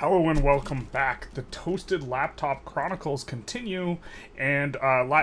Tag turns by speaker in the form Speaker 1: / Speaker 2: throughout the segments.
Speaker 1: Hello and welcome back. The Toasted Laptop Chronicles continue, and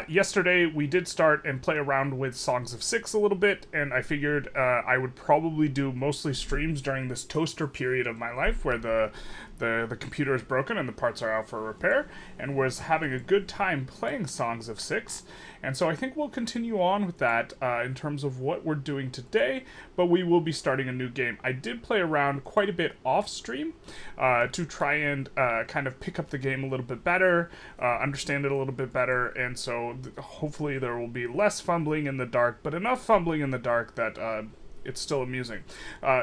Speaker 1: yesterday we did start and play around with Songs of Six a little bit, and I figured I would probably do mostly streams during this toaster period of my life where the computer is broken and the parts are out for repair, and was having a good time playing Songs of Six. And so I think we'll continue on with that in terms of what we're doing today, but we will be starting a new game. I did play around quite a bit off stream to try and kind of pick up the game a little bit better, understand it a little bit better, and so hopefully there will be less fumbling in the dark, but enough fumbling in the dark that it's still amusing.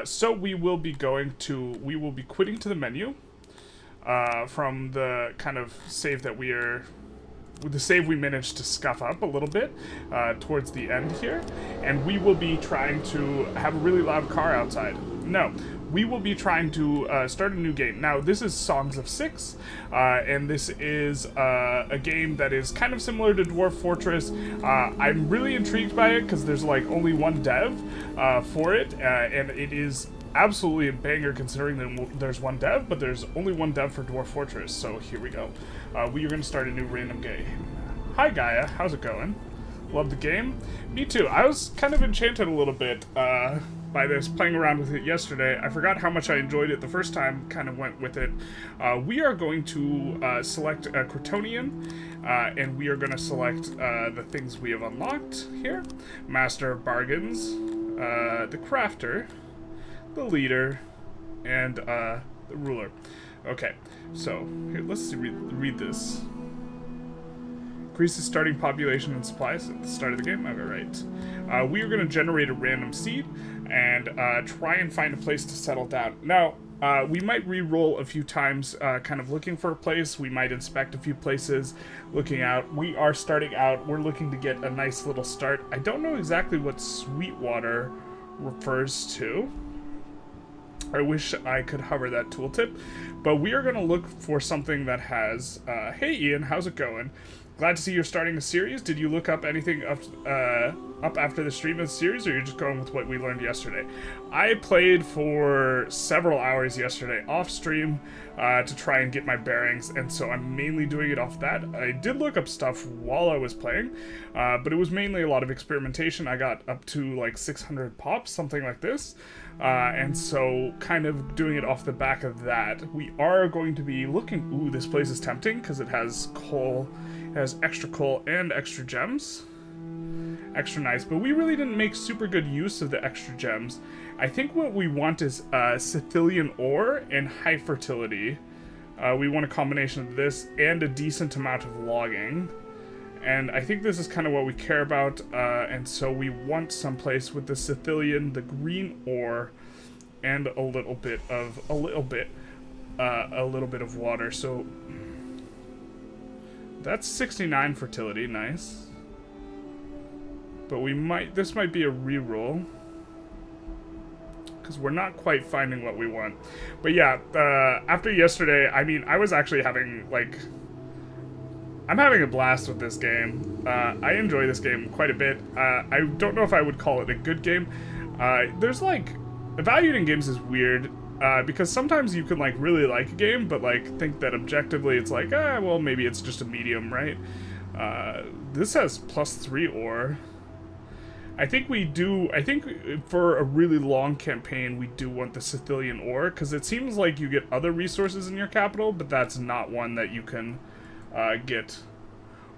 Speaker 1: So we will be quitting to the menu from the kind of save that the save we managed to scuff up a little bit towards the end here, and we will be trying to have a really loud car outside. No, we will be trying to start a new game. Now, this is Songs of Six, and this is a game that is kind of similar to Dwarf Fortress. I'm really intrigued by it because there's like only one dev for it, and it is absolutely a banger considering that there's one dev, but there's only one dev for Dwarf Fortress, so here we go. We are going to start a new random game. Hi Gaia, how's it going? Love the game? Me too. I was kind of enchanted a little bit by this, playing around with it yesterday. I forgot how much I enjoyed it the first time, kind of went with it. We are going to select a Crotonian, and we are going to select the things we have unlocked here. Master of Bargains, the Crafter, the Leader, and the Ruler. Okay, so here, let's read this. Increases starting population and supplies at the start of the game. Okay, right. We are going to generate a random seed and try and find a place to settle down. Now, we might re-roll a few times, kind of looking for a place. We might inspect a few places, looking out. We are starting out. We're looking to get a nice little start. I don't know exactly what Sweetwater refers to. I wish I could hover that tooltip, but we are going to look for something that has, hey Ian, how's it going? Glad to see you're starting a series. Did you look up anything up after the stream of the series, or you're just going with what we learned yesterday? I played for several hours yesterday off stream to try and get my bearings, and so I'm mainly doing it off that. I did look up stuff while I was playing, but it was mainly a lot of experimentation. I got up to like 600 pops, something like this, and so kind of doing it off the back of that. We are going to be looking... Ooh, this place is tempting because it has coal... It has extra coal and extra gems. Extra nice, but we really didn't make super good use of the extra gems. I think what we want is Sicilian ore and high fertility. We want a combination of this and a decent amount of logging. And I think this is kind of what we care about, and so we want someplace with the Sicilian, the green ore, and a little bit of water. So that's 69 fertility, nice. But this might be a reroll, because we're not quite finding what we want. But yeah, after yesterday, I mean, I was actually having, like... I'm having a blast with this game. I enjoy this game quite a bit. I don't know if I would call it a good game. There's, like... Evaluating games is weird. Because sometimes you can, like, really like a game, but, like, think that objectively it's like, well, maybe it's just a medium, right? This has +3 ore. I think for a really long campaign, we do want the Sicilian ore, because it seems like you get other resources in your capital, but that's not one that you can get.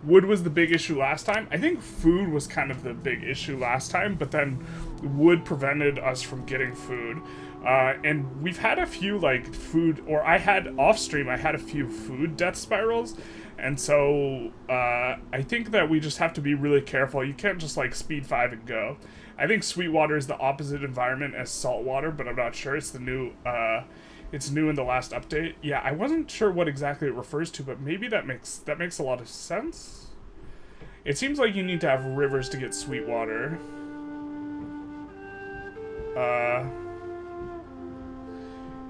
Speaker 1: Wood was the big issue last time. I think food was kind of the big issue last time, but then wood prevented us from getting food. And we've had a few, like, food, or I had off-stream, I had a few food death spirals, and so I think that we just have to be really careful. You can't just, like, speed 5 and go. I think Sweetwater is the opposite environment as Saltwater, but I'm not sure. It's the new, it's new in the last update. Yeah, I wasn't sure what exactly it refers to, but maybe that makes a lot of sense. It seems like you need to have rivers to get Sweetwater.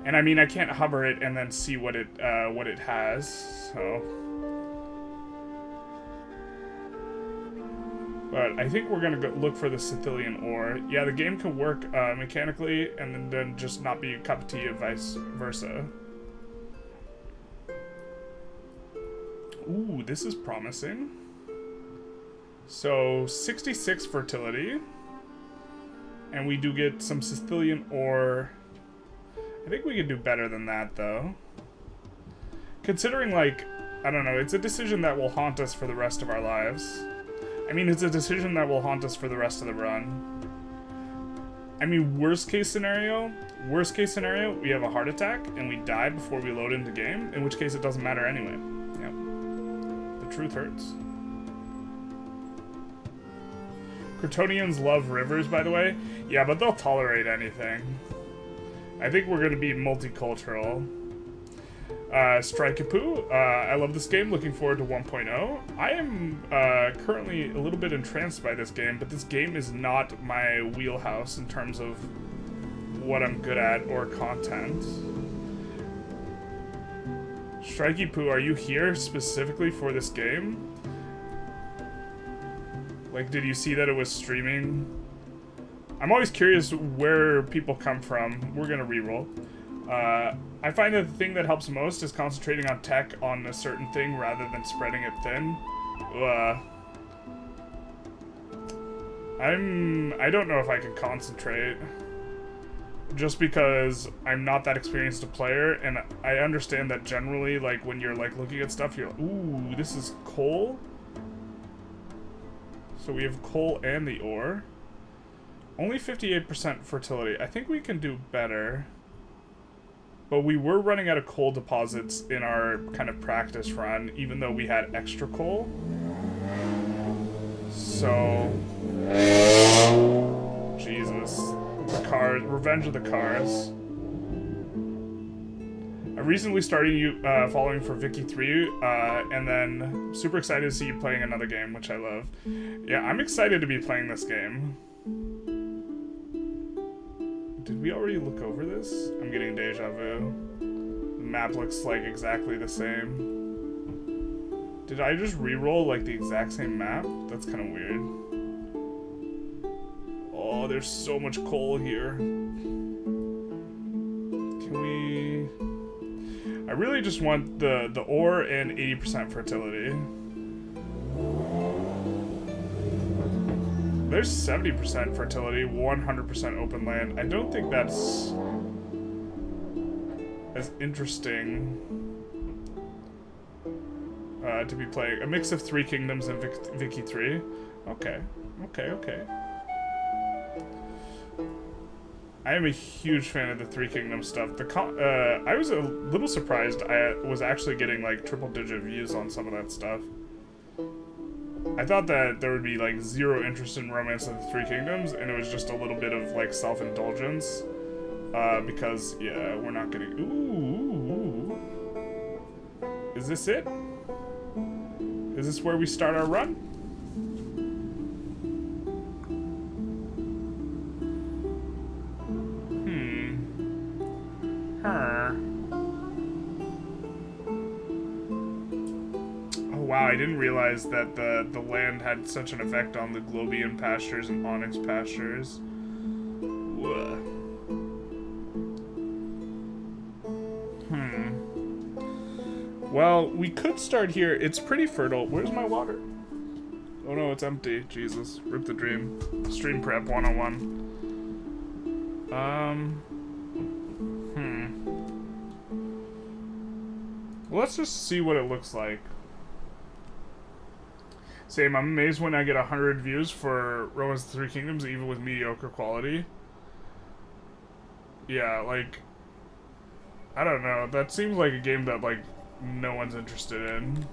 Speaker 1: And I mean, I can't hover it and then see what it has, so. But I think we're gonna go look for the Sicilian ore. Yeah, the game can work mechanically and then just not be a cup of tea and vice versa. Ooh, this is promising. So, 66 fertility. And we do get some Sicilian ore. I think we could do better than that, though. Considering, like, I don't know, it's a decision that will haunt us for the rest of our lives. I mean, it's a decision that will haunt us for the rest of the run. I mean, worst case scenario, we have a heart attack and we die before we load into game, in which case it doesn't matter anyway. Yep. The truth hurts. Crotonians love rivers, by the way. Yeah, but they'll tolerate anything. I think we're going to be multicultural. Strikepoo, I love this game, looking forward to 1.0. I am currently a little bit entranced by this game, but this game is not my wheelhouse in terms of what I'm good at or content. Strikepoo, are you here specifically for this game? Like, did you see that it was streaming? I'm always curious where people come from. We're gonna reroll. I find that the thing that helps most is concentrating on tech on a certain thing rather than spreading it thin. I don't know if I can concentrate. Just because I'm not that experienced a player, and I understand that generally, like, when you're, like, looking at stuff, you're like, ooh, this is coal? So we have coal and the ore. Only 58% fertility. I think we can do better. But we were running out of coal deposits in our kind of practice run, even though we had extra coal. So... Jesus. The cars. Revenge of the Cars. I recently started following for Vicky 3, and then super excited to see you playing another game, which I love. Yeah, I'm excited to be playing this game. Did we already look over this? I'm getting deja vu. The map looks like exactly the same. Did I just re-roll like the exact same map? That's kind of weird. Oh, there's so much coal here. Can we... I really just want the ore and 80% fertility. There's 70% fertility, 100% open land. I don't think that's as interesting to be playing. A mix of Three Kingdoms and Vicky 3. Okay. I am a huge fan of the Three Kingdoms stuff. I was a little surprised I was actually getting like triple-digit views on some of that stuff. I thought that there would be like zero interest in Romance of the Three Kingdoms, and it was just a little bit of like self-indulgence. Because, yeah, we're not getting... Ooh. Is this it? Is this where we start our run? Oh wow, I didn't realize that the land had such an effect on the Globian pastures and Onyx pastures. Whoa. Well, we could start here. It's pretty fertile. Where's my water? Oh no, it's empty. Jesus. Rip the dream. Stream prep 101. Well, let's just see what it looks like. Same, I'm amazed when I get 100 views for Romance of the Three Kingdoms, even with mediocre quality. Yeah, like... I don't know. That seems like a game that, like, no one's interested in.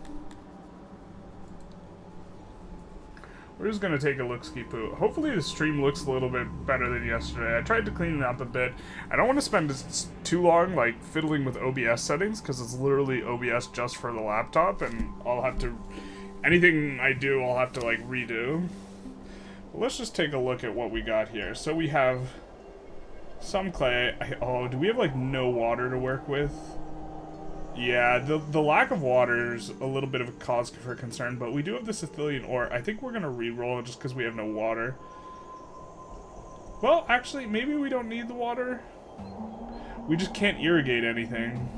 Speaker 1: We're just gonna take a look-ski poo. Hopefully the stream looks a little bit better than yesterday. I tried to clean it up a bit. I don't want to spend too long, like, fiddling with OBS settings, because it's literally OBS just for the laptop, and I'll have to... Anything I do, I'll have to, like, redo. But let's just take a look at what we got here. So we have some clay. Oh, do we have, like, no water to work with? Yeah, the lack of water is a little bit of a cause for concern, but we do have the Sicilian ore. I think we're going to re-roll just because we have no water. Well, actually, maybe we don't need the water. We just can't irrigate anything.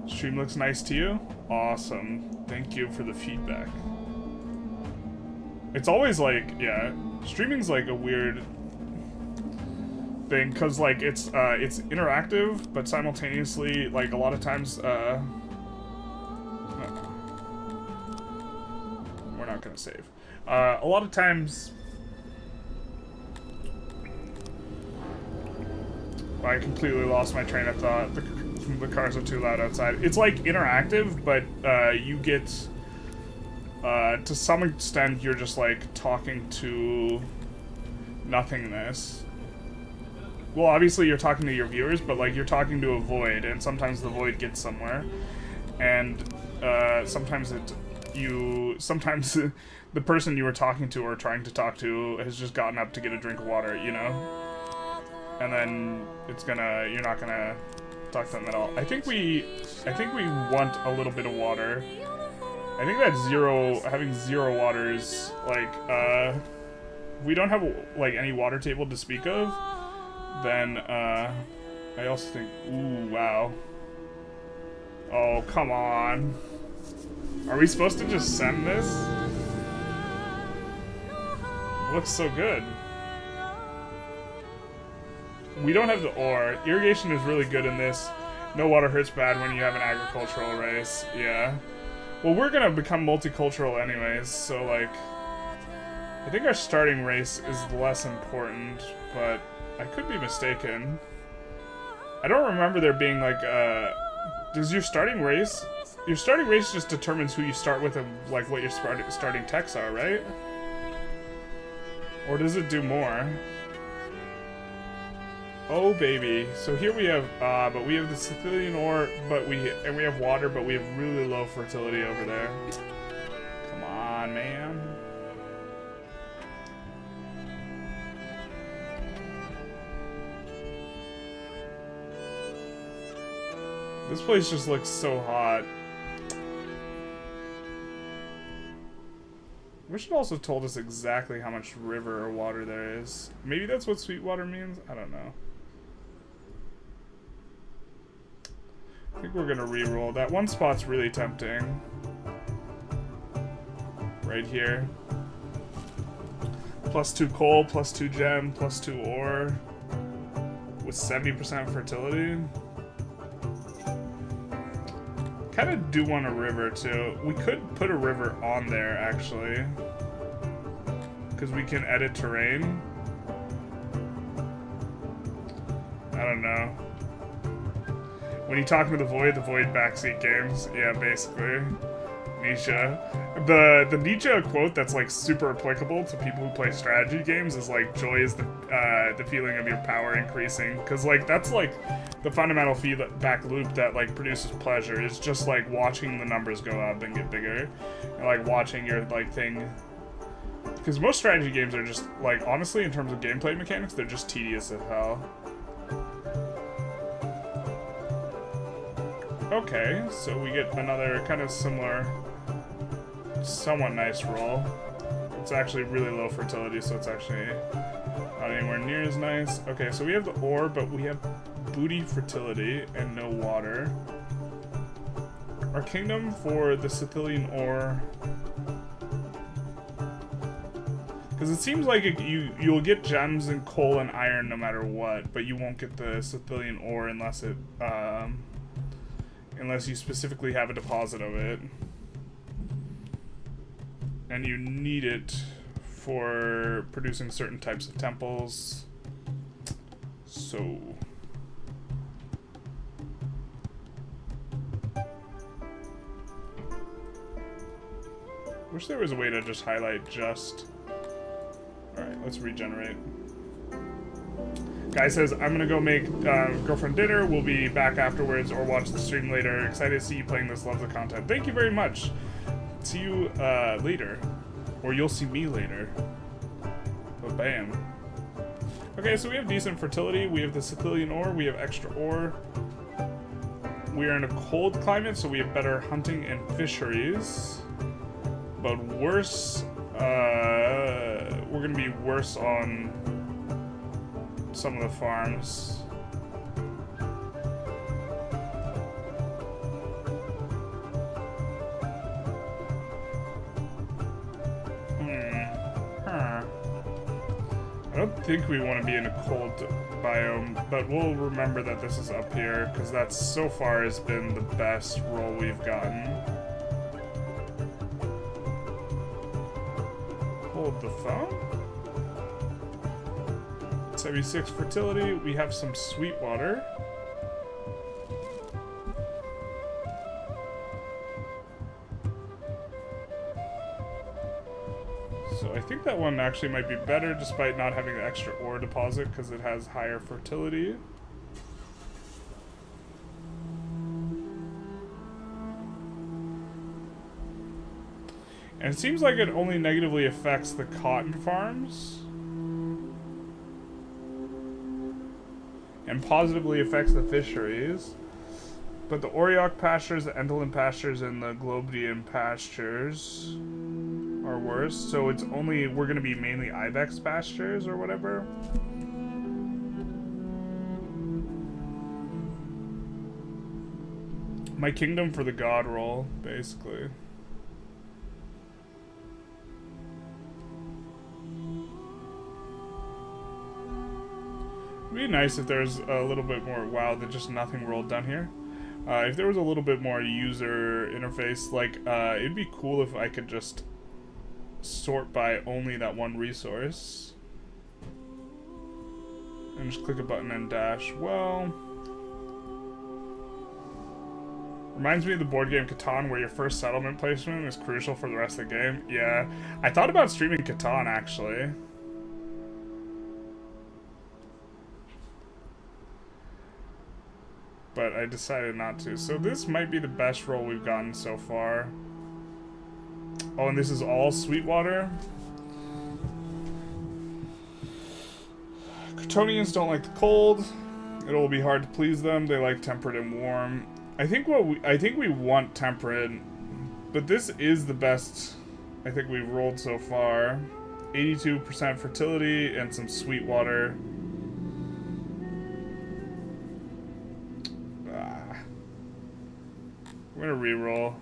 Speaker 1: Stream looks nice to you? Awesome. Thank you for the feedback. It's always like, yeah, streaming's like a weird thing, because like it's interactive, but simultaneously, like a lot of times, we're not gonna save. A lot of times, I completely lost my train of thought. The cars are too loud outside. It's like interactive, but you get, to some extent, you're just like talking to nothingness. Well, obviously you're talking to your viewers, but like you're talking to a void, and sometimes the void gets somewhere, and sometimes the person you were talking to or trying to talk to has just gotten up to get a drink of water, you know? And then you're not gonna talk to them at all. I think we want a little bit of water. I think that having zero water is like, we don't have like any water table to speak of. Then, I also think, ooh, wow. Oh, come on. Are we supposed to just send this? It looks so good. We don't have the ore. Irrigation is really good in this. No water hurts bad when you have an agricultural race. Yeah. Well, we're gonna become multicultural anyways, so like, I think our starting race is less important, but I could be mistaken. I don't remember there being like, does your starting race just determines who you start with and like what your starting techs are, right? Or does it do more? Oh baby, so here we have, but we have the Sicilian ore, and we have water, but we have really low fertility over there. Come on, man. This place just looks so hot. Wish it also told us exactly how much river or water there is. Maybe that's what Sweetwater means? I don't know. I think we're gonna re-roll. That one spot's really tempting. Right here. +2 coal, +2 gem, +2 ore. With 70% fertility. Kinda do want a river too. We could put a river on there actually. Because we can edit terrain. I don't know. When you talk to the void backseat games. Yeah, basically. Nietzsche. The Nietzsche quote that's like super applicable to people who play strategy games is like, joy is the feeling of your power increasing. Because like that's like the fundamental feedback loop that like produces pleasure. Is just like watching the numbers go up and get bigger. And like watching your like thing. Because most strategy games are just like, honestly, in terms of gameplay mechanics, they're just tedious as hell. Okay, so we get another kind of similar, somewhat nice roll. It's actually really low fertility, so it's actually not anywhere near as nice. Okay, so we have the ore, but we have booty fertility and no water. Our kingdom for the Sicilian ore, because it seems like you'll get gems and coal and iron no matter what, but you won't get the Sicilian ore unless it unless you specifically have a deposit of it. And you need it for producing certain types of temples. So... wish there was a way to just highlight just... Alright, let's regenerate. Guy says, I'm gonna go make girlfriend dinner. We'll be back afterwards or watch the stream later. Excited to see you playing this. Love the content. Thank you very much. See you later. Or you'll see me later. But bam. Okay, so we have decent fertility. We have the Sicilian ore. We have extra ore. We are in a cold climate, so we have better hunting and fisheries. But worse, we're gonna be worse on some of the farms. think we want to be in a cold biome, but we'll remember that this is up here, because that so far has been the best roll we've gotten. Hold the phone. 76 fertility. We have some sweet water. So I think that one actually might be better despite not having the extra ore deposit because it has higher fertility. And it seems like it only negatively affects the cotton farms. And positively affects the fisheries. But the Oriok pastures, the Endelin pastures, and the Globdian pastures are worse. So it's only, we're going to be mainly Ibex pastures or whatever. My kingdom for the god roll, basically. It'd be nice if there's a little bit more wow than just nothing rolled down here. If there was a little bit more user interface, like, it'd be cool if I could just sort by only that one resource. And just click a button and dash. Well, reminds me of the board game Catan, where your first settlement placement is crucial for the rest of the game. Yeah, I thought about streaming Catan, actually. But I decided not to. So this might be the best roll we've gotten so far. Oh, and this is all Sweetwater. Kryptonians don't like the cold. It'll be hard to please them. They like temperate and warm. I think we want temperate, but this is the best I think we've rolled so far. 82% fertility and some Sweetwater. I'm gonna reroll.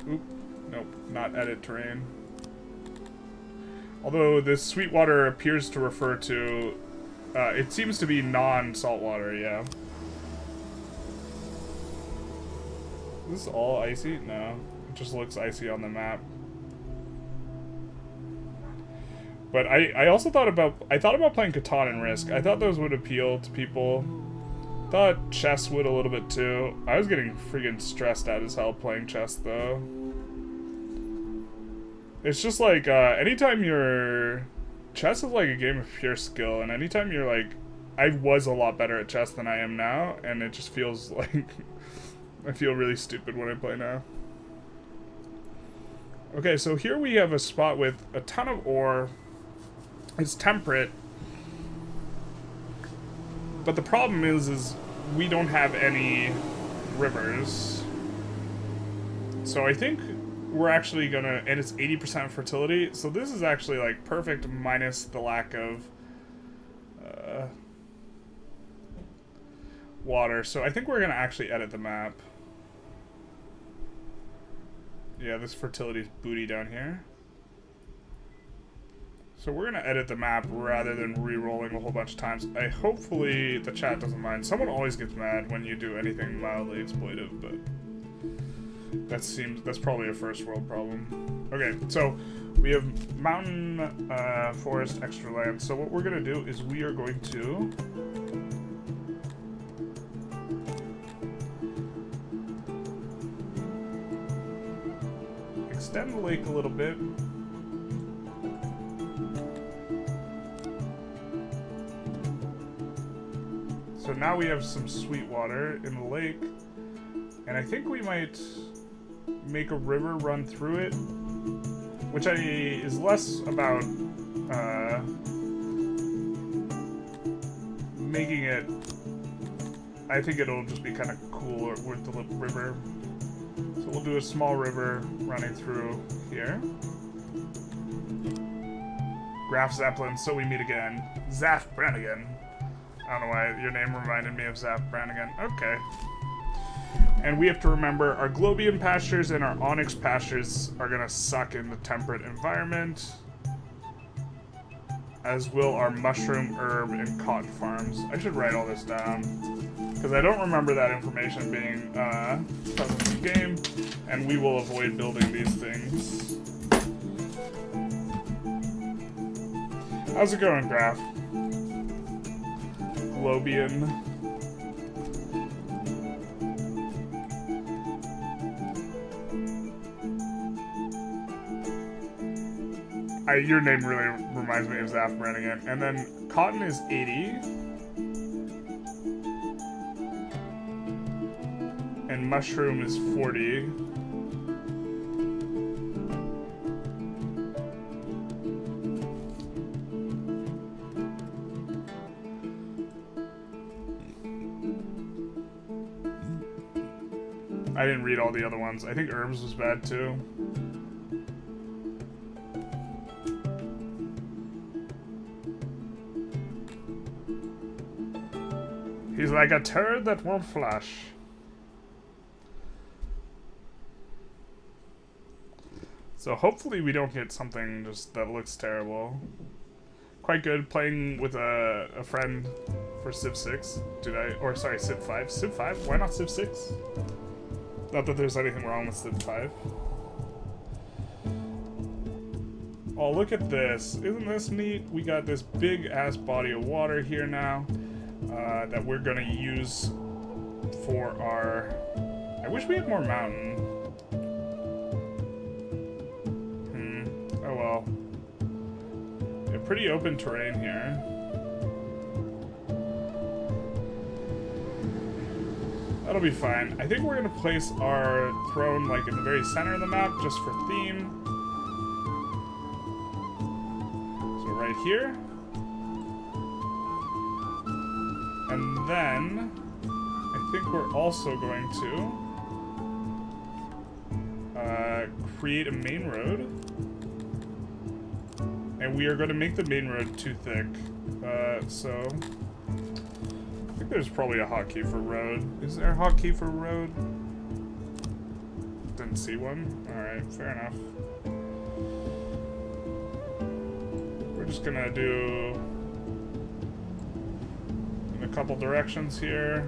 Speaker 1: Oop, nope, not edit terrain. Although this Sweetwater appears to refer to, it seems to be non-saltwater, yeah. Is this all icy? No, it just looks icy on the map. But I also thought about playing Catan and Risk. I thought those would appeal to people. Thought chess would a little bit too. I was getting freaking stressed out as hell playing chess though. It's just like, anytime you're... Chess is like a game of pure skill, and anytime you're like... I was a lot better at chess than I am now, and it just feels like... I feel really stupid when I play now. Okay, so here we have a spot with a ton of ore. It's temperate. But the problem is we don't have any rivers. So I think we're actually gonna, and it's 80% fertility, so this is actually like perfect minus the lack of water. So I think we're gonna actually edit the map. Yeah, this fertility's booty down here. So we're gonna edit the map rather than re-rolling a whole bunch of times. Hopefully the chat doesn't mind. Someone always gets mad when you do anything mildly exploitive, but that's probably a first world problem. Okay, so we have mountain, forest, extra land. So what we're gonna do is we are going to extend the lake a little bit. So now we have some sweet water in the lake, and I think we might make a river run through it, which is less about making it. I think it'll just be kind of cool with the river. So we'll do a small river running through here. Graf Zeppelin, so we meet again. Zaf Brannigan. I don't know why your name reminded me of Zap Brannigan. Okay. And we have to remember our Globian pastures and our Onyx pastures are gonna suck in the temperate environment. as will our mushroom, herb, and cotton farms. I should write all this down, because I don't remember that information being present in the game, and we will avoid building these things. How's it going, Graph? Globian. Your name really reminds me of Zaf Brannigan. And then cotton is 80. And mushroom is 40. I didn't read all the other ones. I think herbs was bad too. He's like a turd that won't flush. So hopefully we don't get something just that looks terrible. Quite good playing with a friend for Civ 6. Or sorry, Civ 5. Civ 5? Why not Civ 6? Not that there's anything wrong with Civ 5. Oh, look at this. Isn't this neat? We got this big ass body of water here now. That we're gonna use for our... I wish we had more mountain. Oh well. Yeah, pretty open terrain here. That'll be fine. I think we're gonna place our throne like in the very center of the map just for theme. So right here. And then, I think we're also going to create a main road. And we are going to make the main road too thick. So, I think there's probably a hotkey for road. Is there a hotkey for road? Didn't see one. Alright, fair enough. We're just going to do... a couple directions here.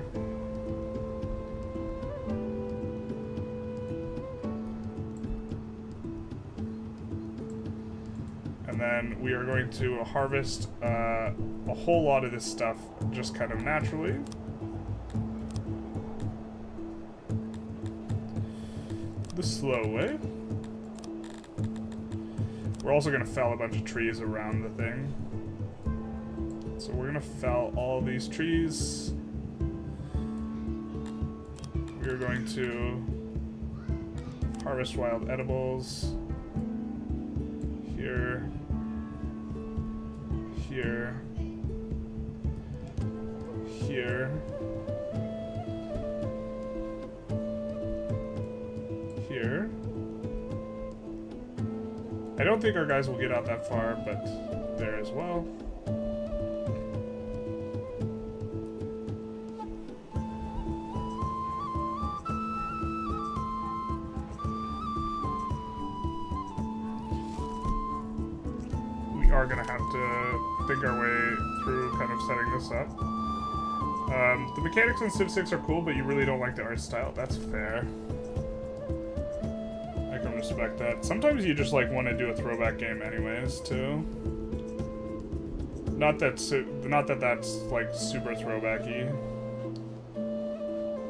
Speaker 1: And then we are going to harvest a whole lot of this stuff just kind of naturally. The slow way. We're also going to fell a bunch of trees around the thing. So we're gonna fell all these trees. We're going to harvest wild edibles. Here. Here. Here. Here. I don't think our guys will get out that far, but there as well. Are gonna have to think our way through kind of setting this up. The mechanics in Civ 6 are cool, but you really don't like the art style. That's fair. I can respect that. Sometimes you just like want to do a throwback game anyways, too. Not that that's like super throwbacky.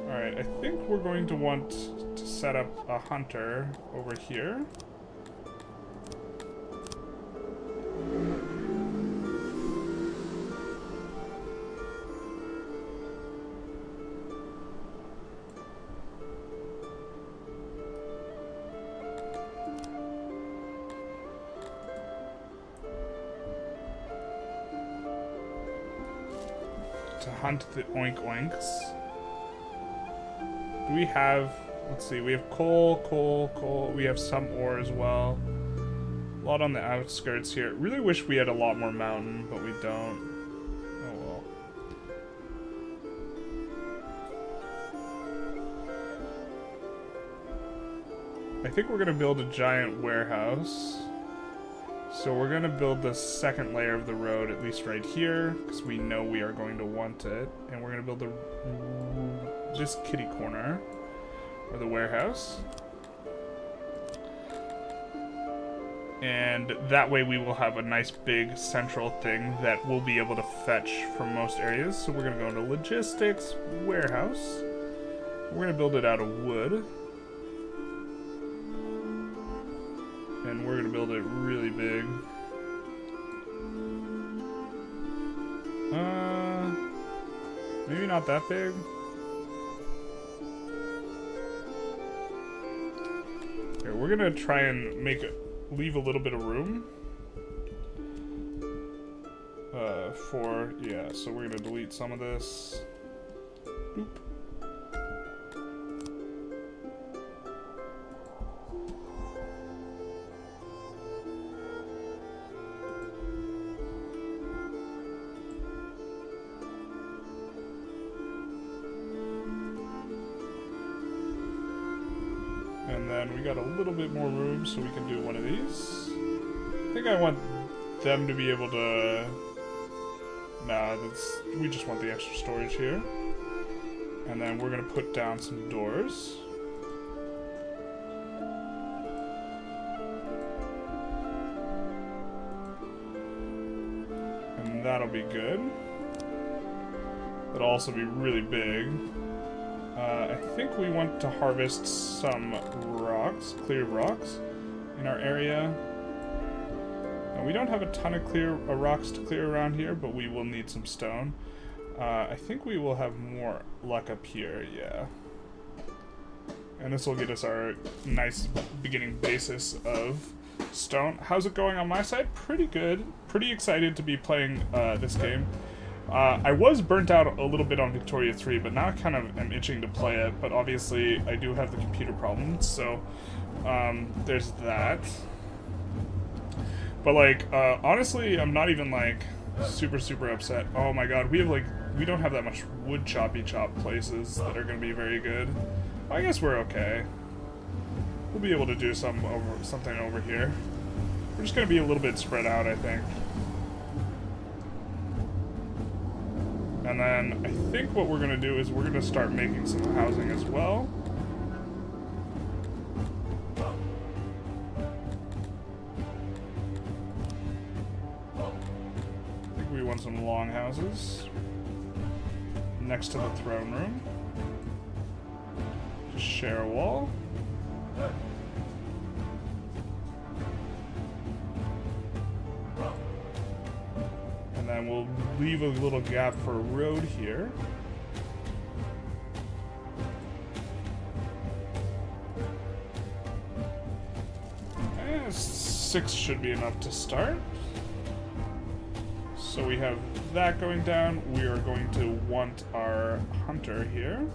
Speaker 1: Alright, I think we're going to want to set up a hunter over here. To hunt the oink oinks. Do we have, let's see, we have coal, we have some ore as well. A lot on the outskirts here. Really wish we had a lot more mountain, but we don't. Oh well. I think we're gonna build a giant warehouse. So we're going to build the second layer of the road, at least right here, because we know we are going to want it. And we're going to build this kitty corner, or the warehouse. And that way we will have a nice big central thing that we'll be able to fetch from most areas. So we're going to go into logistics, warehouse. We're going to build it out of wood. And we're going to build it really big. Maybe not that big. Here, we're going to try and leave a little bit of room. So we're going to delete some of this. Boop. And then we got a little bit more room, so we can do one of these. I think I want them to be able to... Nah, we just want the extra storage here. And then we're gonna put down some doors. And that'll be good. It'll also be really big. I think we want to harvest some rocks, clear rocks, in our area. Now, we don't have a ton of rocks to clear around here, but we will need some stone. I think we will have more luck up here, yeah. And this will get us our nice beginning basis of stone. How's it going on my side? Pretty good. Pretty excited to be playing this game. I was burnt out a little bit on Victoria 3, but now I kind of am itching to play it, but obviously I do have the computer problems, so there's that. But like, honestly, I'm not even like super upset. Oh my god, we don't have that much wood choppy chop places that are going to be very good. I guess we're okay. We'll be able to do something over here. We're just going to be a little bit spread out, I think. And then I think what we're going to do is we're going to start making some housing as well. I think we want some long houses next to the throne room. Just share a wall. And then we'll leave a little gap for a road here. And 6 should be enough to start. So we have that going down. We are going to want our hunter here.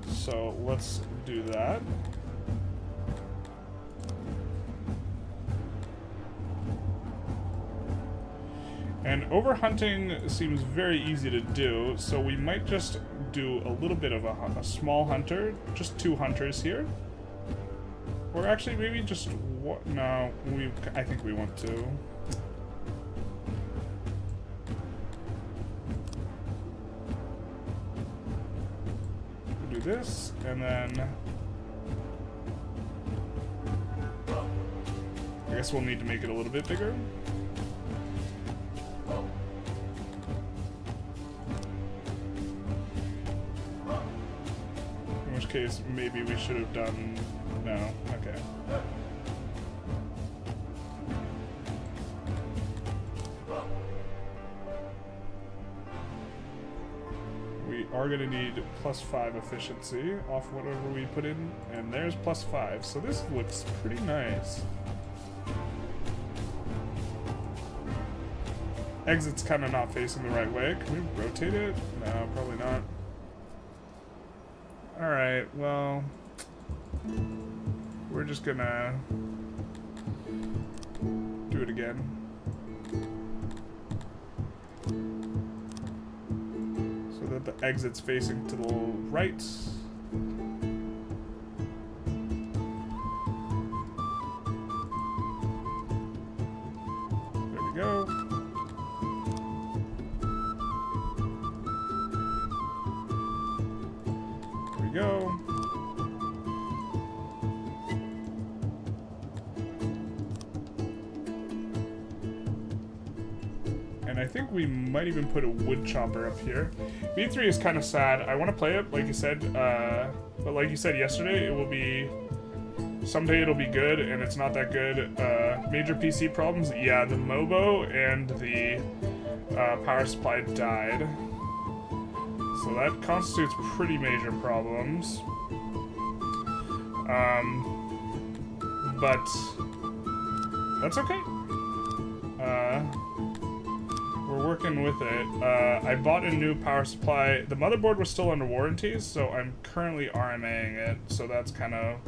Speaker 1: So let's do that. And overhunting seems very easy to do, so we might just do a little bit of a small hunter, just 2 hunters here. Or actually maybe just one, no, I think we want to. We'll do this, and then I guess we'll need to make it a little bit bigger. In which case, maybe we should have done... No, okay. We are going to need +5 efficiency off whatever we put in, and there's +5, so this looks pretty nice. Exit's kind of not facing the right way. Can we rotate it? No, probably not. Alright, well... we're just gonna... do it again. So that the exit's facing to the right. go. And I think we might even put a wood chopper up here. V3 is kind of sad. I want to play it, like you said, but like you said yesterday, it will be... Someday it'll be good, and it's not that good. Major PC problems? Yeah, the MOBO and the power supply died. So that constitutes pretty major problems. But that's okay. We're working with it. I bought a new power supply. The motherboard was still under warranties, so I'm currently RMAing it. So that's kind of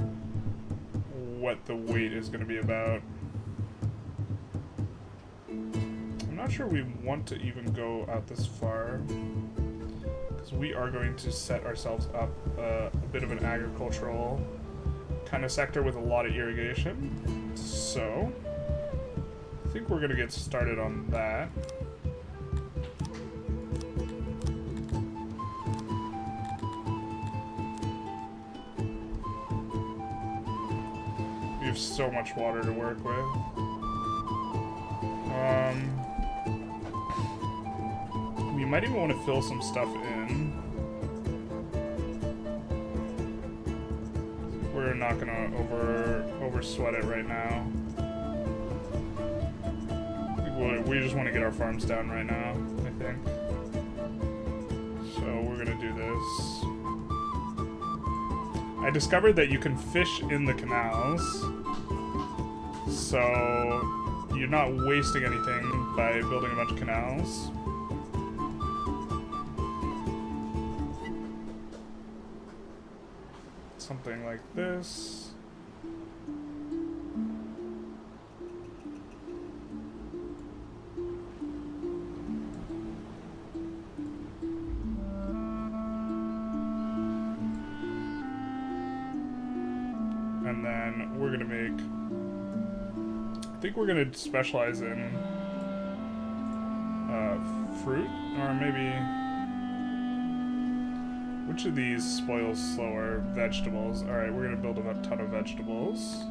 Speaker 1: what the wait is going to be about. I'm not sure we want to even go out this far, because we are going to set ourselves up a bit of an agricultural kind of sector with a lot of irrigation. So I think we're going to get started on that. We have so much water to work with. We might even want to fill some stuff in. We're not gonna over sweat it right now. We just want to get our farms down right now, I think. So we're gonna do this. I discovered that you can fish in the canals, so you're not wasting anything by building a bunch of canals. Something like this. And then we're gonna make, I think we're gonna specialize in fruit, or maybe, which of these spoils slower? Vegetables. Alright, we're gonna build a ton of vegetables.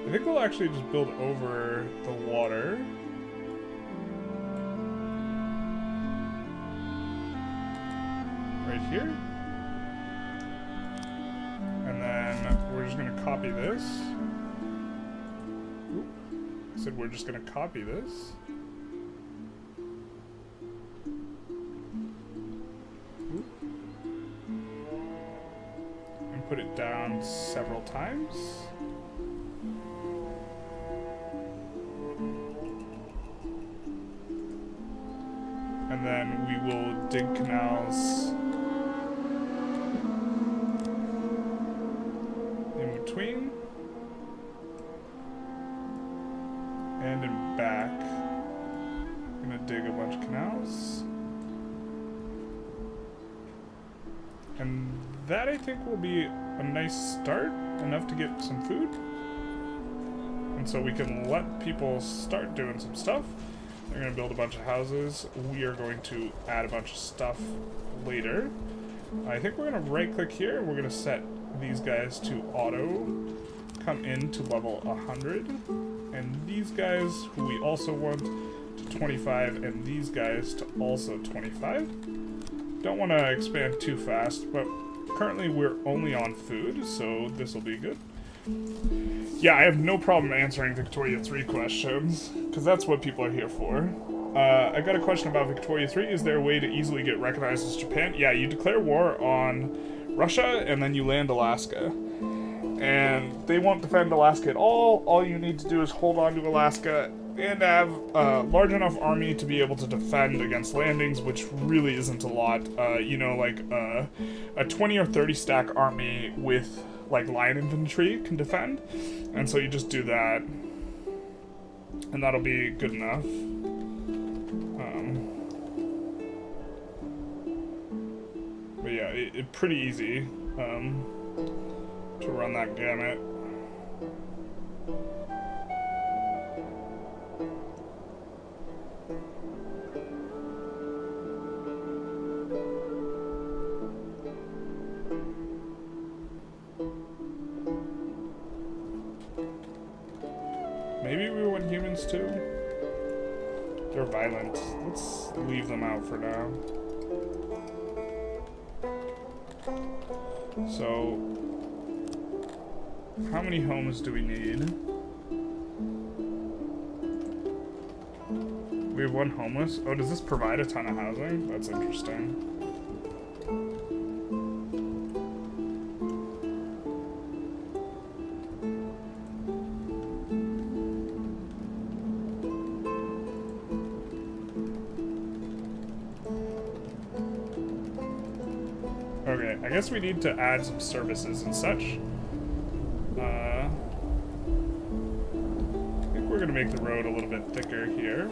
Speaker 1: I think we'll actually just build over the water. Right here. And then we're just gonna copy this. Oop. I said we're just gonna copy this. Oop. And put it down several times. And then we will dig canals in between and in back. I'm gonna dig a bunch of canals. And that, I think, will be a nice start, enough to get some food. And so we can let people start doing some stuff. They're going to build a bunch of houses. We are going to add a bunch of stuff later. I think we're going to right click here and we're going to set these guys to auto come in to level 100. And these guys, who we also want, to 25, and these guys to also 25. Don't want to expand too fast, but currently we're only on food, so this will be good. Yeah, I have no problem answering Victoria 3 questions, because that's what people are here for. I got a question about Victoria 3. Is there a way to easily get recognized as Japan? Yeah, you declare war on Russia, and then you land Alaska. And they won't defend Alaska at all. All you need to do is hold on to Alaska and have a large enough army to be able to defend against landings, which really isn't a lot. You know, like a 20 or 30 stack army with like line infantry can defend, and so you just do that, and that'll be good enough. But yeah, pretty easy. to run that gamut. Maybe we want humans too? They're violent. Let's leave them out for now. So, how many homes do we need? We have one homeless. Oh, does this provide a ton of housing? That's interesting. Okay, I guess we need to add some services and such. I think we're gonna make the road a little bit thicker here.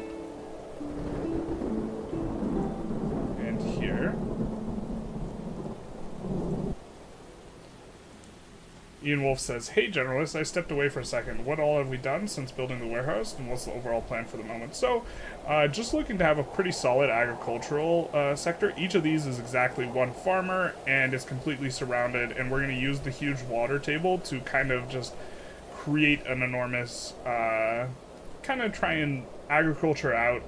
Speaker 1: And here. Ian Wolf says, "Hey Generalist, I stepped away for a second. What all have we done since building the warehouse, and what's the overall plan for the moment?" So, just looking to have a pretty solid agricultural sector. Each of these is exactly one farmer and is completely surrounded, and we're going to use the huge water table to kind of just create an enormous, kind of try and agriculture out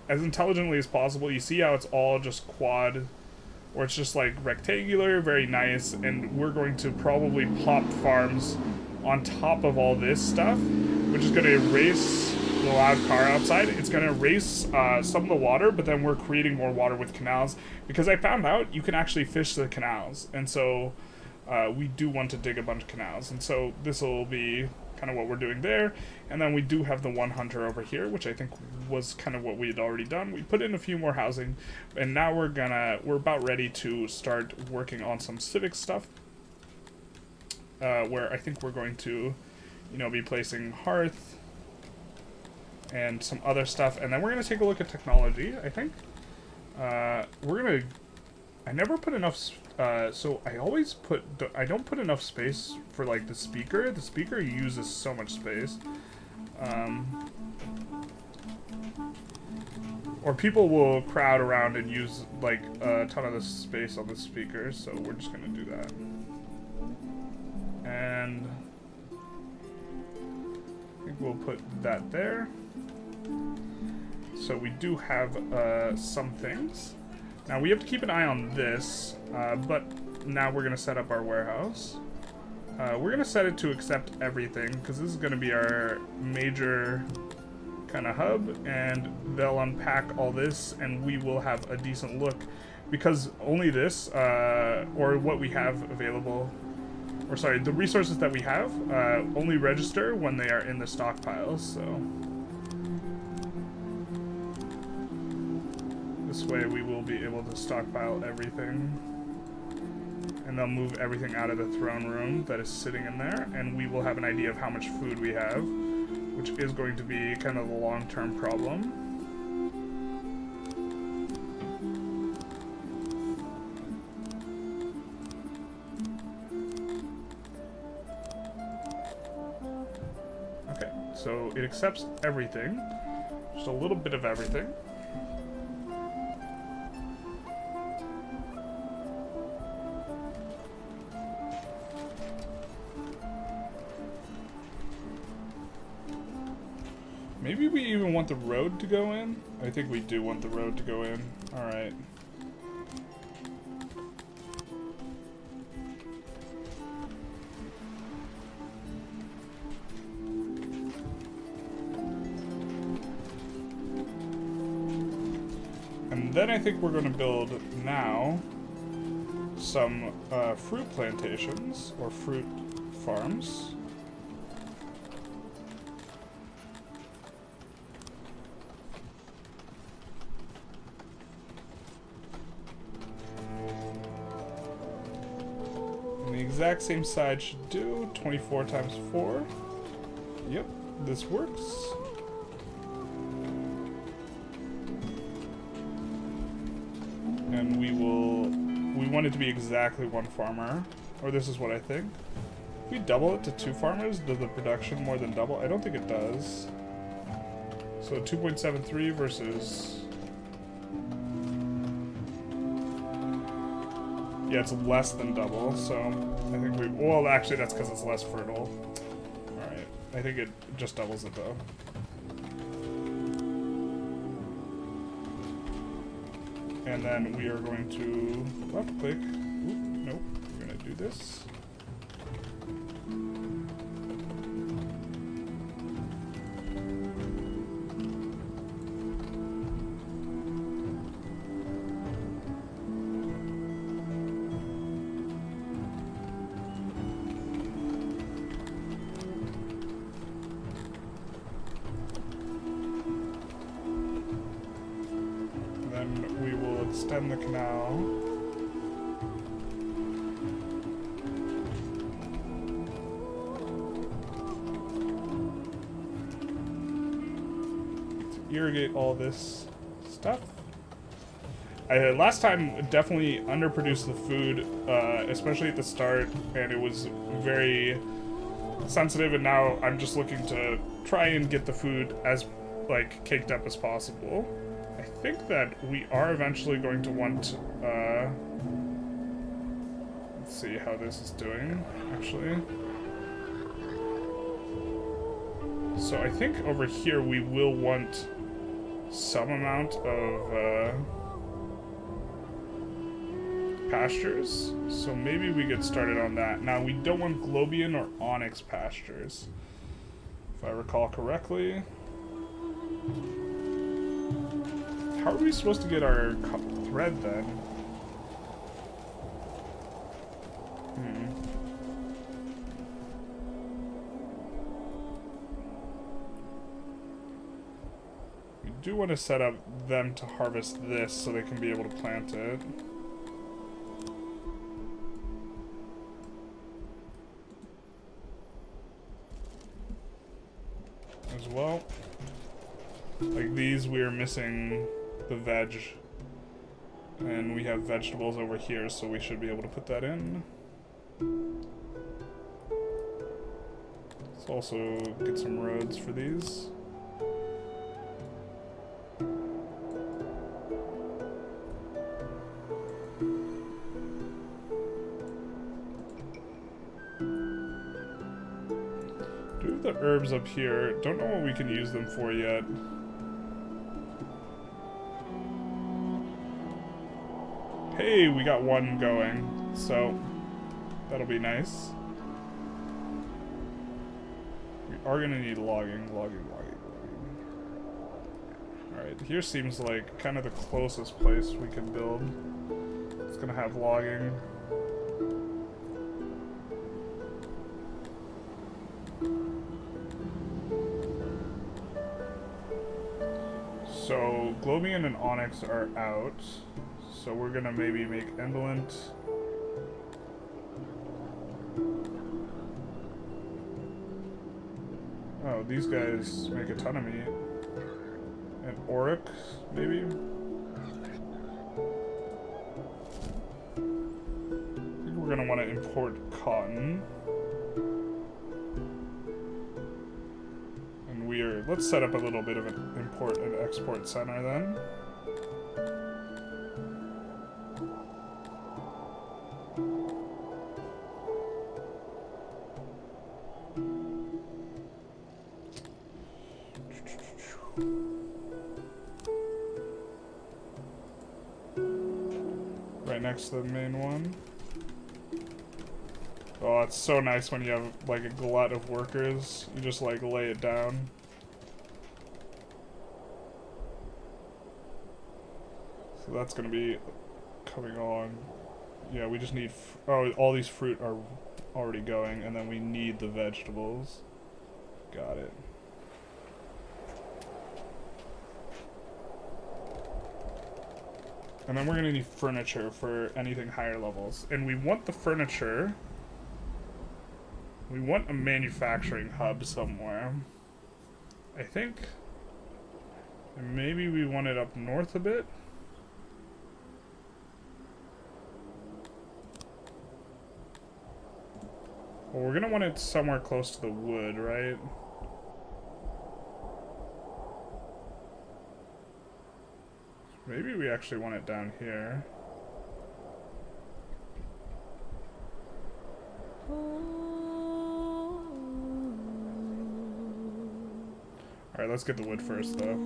Speaker 1: as intelligently as possible. You see how it's all just quad, or it's just like rectangular, very nice, and we're going to probably plop farms on top of all this stuff, which is going to erase the loud car outside. It's going to erase some of the water, but then we're creating more water with canals, because I found out you can actually fish the canals, and so we do want to dig a bunch of canals, and so this will be kind of what we're doing there. And then we do have the one hunter over here, which I think was kind of what we had already done. We put in a few more housing, and now we're about ready to start working on some civic stuff, where I think we're going to, you know, be placing hearth and some other stuff, and then we're going to take a look at technology, I think. I never put enough, so I don't put enough space for, like, the speaker. The speaker uses so much space. Or people will crowd around and use, like, a ton of the space on the speaker, so we're just going to do that. And I think we'll put that there. So we do have some things. Now we have to keep an eye on this, but now we're going to set up our warehouse. We're going to set it to accept everything, because this is going to be our major kind of hub, and they'll unpack all this, and we will have a decent look, because only this, or what we have available, or sorry, the resources that we have only register when they are in the stockpiles, so this way we will be able to stockpile everything, and they'll move everything out of the throne room that is sitting in there, and we will have an idea of how much food we have, which is going to be kind of the long-term problem. Okay, so it accepts everything, just a little bit of everything. Maybe we even want the road to go in? I think we do want the road to go in. Alright. And then I think we're going to build now some fruit plantations, or fruit farms. Exact same size should do 24 times 4. Yep, this works. And we will we want it to be exactly 1 farmer. Or this is what I think. If we double it to 2 farmers, does the production more than double? I don't think it does. So 2.73 versus... Yeah, it's less than double, so I think we... Well, actually, that's because it's less fertile. Alright, I think it just doubles it, though. And then we are going to left-click. Nope, we're going to do this. Extend the canal. To irrigate all this stuff. Last time definitely underproduced the food, especially at the start, and it was very sensitive, and now I'm just looking to try and get the food as like caked up as possible. I think that we are eventually going to want, let's see how this is doing, actually. So I think over here we will want some amount of, pastures. So maybe we get started on that. Now we don't want Globian or Onyx pastures, if I recall correctly. How are we supposed to get our thread then? We do want to set up them to harvest this so they can be able to plant it. As well. Like these, we are missing the veg, and we have vegetables over here, so we should be able to put that in. Let's also get some roads for these. Do we have the herbs up here? Don't know what we can use them for yet. Hey, we got one going, so that'll be nice. We are gonna need logging. Alright, here seems like kind of the closest place we can build. It's gonna have logging. So, Globian and Onyx are out. So we're gonna maybe make Indolent. Oh, these guys make a ton of meat. And Auric, maybe? I think we're gonna want to import cotton. And let's set up a little bit of an import and export center then. Next to the main one. Oh, it's so nice when you have like a glut of workers. You just like lay it down. So that's gonna be coming along. Yeah, we just need. Oh, all these fruit are already going, and then we need the vegetables. Got it. And then we're going to need furniture for anything higher levels. And we want the furniture. We want a manufacturing hub somewhere. I think. And maybe we want it up north a bit. Well, we're gonna want it somewhere close to the wood, right? Maybe we actually want it down here. Alright, let's get the wood first, though.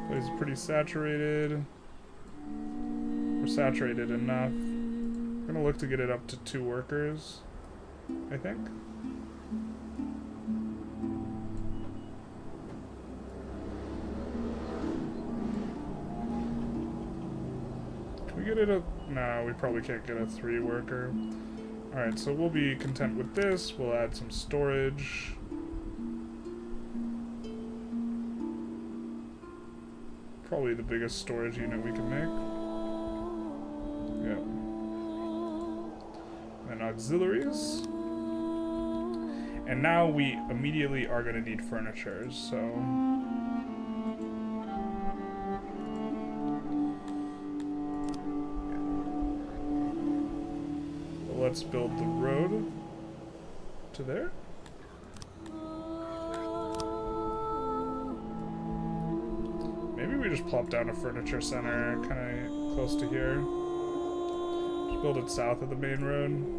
Speaker 1: This place is pretty saturated. We're saturated enough. I'm gonna look to get it up to 2 workers, I think. Can we get it up? No, we probably can't get a 3 worker. Alright, so we'll be content with this. We'll add some storage. Probably the biggest storage unit we can make. Yeah. And auxiliaries. And now we immediately are going to need furniture, so... let's build the road to there. Maybe we just plop down a furniture center kind of close to here. Just build it south of the main road.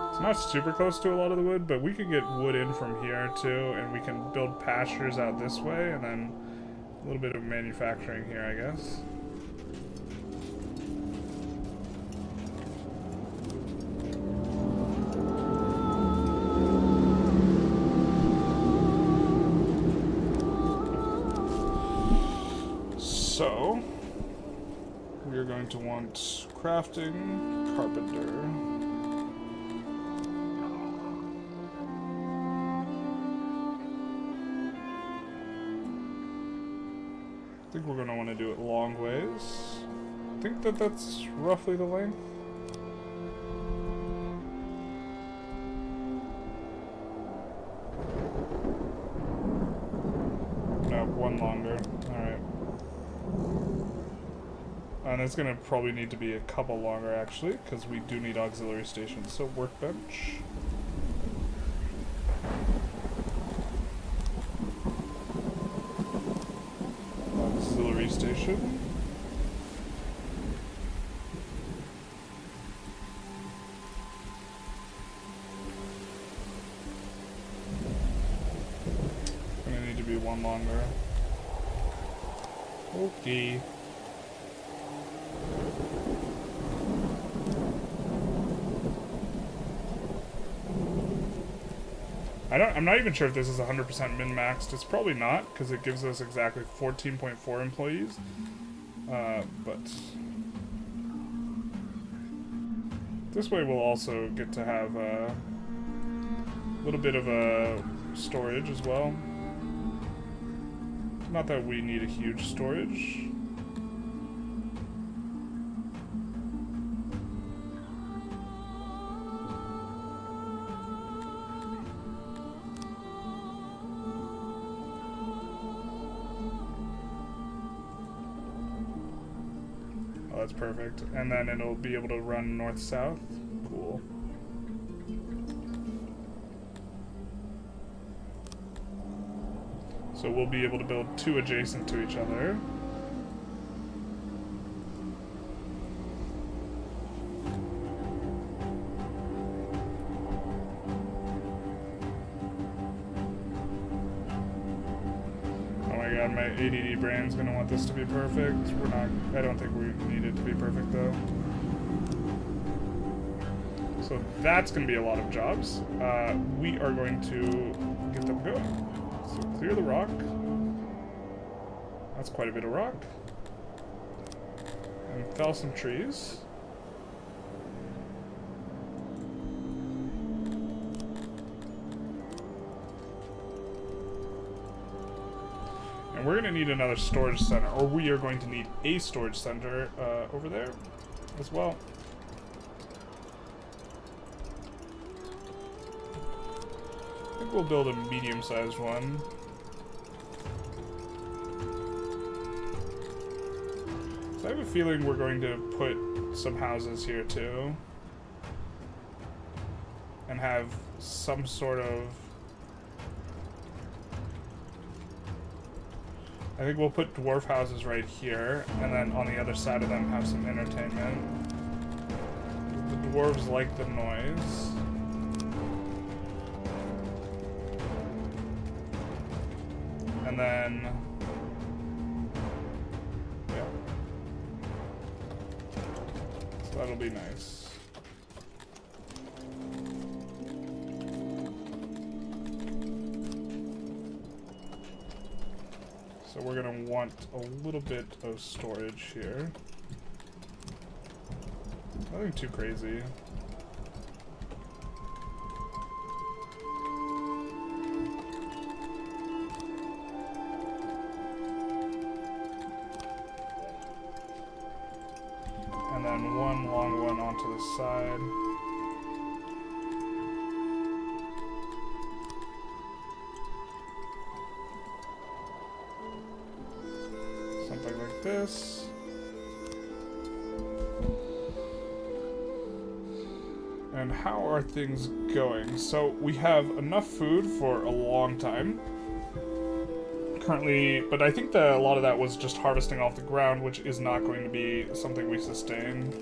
Speaker 1: It's not super close to a lot of the wood, but we could get wood in from here too, and we can build pastures out this way, and then a little bit of manufacturing here, I guess. So, we are going to want crafting, carpenter. I think we're going to want to do it long ways. I think that that's roughly the length. No, one longer. Alright. And it's going to probably need to be a couple longer, actually, because we do need auxiliary stations. So, workbench. Auxiliary station. Gonna need to be one longer. Okay. I'm not even sure if this is 100% min-maxed. It's probably not, because it gives us exactly 14.4 employees. But this way we'll also get to have a little bit of a storage as well. Not that we need a huge storage. That's perfect. And then it'll be able to run north-south. Cool. So we'll be able to build 2 adjacent to each other. My ADD brain's gonna want this to be perfect. We're not, I don't think we need it to be perfect though. So that's gonna be a lot of jobs. We are going to get them going. So clear the rock. That's quite a bit of rock. And fell some trees. we're gonna need another storage center, or we are going to need a storage center over there as well. I think we'll build a medium-sized one. So I have a feeling we're going to put some houses here too. And have some sort of... I think we'll put dwarf houses right here, and then on the other side of them have some entertainment. The dwarves like the noise. And then... yeah. So that'll be nice. So we're gonna want a little bit of storage here. Nothing too crazy. And then one long one onto the side. Something like this. And how are things going? So we have enough food for a long time. Currently, but I think that a lot of that was just harvesting off the ground, which is not going to be something we sustain.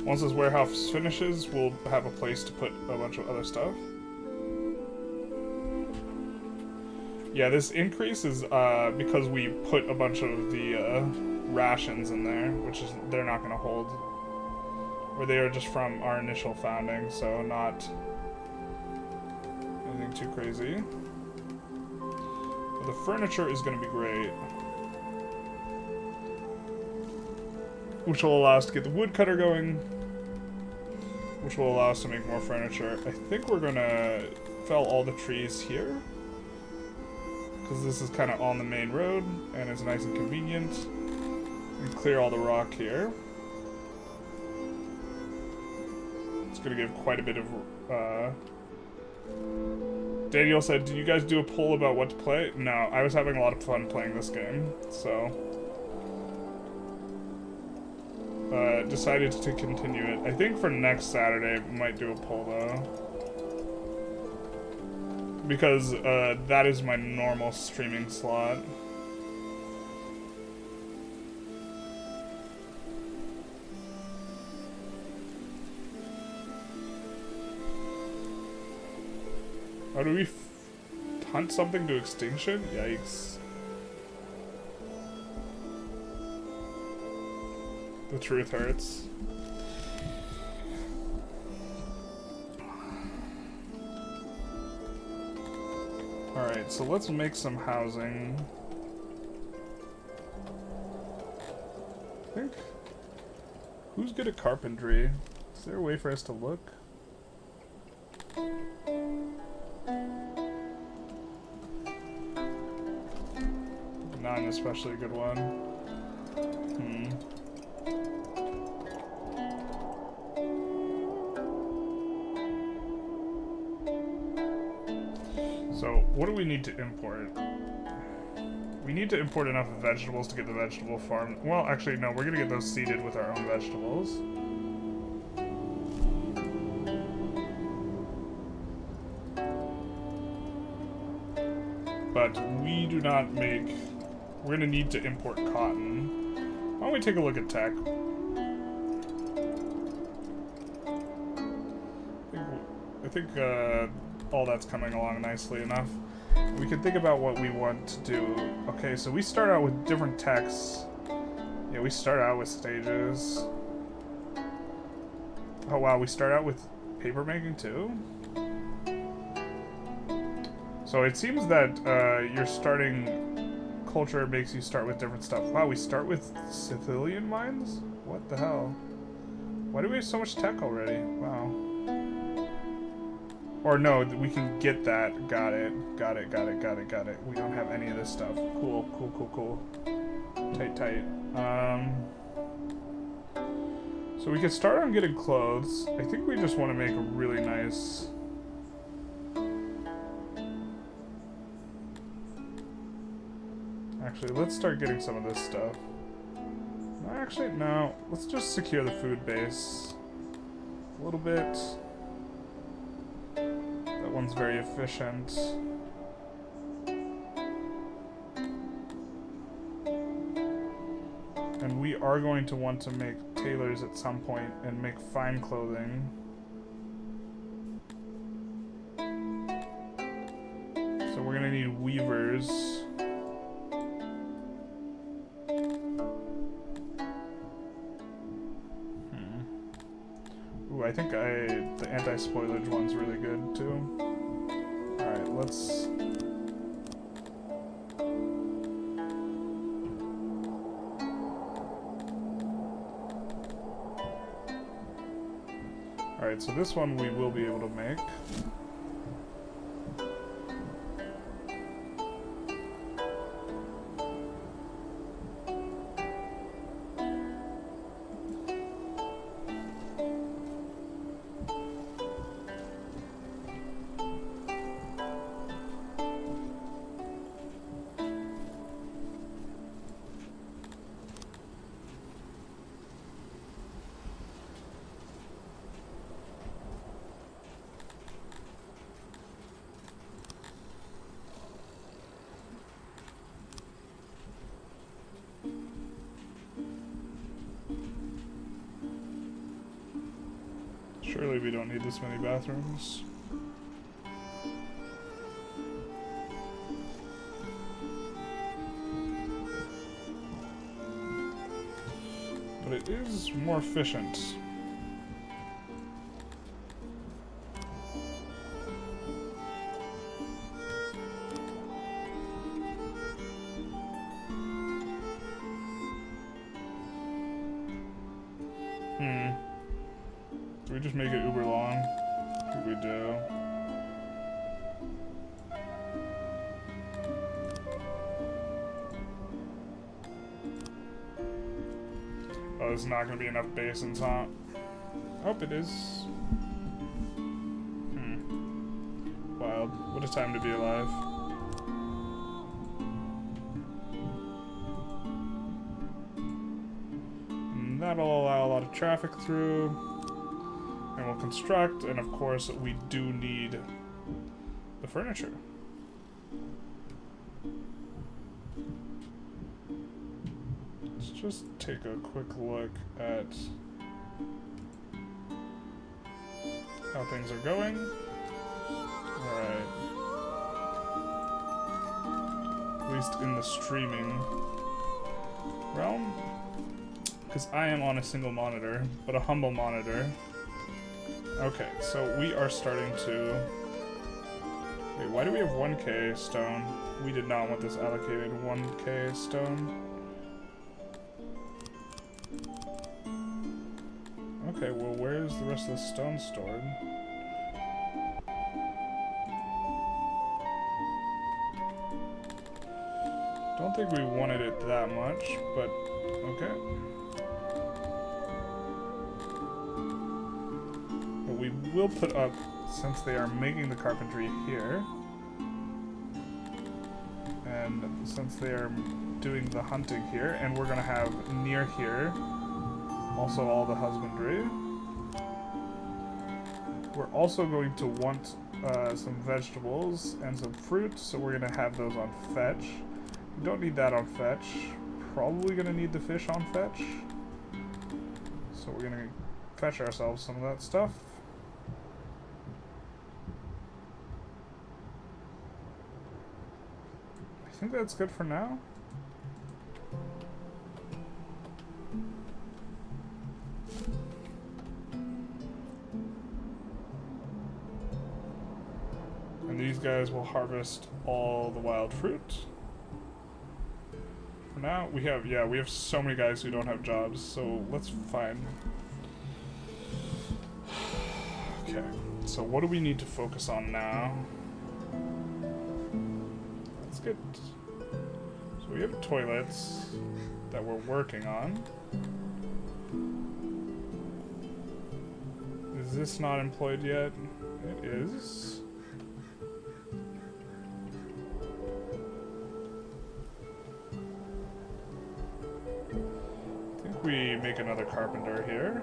Speaker 1: Once this warehouse finishes, we'll have a place to put a bunch of other stuff. Yeah, this increase is because we put a bunch of the rations in there, which is they're not going to hold. Or they are just from our initial founding, so not anything too crazy. But the furniture is going to be great. Which will allow us to get the woodcutter going. Which will allow us to make more furniture. I think we're going to fell all the trees here. Because this is kind of on the main road, and it's nice and convenient. And clear all the rock here. It's going to give quite a bit of... Daniel said, did you guys do a poll about what to play? No, I was having a lot of fun playing this game, so... decided to continue it. I think for next Saturday, we might do a poll, though. Because, that is my normal streaming slot. Oh, do we hunt something to extinction? Yikes. The truth hurts. Alright, so let's make some housing. I think... Who's good at carpentry? Is there a way for us to look? Not an especially good one. So, what do we need to import? We need to import enough vegetables to get the vegetable farm. Well, actually, no, we're gonna get those seeded with our own vegetables. But we do not make... We're gonna need to import cotton. Why don't we take a look at tech? I think all that's coming along nicely enough. We can think about what we want to do. Okay, so we start out with different techs. Yeah, we start out with stages. Oh wow, we start out with paper making too? So it seems that your starting culture makes you start with different stuff. Wow, we start with Sicilian mines? What the hell? Why do we have so much tech already? Wow. Or no, we can get that. Got it. Got it. Got it. Got it. Got it. We don't have any of this stuff. Cool. Cool. Cool. Cool. Tight. Tight. So we could start on getting clothes. I think we just want to make a really nice... Actually, let's start getting some of this stuff. Actually, no. Let's just secure the food base a little bit. That one's very efficient. And we are going to want to make tailors at some point and make fine clothing. So we're gonna need weavers. Ooh, I think the anti-spoilage one's really good too. Alright, let's... Alright, so this one we will be able to make. Surely we don't need this many bathrooms. But it is more efficient. Do we just make it uber long? I think we do. Oh, there's not gonna be enough basins, huh? Oh, it is. Wild. What a time to be alive. And that'll allow a lot of traffic through. And we'll construct, and of course we do need the furniture. Let's just take a quick look at how things are going. Alright. At least in the streaming realm. Because I am on a single monitor, but a humble monitor. Okay, so we are starting to... Wait, why do we have 1k stone? We did not want this allocated 1k stone. Okay, well, where's the rest of the stone stored? Don't think we wanted it that much, but okay. We will put up, since they are making the carpentry here, and since they are doing the hunting here, and we're going to have near here also all the husbandry. We're also going to want some vegetables and some fruit, so we're going to have those on fetch. We don't need that on fetch. Probably going to need the fish on fetch. So we're going to fetch ourselves some of that stuff. I think that's good for now. And these guys will harvest all the wild fruit. For now, we have so many guys who don't have jobs, so let's find. Okay, So what do we need to focus on now? Let's get... So we have toilets that we're working on. Is this not employed yet? It is. I think we make another carpenter here.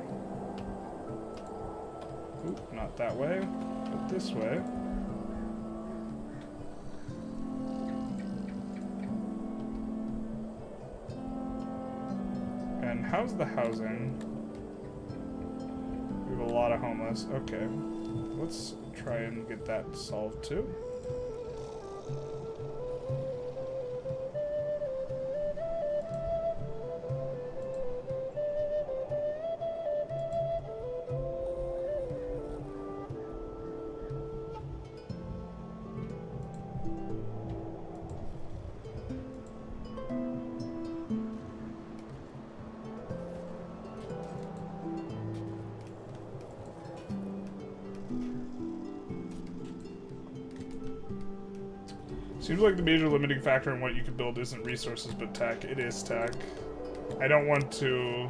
Speaker 1: Oop, not that way, but this way. And how's the housing? We have a lot of homeless. Okay. Let's try and get that solved too. Seems like the major limiting factor in what you can build isn't resources, but tech. It is tech. I don't want to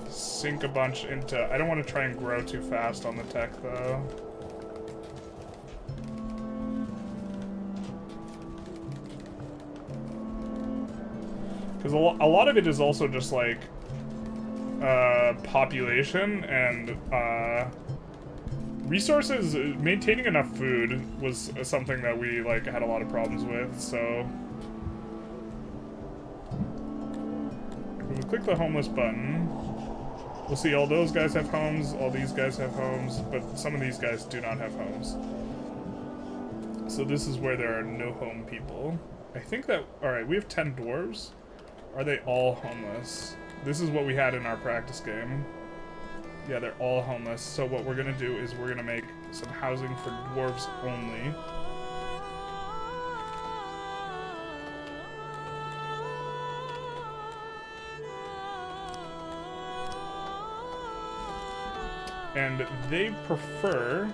Speaker 1: sink a bunch into... I don't want to try and grow too fast on the tech, though. Because a lot of it is also just, like, population and, resources. Maintaining enough food was something that we like had a lot of problems with, so when we click the homeless button, we'll see all those guys have homes, all these guys have homes, but some of these guys do not have homes. So this is where there are no home people. I think that... Alright, we have 10 dwarves. Are they all homeless? This is what we had in our practice game. Yeah, they're all homeless. So what we're gonna do is we're gonna make some housing for dwarves only. And they prefer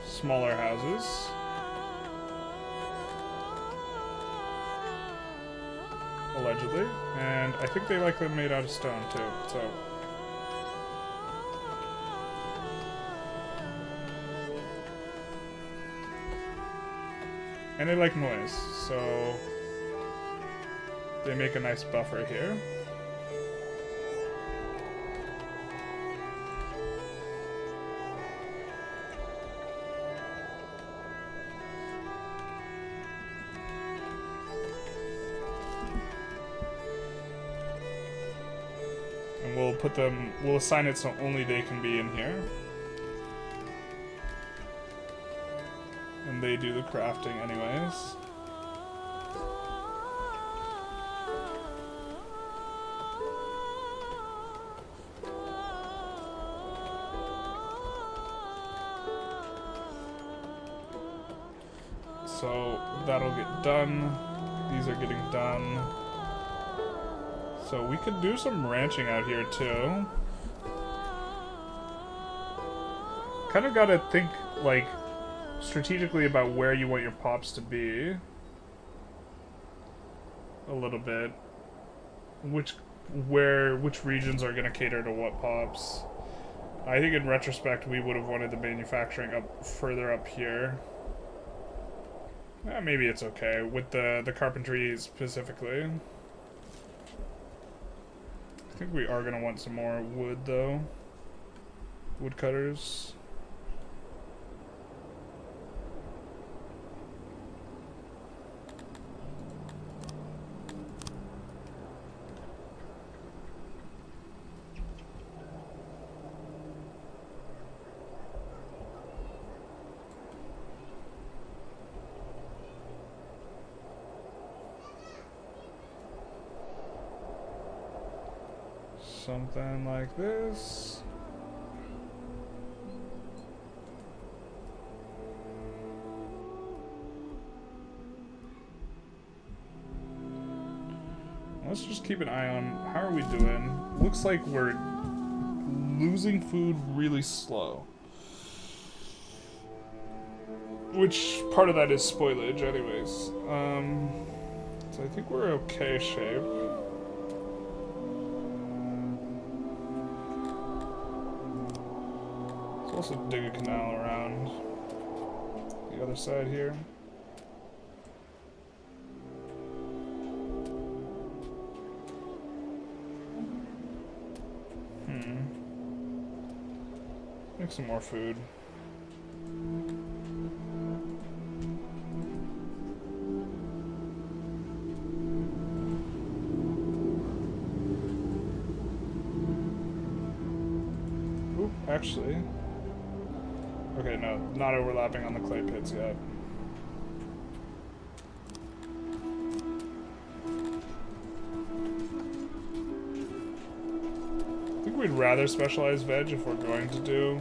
Speaker 1: smaller houses. Allegedly. And I think they like them made out of stone too, so... And they like noise, so they make a nice buffer here. And we'll assign it so only they can be in here. And they do the crafting anyways. So that'll get done. These are getting done. So we could do some ranching out here too. Kind of gotta think, like, strategically about where you want your pops to be. A little bit. Which regions are gonna cater to what pops. I think in retrospect we would have wanted the manufacturing up further up here. Maybe it's okay with the carpentry specifically. I think we are gonna want some more wood though. Woodcutters. Something like this. Let's just keep an eye on how are we doing. Looks like we're losing food really slow. Which part of that is spoilage, anyways. So I think we're okay shape. Let's also dig a canal around the other side here. Make some more food. Oop, actually. Okay, no, not overlapping on the clay pits yet. I think we'd rather specialize veg if we're going to do.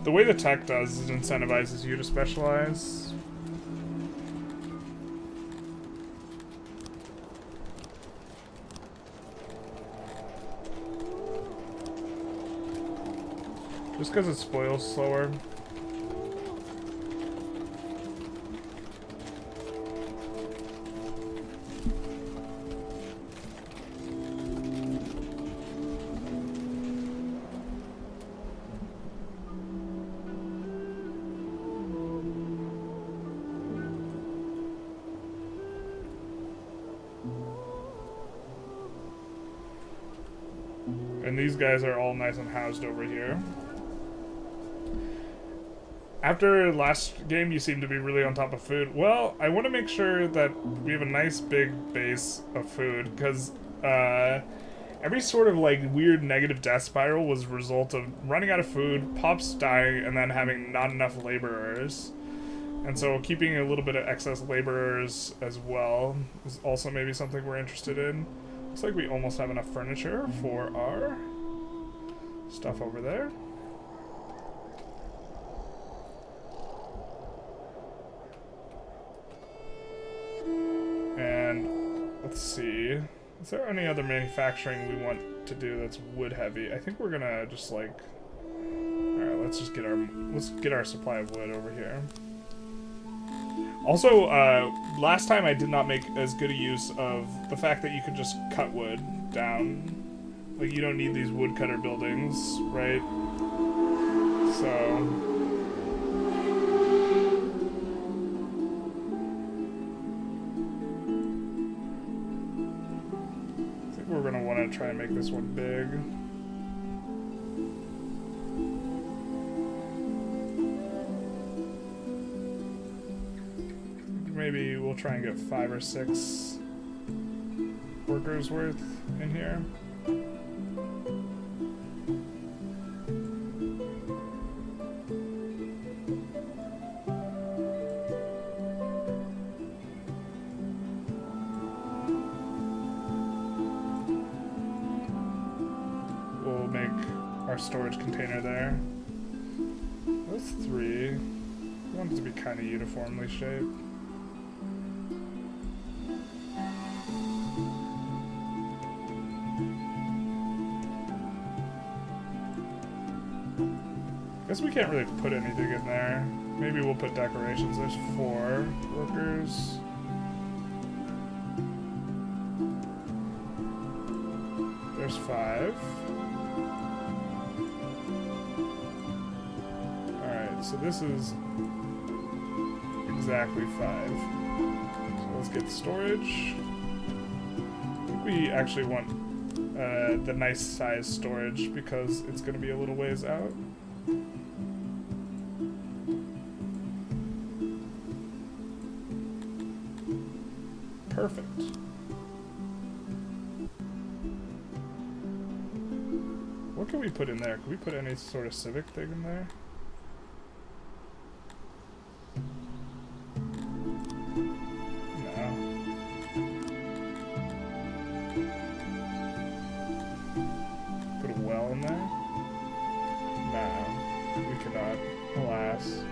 Speaker 1: The way the tech does is incentivizes you to specialize. Just because it spoils slower. And these guys are all nice and housed over here. After last game, you seem to be really on top of food. Well, I want to make sure that we have a nice big base of food, because every sort of like weird negative death spiral was a result of running out of food, pops dying, and then having not enough laborers. And so keeping a little bit of excess laborers as well is also maybe something we're interested in. Looks like we almost have enough furniture for our stuff over there. And let's see. Is there any other manufacturing we want to do that's wood heavy? I think we're gonna just like, alright, let's get our supply of wood over here. Also, last time I did not make as good a use of the fact that you could just cut wood down. Like, you don't need these woodcutter buildings, right? So I think we're gonna want to try and make this one big. Maybe we'll try and get 5 or 6 workers worth in here. We'll make our storage container there. That's 3. I want it to be kind of uniformly shaped. Guess we can't really put anything in there. Maybe we'll put decorations. There's 4 workers. There's 5. Alright, so this is exactly 5. So let's get storage. I think we actually want the nice size storage because it's going to be a little ways out. Perfect. What can we put in there? Can we put any sort of civic thing in there? No. Put a well in there? No, we cannot. Alas.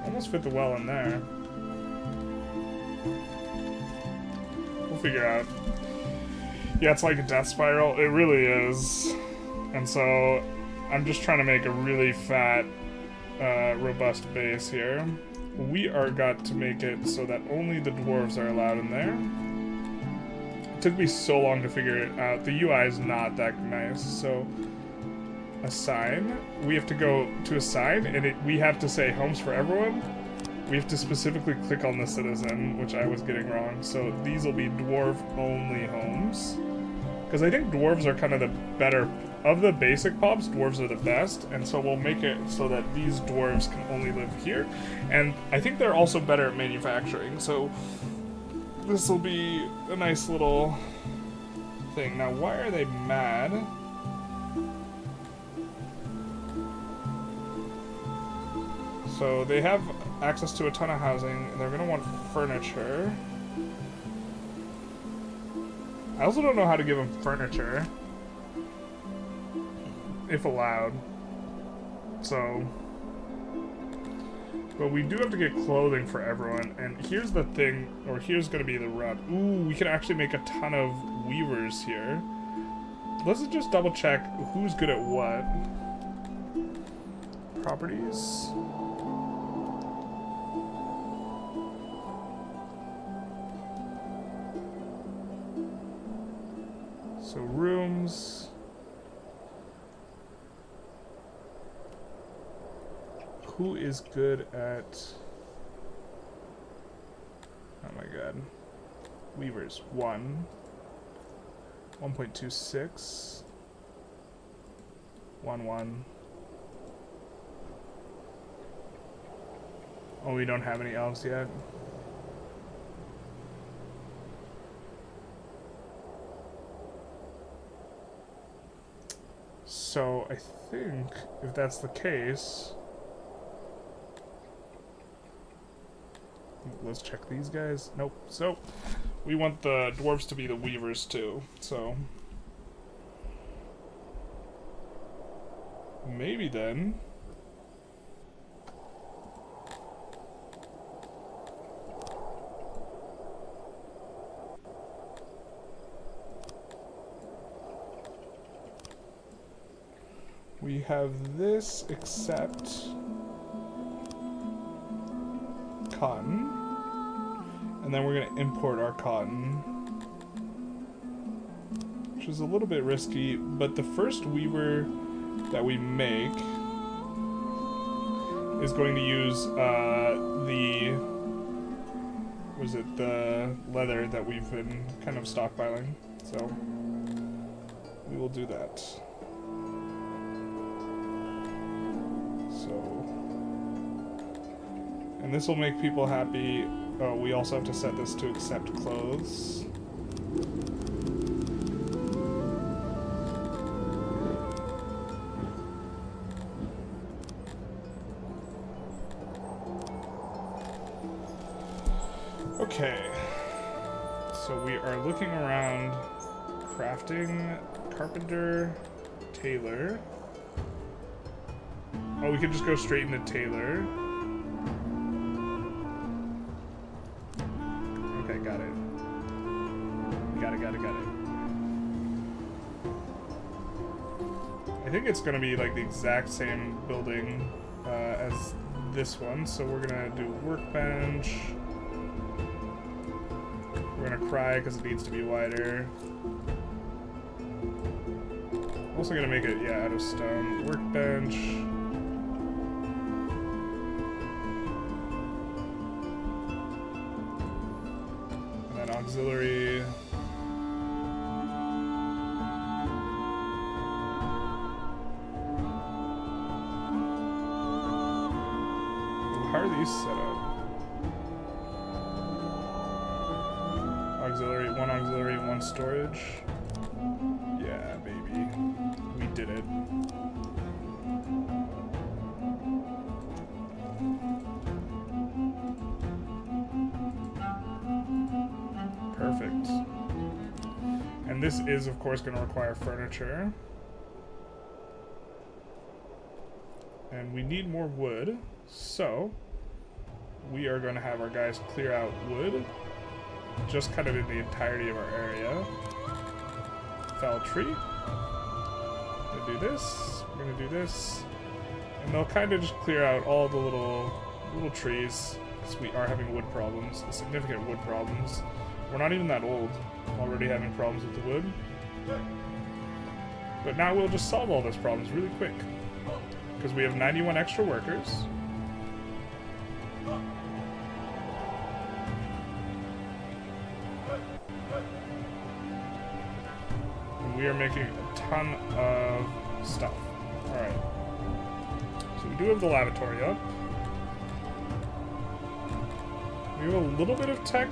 Speaker 1: Almost fit the well in there. We'll figure out. Yeah, it's like a death spiral. It really is. And so I'm just trying to make a really fat, robust base here. We are got to make it so that only the dwarves are allowed in there. It took me so long to figure it out. The UI is not that nice, so assign. We have to go to assign, and we have to say homes for everyone. We have to specifically click on the citizen, which I was getting wrong. So these will be dwarf-only homes. Because I think dwarves are kind of the better... Of the basic pubs, dwarves are the best, and so we'll make it so that these dwarves can only live here. And I think they're also better at manufacturing, so this will be a nice little thing. Now, why are they mad? So they have access to a ton of housing, and they're going to want furniture. I also don't know how to give them furniture. If allowed. So... But we do have to get clothing for everyone, and here's the thing, or here's gonna be the rub. Ooh, we can actually make a ton of weavers here. Let's just double check who's good at what. Properties. So rooms. Who is good at... Oh my god. Weavers. 1. 1.26. 1. Oh, we don't have any elves yet. So, I think, if that's the case... Let's check these guys. Nope. So, we want the dwarves to be the weavers too, so... Maybe then... We have this, except... cotton. And then we're going to import our cotton. Which is a little bit risky, but the first weaver that we make is going to use the leather that we've been kind of stockpiling. So we will do that. So, and this will make people happy. Oh, we also have to set this to accept clothes. Okay, so we are looking around crafting, carpenter, tailor. Oh, we could just go straight into tailor. Okay, got it. Got it. I think it's gonna be like the exact same building as this one, so we're gonna do workbench. We're gonna cry because it needs to be wider. Also gonna make it, yeah, out of stone. Workbench. And then auxiliary. How are these set up? Auxiliary, one storage. Yeah, baby. We did it. Perfect. And this is, of course, going to require furniture. And we need more wood, so we are going to have our guys clear out wood. Just kind of in the entirety of our area. fell a tree. We're gonna do this. We're gonna do this. And they'll kind of just clear out all the little trees, because we are having wood problems, significant wood problems. We're not even that old, already having problems with the wood. But now we'll just solve all those problems really quick, because we have 91 extra workers. And we are making a ton of stuff. Alright. So we do have the lavatory up. We have a little bit of tech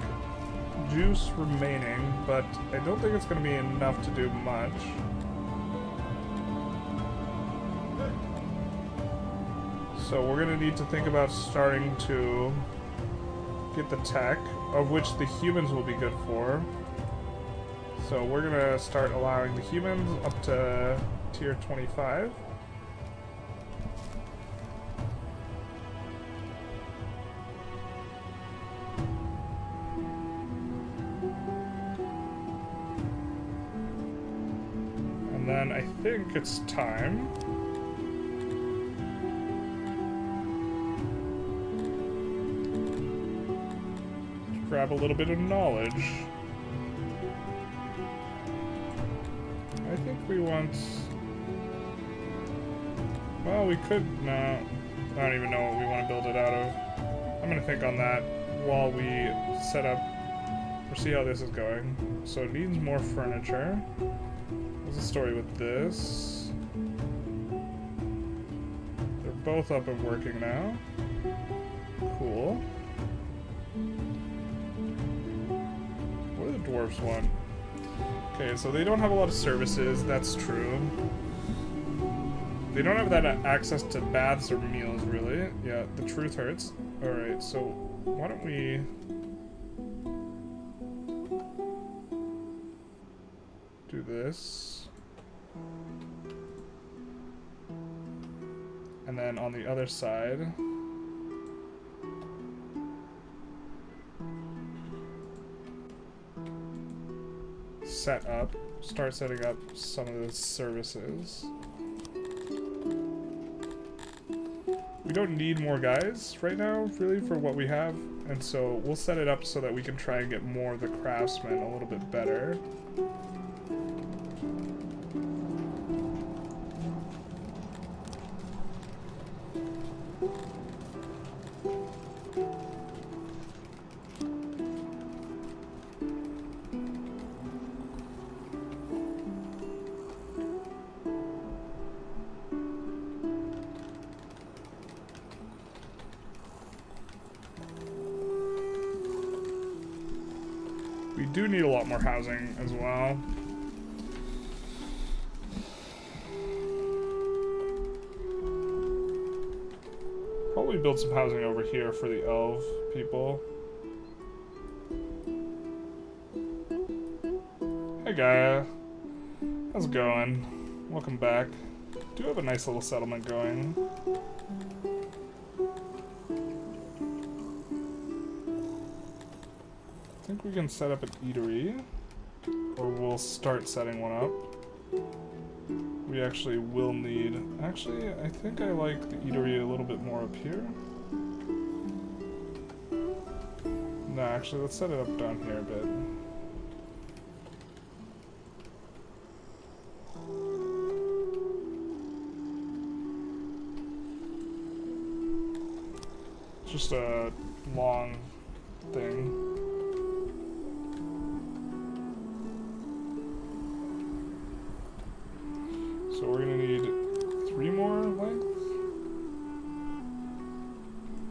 Speaker 1: juice remaining, but I don't think it's going to be enough to do much. So we're going to need to think about starting to get the tech, of which the humans will be good for. So we're going to start allowing the humans up to tier 25. And then I think it's time to grab a little bit of knowledge. I think we want... Well, we could... No. I don't even know what we want to build it out of. I'm going to think on that while we set up... or see how this is going. So it needs more furniture. What's the story with this? They're both up and working now. Cool. What do the dwarves want? Okay, so they don't have a lot of services, that's true. They don't have that access to baths or meals, really. Yeah, the truth hurts. Alright, so why don't we... do this. And then on the other side... start setting up some of the services. We don't need more guys right now, really, for what we have, and so we'll set it up so that we can try and get more of the craftsmen a little bit better. We do need a lot more housing as well. Probably build some housing over here for the elf people. Hey Gaia, how's it going? Welcome back. Do have a nice little settlement going. I think we can set up an eatery, or we'll start setting one up. We actually will need... Actually, I think I like the eatery a little bit more up here. No, actually, let's set it up down here a bit. Just a long thing. So we're gonna need 3 more length.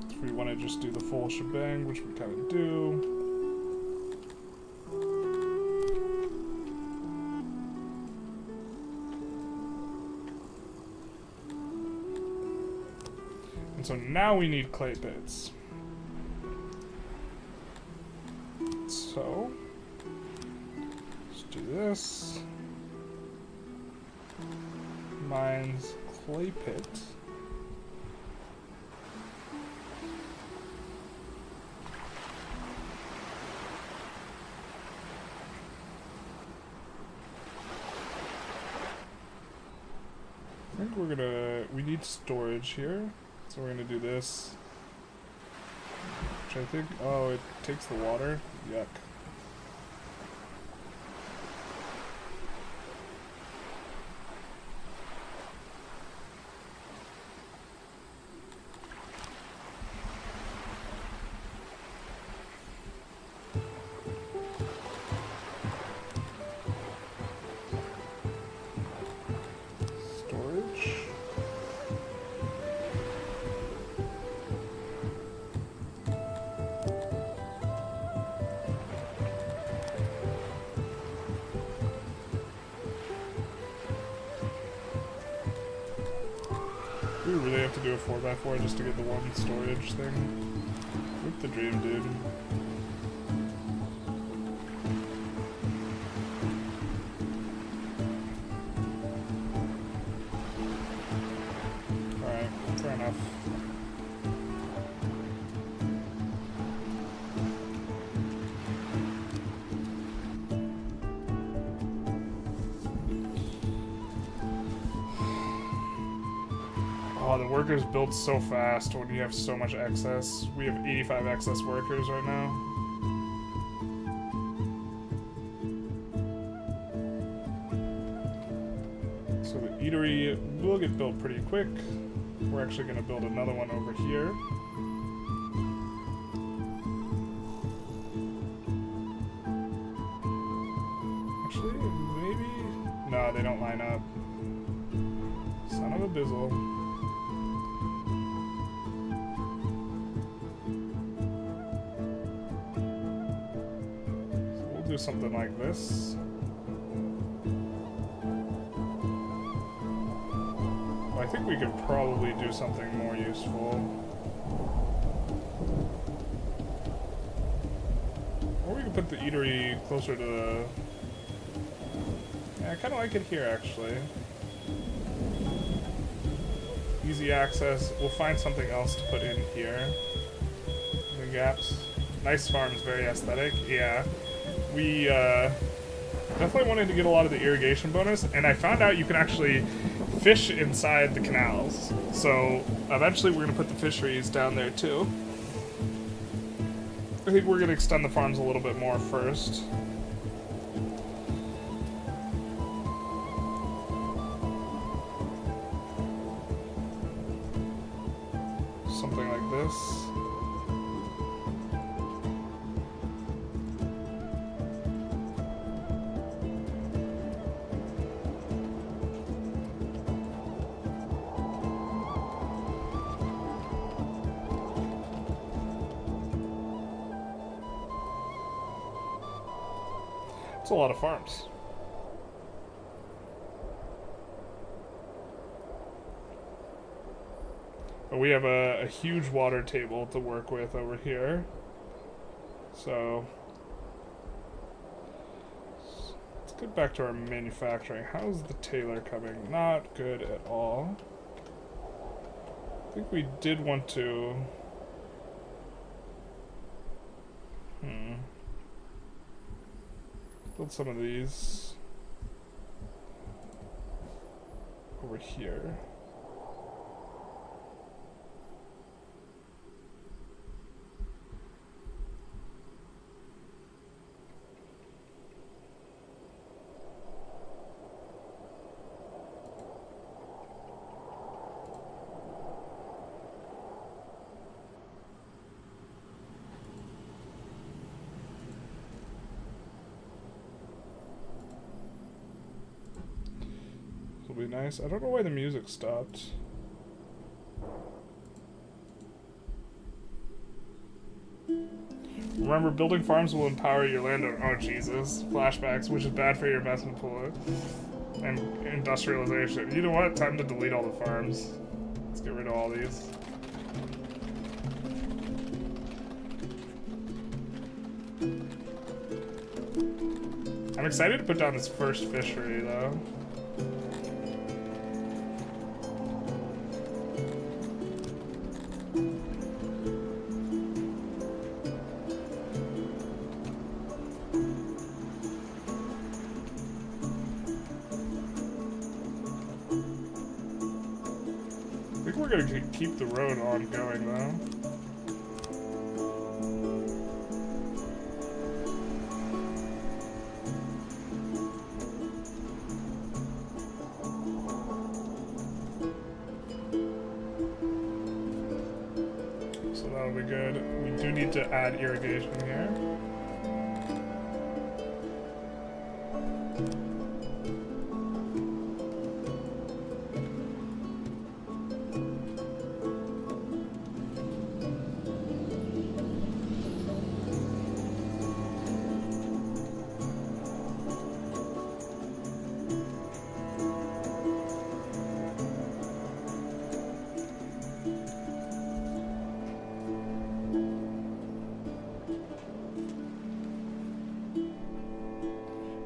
Speaker 1: If we want to just do the full shebang, which we kind of do. And so now we need clay pits. So let's do this. Mines clay pit. I think we need storage here, so we're gonna do this. Which I think, oh, it takes the water? Yuck. We really have to do a 4x4 just to get the one storage thing. Look the dream, dude. Alright, fair enough. Oh, the workers build so fast when you have so much excess. We have 85 excess workers right now. So the eatery will get built pretty quick. We're actually going to build another one over here. Actually, maybe... No, they don't line up. Son of a bizzle. Do something like this. I think we could probably do something more useful. Or we could put the eatery closer to the... Yeah, I kind of like it here, actually. Easy access. We'll find something else to put in here. The gaps. Nice farms, very aesthetic. Yeah. We definitely wanted to get a lot of the irrigation bonus, and I found out you can actually fish inside the canals. So eventually we're going to put the fisheries down there too. I think we're going to extend the farms a little bit more first. Something like this. It's a lot of farms. But we have a huge water table to work with over here. So let's get back to our manufacturing. How's the tailor coming? Not good at all. I think we did want to... build some of these over here. Be nice. I don't know why the music stopped. Remember, building farms will empower your landowner. Oh Jesus, flashbacks, which is bad for your investment pool and industrialization. You know what? Time to delete all the farms. Let's get rid of all these. I'm excited to put down this first fishery though. we're gonna keep the road ongoing though. So that'll be good. We do need to add irrigation here.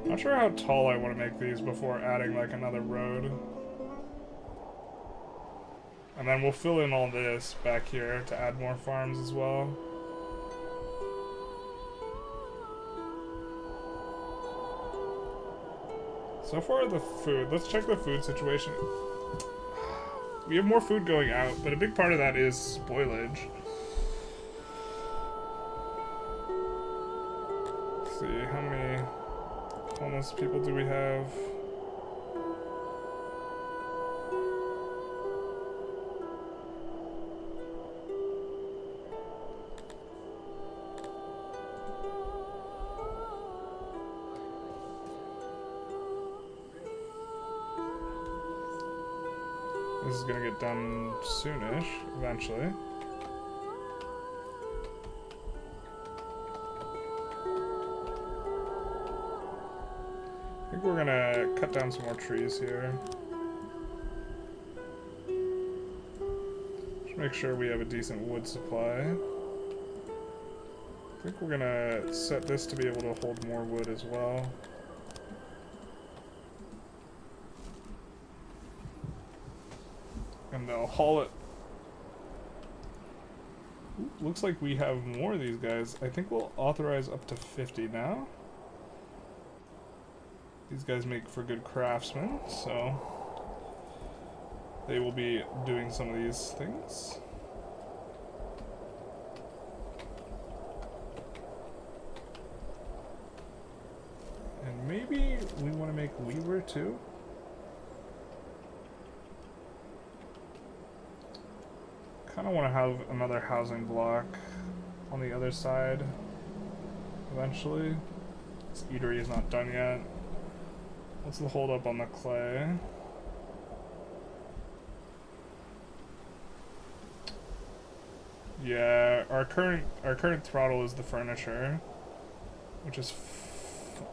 Speaker 1: Not sure how tall I want to make these before adding like another road. And then we'll fill in all this back here to add more farms as well. So far the food, let's check the food situation. We have more food going out, but a big part of that is spoilage. Let's see, how many homeless people do we have? This is gonna get done soonish, eventually. I think we're gonna cut down some more trees here. Just make sure we have a decent wood supply. I think we're gonna set this to be able to hold more wood as well. And they'll haul it. Ooh, looks like we have more of these guys. I think we'll authorize up to 50 now. These guys make for good craftsmen, so they will be doing some of these things. And maybe we want to make weaver too. Kind of want to have another housing block on the other side eventually. This eatery is not done yet. What's the hold up on the clay? Yeah, our current throttle is the furniture, which is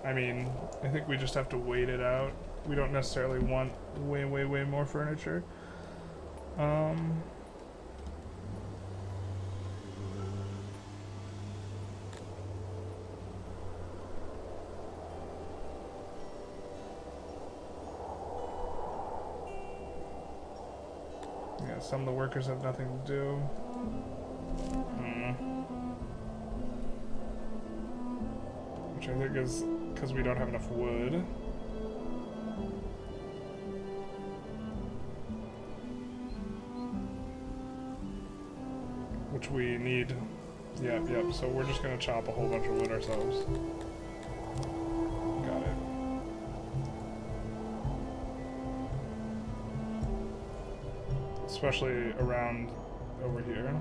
Speaker 1: I mean, I think we just have to wait it out. We don't necessarily want way more furniture. Yeah, some of the workers have nothing to do. Which I think is because we don't have enough wood. Which we need. Yep, so we're just gonna chop a whole bunch of wood ourselves. Got it. Especially around over here.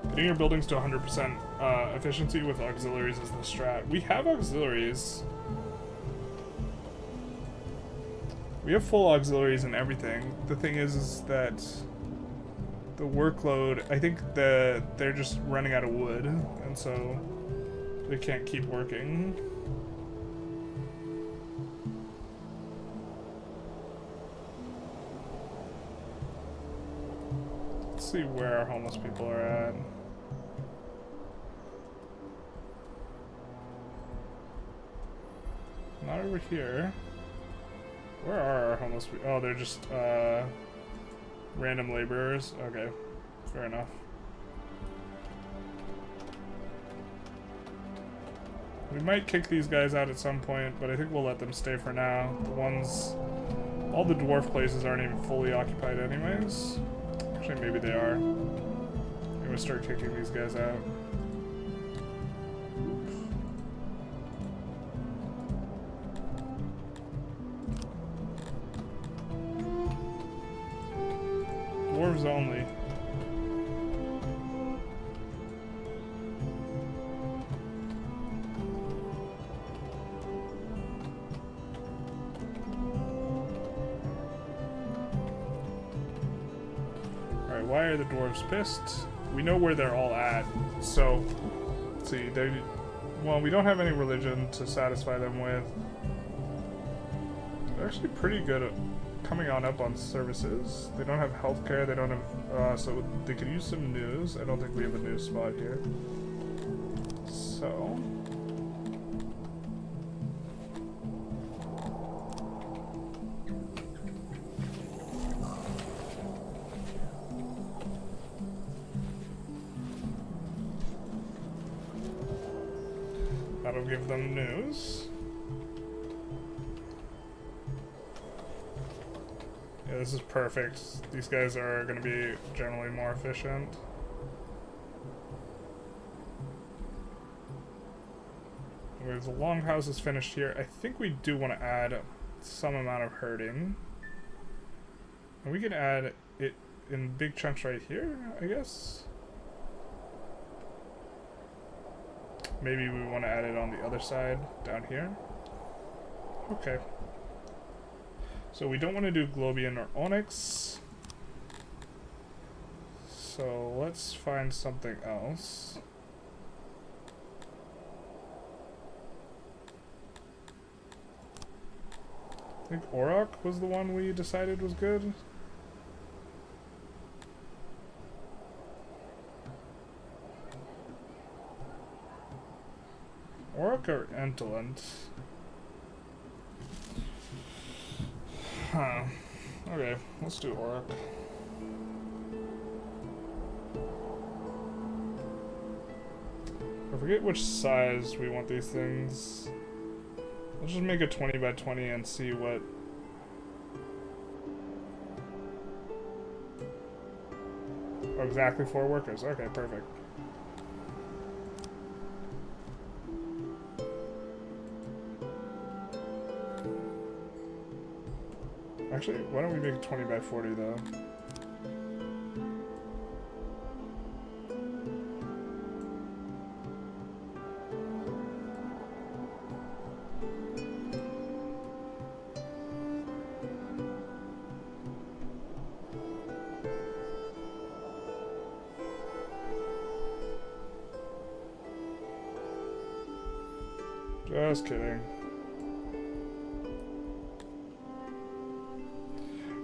Speaker 1: Getting your buildings to 100% efficiency with auxiliaries is the strat. We have auxiliaries. We have full auxiliaries and everything. The thing is that the workload, I think that they're just running out of wood, and so they can't keep working. Let's see where our homeless people are at. Not over here. Where are our homeless people? Oh, they're just random laborers. Okay, fair enough. We might kick these guys out at some point, but I think we'll let them stay for now. The ones... All the dwarf places aren't even fully occupied anyways. Actually, maybe they are. I'm gonna start kicking these guys out. Dwarves only. Alright, why are the dwarves pissed? We know where they're all at, so... Let's see, well, we don't have any religion to satisfy them with. They're actually pretty good at coming on up on services. They don't have healthcare, they don't have, so they could use some news. I don't think we have a news spot here. So... That'll give them news. Yeah, this is perfect. These guys are going to be generally more efficient. Okay, the longhouse is finished here. I think we do want to add some amount of herding. And we can add it in big chunks right here, I guess. Maybe we want to add it on the other side, down here. Okay. So we don't want to do Globian or Onyx. So let's find something else. I think Auroch was the one we decided was good. Auroch or Entolant? Huh. Okay, let's do Auroch. I forget which size we want these things. Let's just make it 20 by 20 and see what... Oh, exactly 4 workers. Okay, perfect. Actually, why don't we make it 20 by 40 though? Just kidding.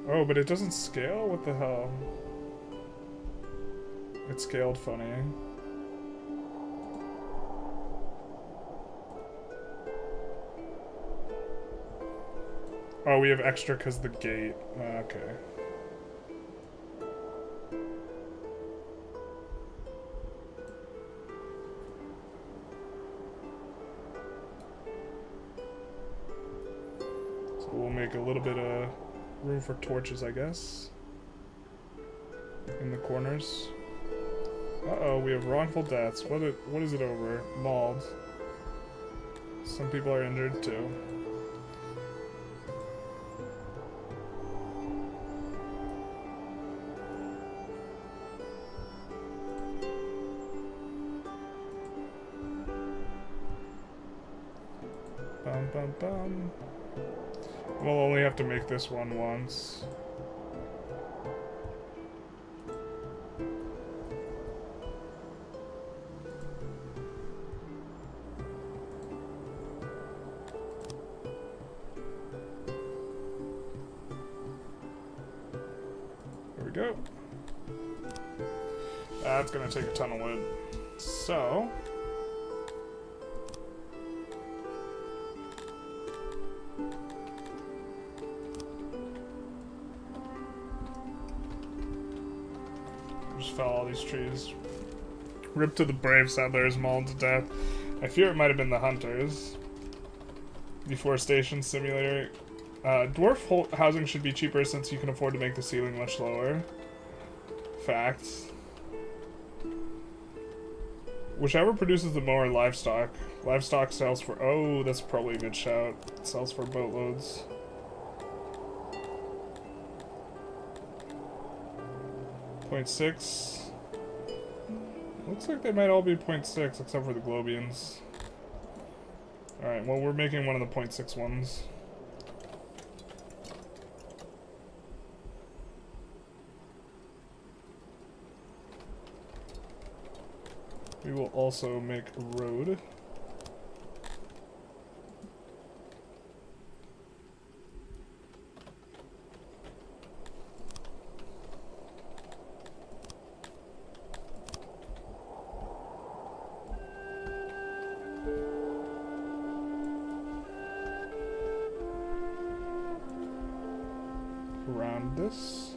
Speaker 1: Oh, but it doesn't scale? What the hell? It scaled funny. Oh, we have extra because the gate. Okay. So we'll make a little bit of room for torches, I guess, in the corners. Uh-oh, we have wrongful deaths. What is it over? Mauled. Some people are injured too. Bum bum bum. We'll only have to make this one once. There we go. That's gonna take a ton of wood. So... fell all these trees. Rip to the brave settlers, mauled to death. I fear it might have been the hunters. Deforestation simulator. Dwarf housing should be cheaper since you can afford to make the ceiling much lower. Facts. Whichever produces the more livestock. Livestock sells for... Oh, that's probably a good shout. It sells for boatloads. .6. Looks like they might all be 0.6 except for the Globians. Alright, well we're making one of the 0.6 ones. We will also make a road. Around this.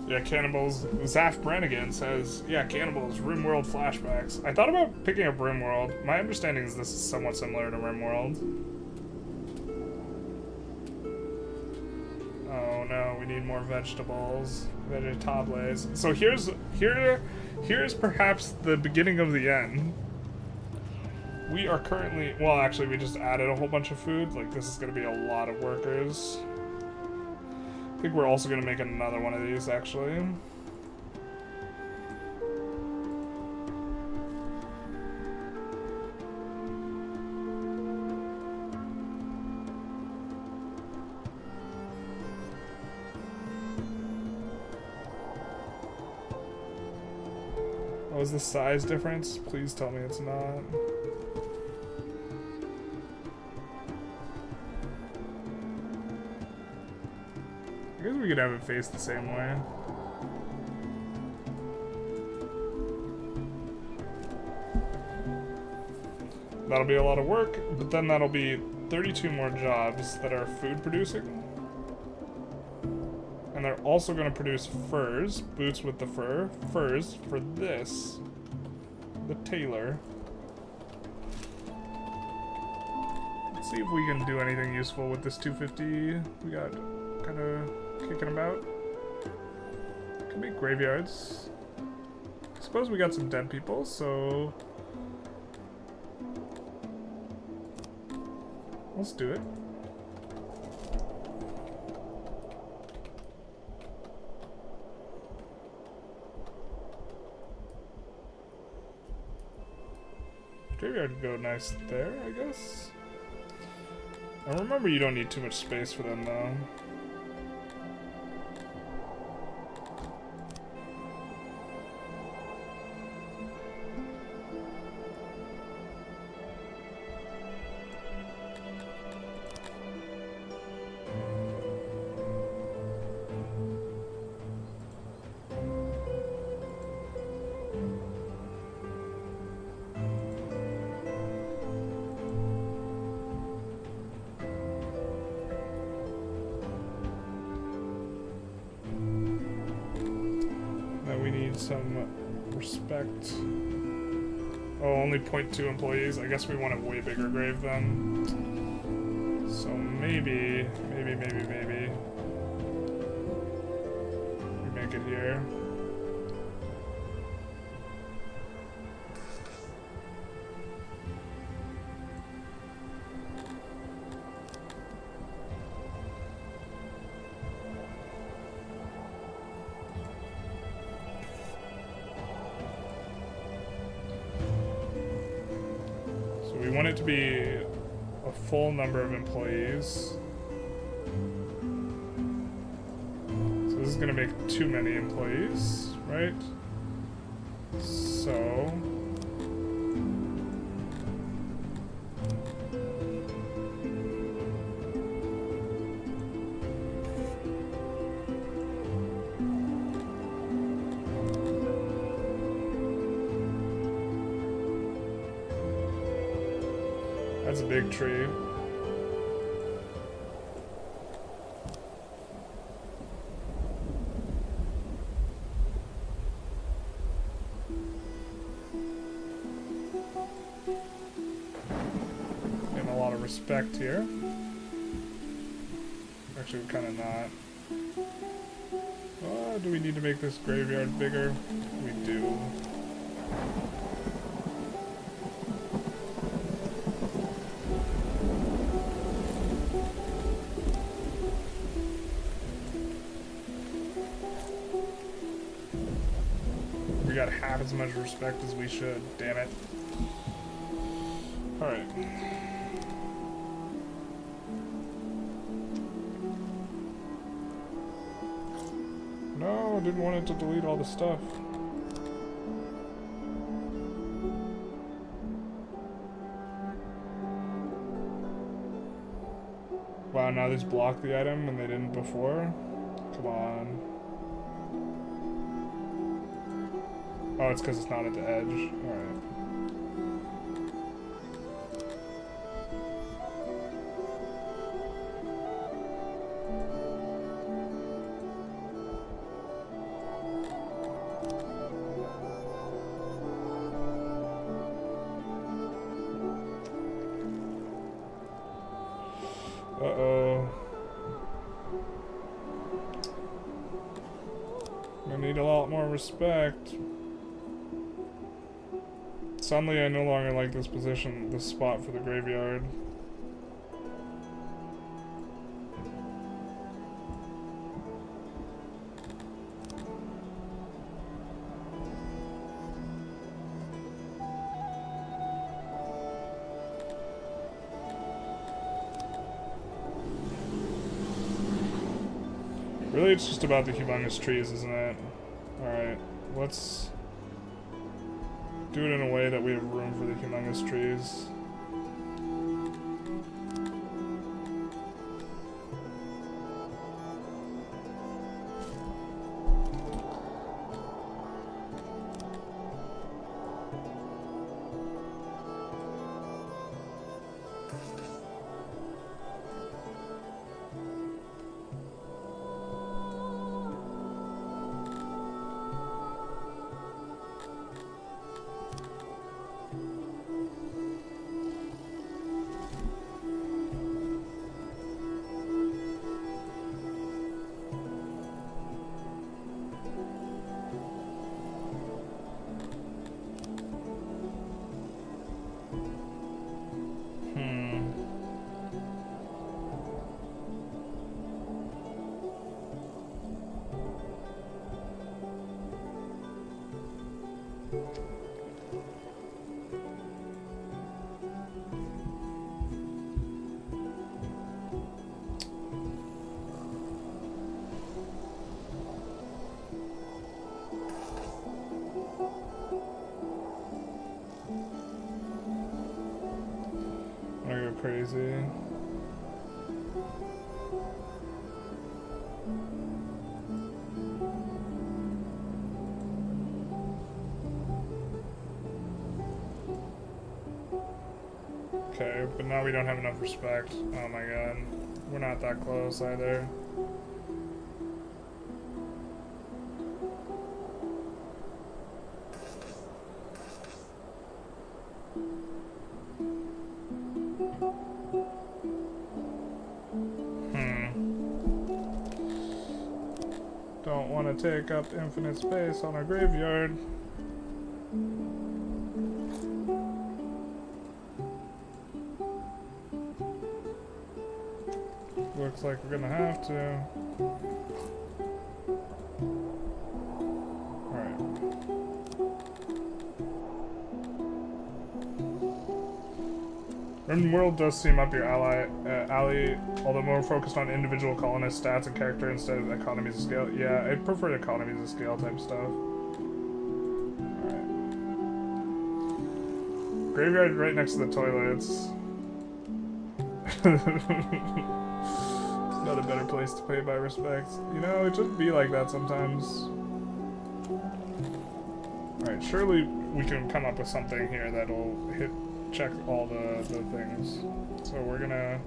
Speaker 1: Yeah, Cannibals. Zaf Brannigan says, yeah, Cannibals, RimWorld flashbacks. I thought about picking up RimWorld. My understanding is this is somewhat similar to RimWorld. Oh no, we need more vegetables. Vegetables. So here's perhaps the beginning of the end. We are currently, well actually we just added a whole bunch of food. Like this is gonna be a lot of workers. I think we're also going to make another one of these, actually. Oh, is the size difference? Please tell me it's not. I guess we could have it face the same way. That'll be a lot of work, but then that'll be 32 more jobs that are food producing. And they're also going to produce furs, boots with the furs for this, the tailor. Let's see if we can do anything useful with this 250 we got kind of kicking about. Can make graveyards. I suppose we got some dead people, so let's do it. Graveyard would go nice there, I guess. And remember, you don't need too much space for them, though. Some respect. Oh, only 0.2 employees. I guess we want a way bigger grave then. So maybe we make it here. We want it to be a full number of employees. So this is going to make too many employees, right? So that's a big tree. respect here. Actually, we're kind of not. Oh, do we need to make this graveyard bigger? We do. We got half as much respect as we should, damn it. Alright. No, I didn't want it to delete all the stuff. Wow, now these block the item and they didn't before? Come on. Oh, it's because it's not at the edge. Alright. Uh-oh. I need a lot more respect. Suddenly I no longer like this position, this spot for the graveyard. Really, it's just about the humongous trees, isn't it? Alright, let's do it in a way that we have room for the humongous trees. I go crazy. Okay, but now we don't have enough respect. Oh my god. We're not that close either. Don't want to take up infinite space on our graveyard. Looks like we're gonna have to. Alright. Rim World does seem up your alley, although more focused on individual colonist stats and character instead of economies of scale. Yeah, I prefer economies of scale type stuff. Alright. Graveyard right next to the toilets. Not a better place to pay my respects. You know, it just be like that sometimes. Alright, surely we can come up with something here that'll check all the things. So we're gonna...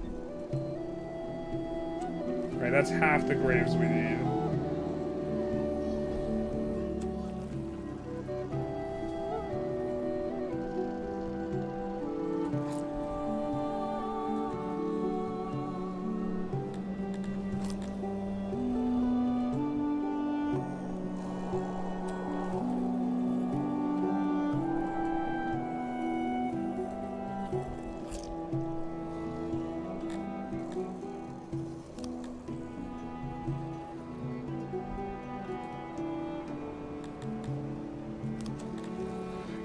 Speaker 1: Alright, that's half the graves we need.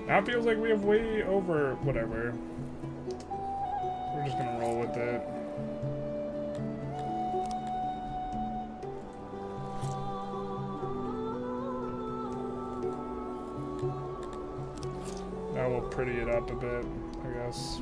Speaker 1: Now it feels like we have way over whatever. We're just gonna roll with it. Now we'll pretty it up a bit, I guess.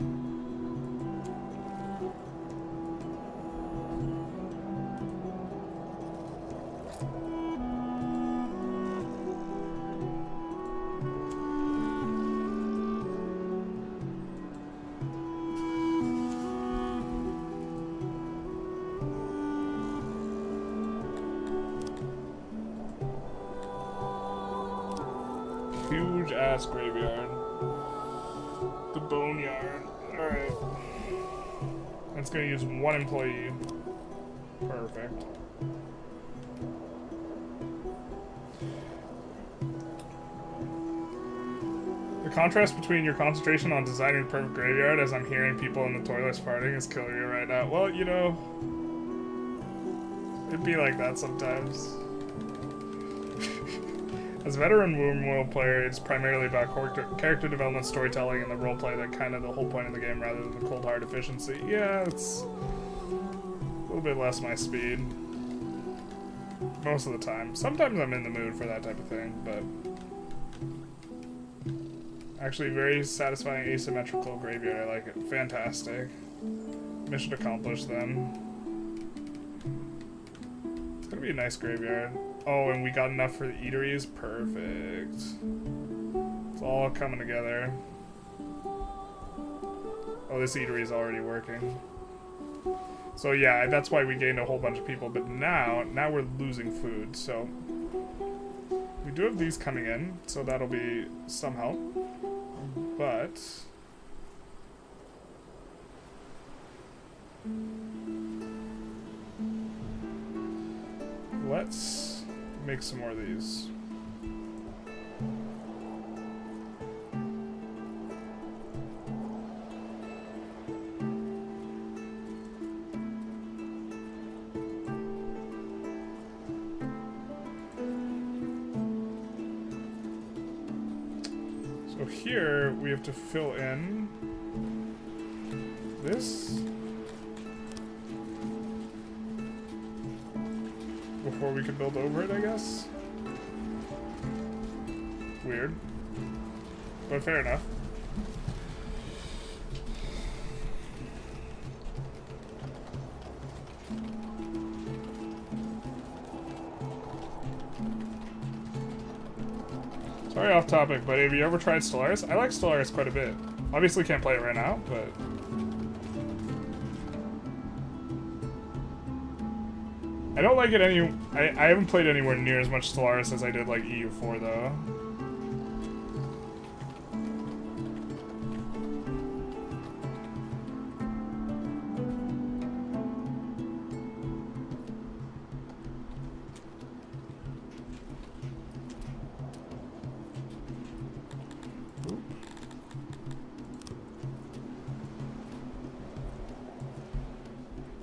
Speaker 1: Huge ass graveyard. The boneyard. Alright. That's gonna use one employee. Perfect. The contrast between your concentration on designing the perfect graveyard as I'm hearing people in the toilets farting is killing me right now. Well, you know, it'd be like that sometimes. As a veteran World player, it's primarily about character development, storytelling, and the roleplay that kind of the whole point of the game rather than the cold hard efficiency. Yeah, it's a little bit less my speed. Most of the time. Sometimes I'm in the mood for that type of thing, but... Actually, very satisfying asymmetrical graveyard. I like it. Fantastic. Mission accomplished then. It's gonna be a nice graveyard. Oh, and we got enough for the eateries? Perfect. It's all coming together. Oh, this eatery is already working. So yeah, that's why we gained a whole bunch of people, but now we're losing food, so... We do have these coming in, so that'll be some help. But... Let's make some more of these. So here we have to fill in this before we can build over it, I guess. Weird. But fair enough. Sorry, off topic, but have you ever tried Stellaris? I like Stellaris quite a bit. Obviously can't play it right now, but... I don't like it I haven't played anywhere near as much Stellaris as I did like EU4 though.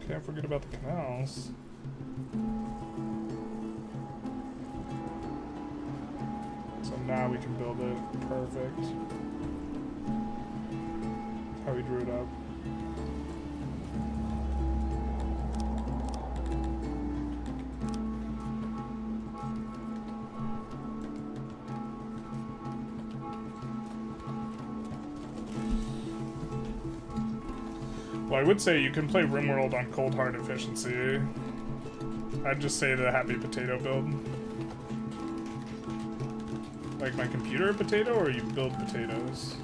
Speaker 1: Can't forget about the canals. So now we can build it. Perfect. How we drew it up. Well, I would say you can play RimWorld on cold hard efficiency. I'd just say the happy potato build. Like my computer potato, or you build potatoes?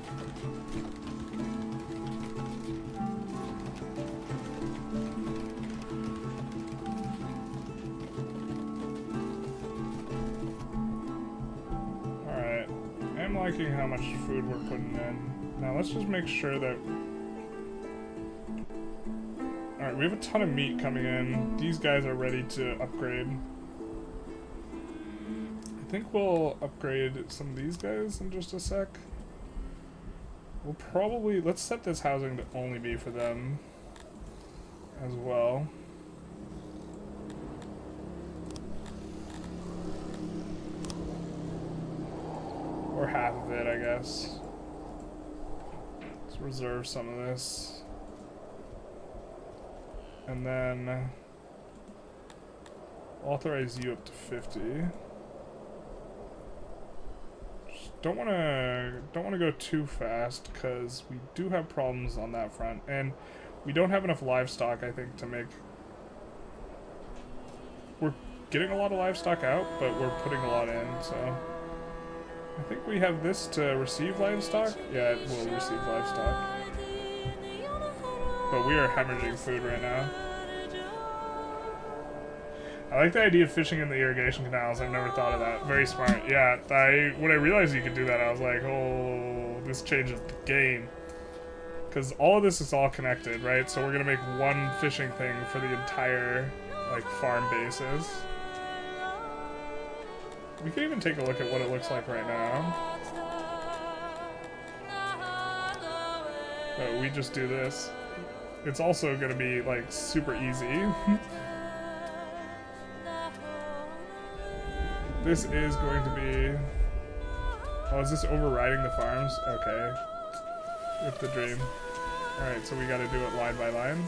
Speaker 1: Alright. I'm liking how much food we're putting in. Now let's just make sure that... Alright, we have a ton of meat coming in. These guys are ready to upgrade. I think we'll upgrade some of these guys in just a sec. We'll probably... Let's set this housing to only be for them as well. Or half of it, I guess. Let's reserve some of this. And then authorize you up to 50. Just don't wanna go too fast because we do have problems on that front, and we don't have enough livestock, I think, to make. We're getting a lot of livestock out, but we're putting a lot in, so I think we have this to receive livestock. Yeah, it will receive livestock. But we are hemorrhaging food right now. I like the idea of fishing in the irrigation canals. I've never thought of that. Very smart. Yeah, when I realized you could do that, I was like, oh, this changes the game. Because all of this is all connected, right? So we're going to make one fishing thing for the entire, like, farm bases. We can even take a look at what it looks like right now. But we just do this. It's also going to be, like, super easy. This is going to be... Oh, is this overriding the farms? Okay. It's the dream. Alright, so we gotta do it line by line.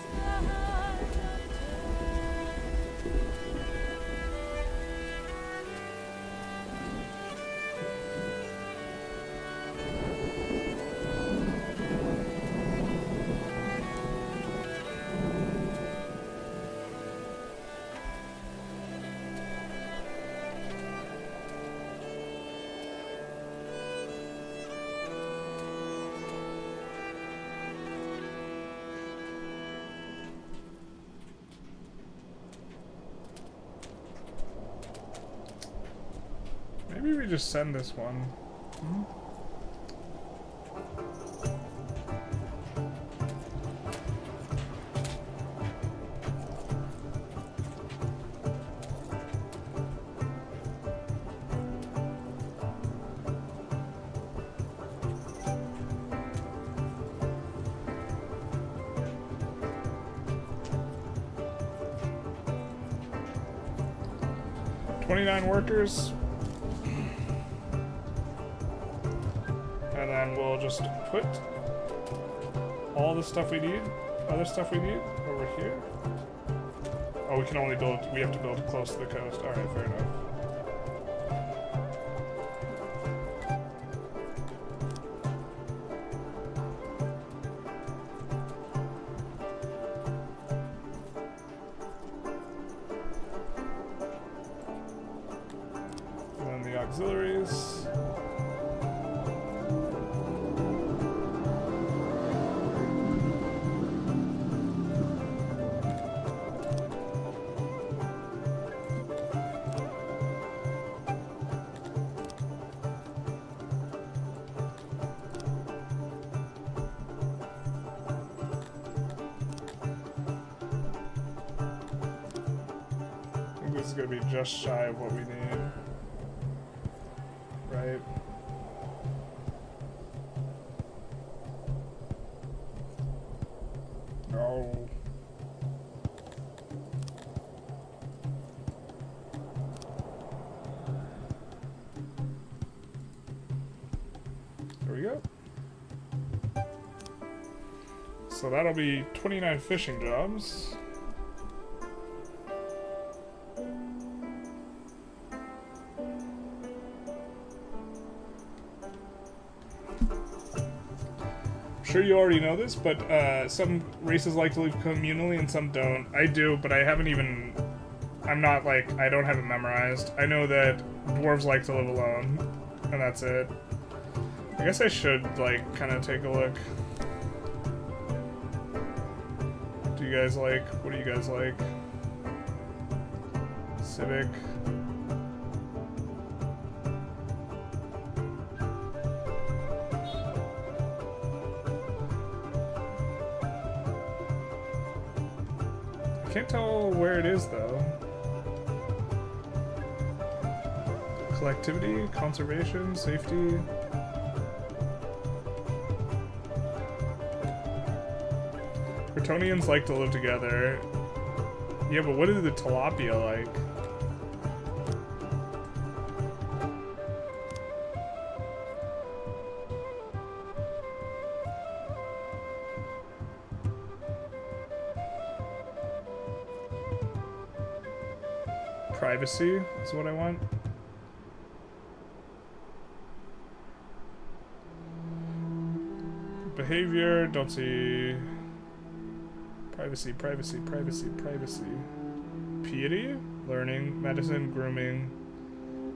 Speaker 1: Maybe we just send this one. Hmm? $29 workers. And then we'll just put all the stuff we need, other stuff we need, over here. Oh, we can only build, we have to build close to the coast. Alright, fair enough. And then the auxiliaries. This is going to be just shy of what we need, right? No. There we go. So that'll be 29 fishing jobs. Sure you already know this, but some races like to live communally and some don't. I do, but I haven't even... I'm not like... I don't have it memorized. I know that dwarves like to live alone, and that's it. I guess I should, like, kind of take a look. Do you guys like... What do you guys like? Civic... Can't tell where it is though. Collectivity, conservation, safety. Bretonians like to live together. Yeah, but what is the tilapia like? privacy is what I want. Behavior, don't see. Privacy, privacy, privacy, privacy. Piety, learning, medicine, grooming,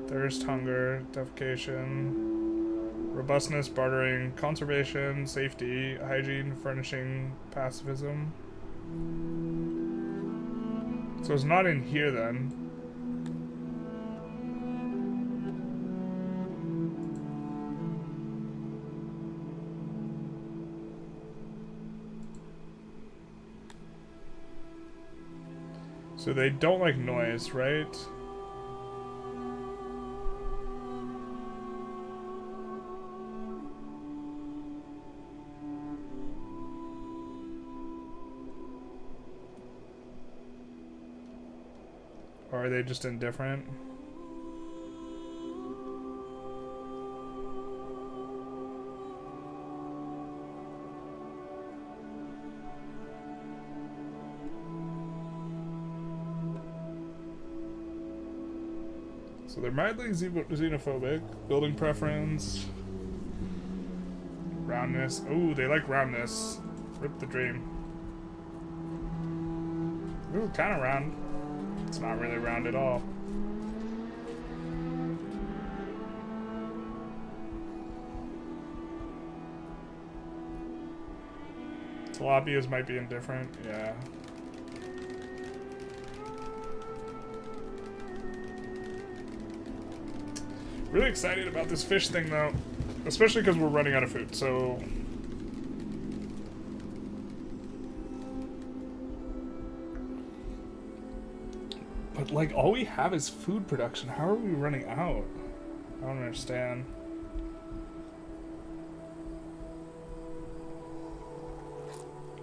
Speaker 1: thirst, hunger, defecation, robustness, bartering, conservation, safety, hygiene, furnishing, pacifism. So it's not in here then. So they don't like noise, right? Or are they just indifferent? So they're mildly xenophobic. Building preference. Roundness. Ooh, they like roundness. Rip the dream. Ooh, kind of round. It's not really round at all. Tilapias might be indifferent. Yeah. Really excited about this fish thing though, especially because we're running out of food, so... But like, all we have is food production. How are we running out? I don't understand.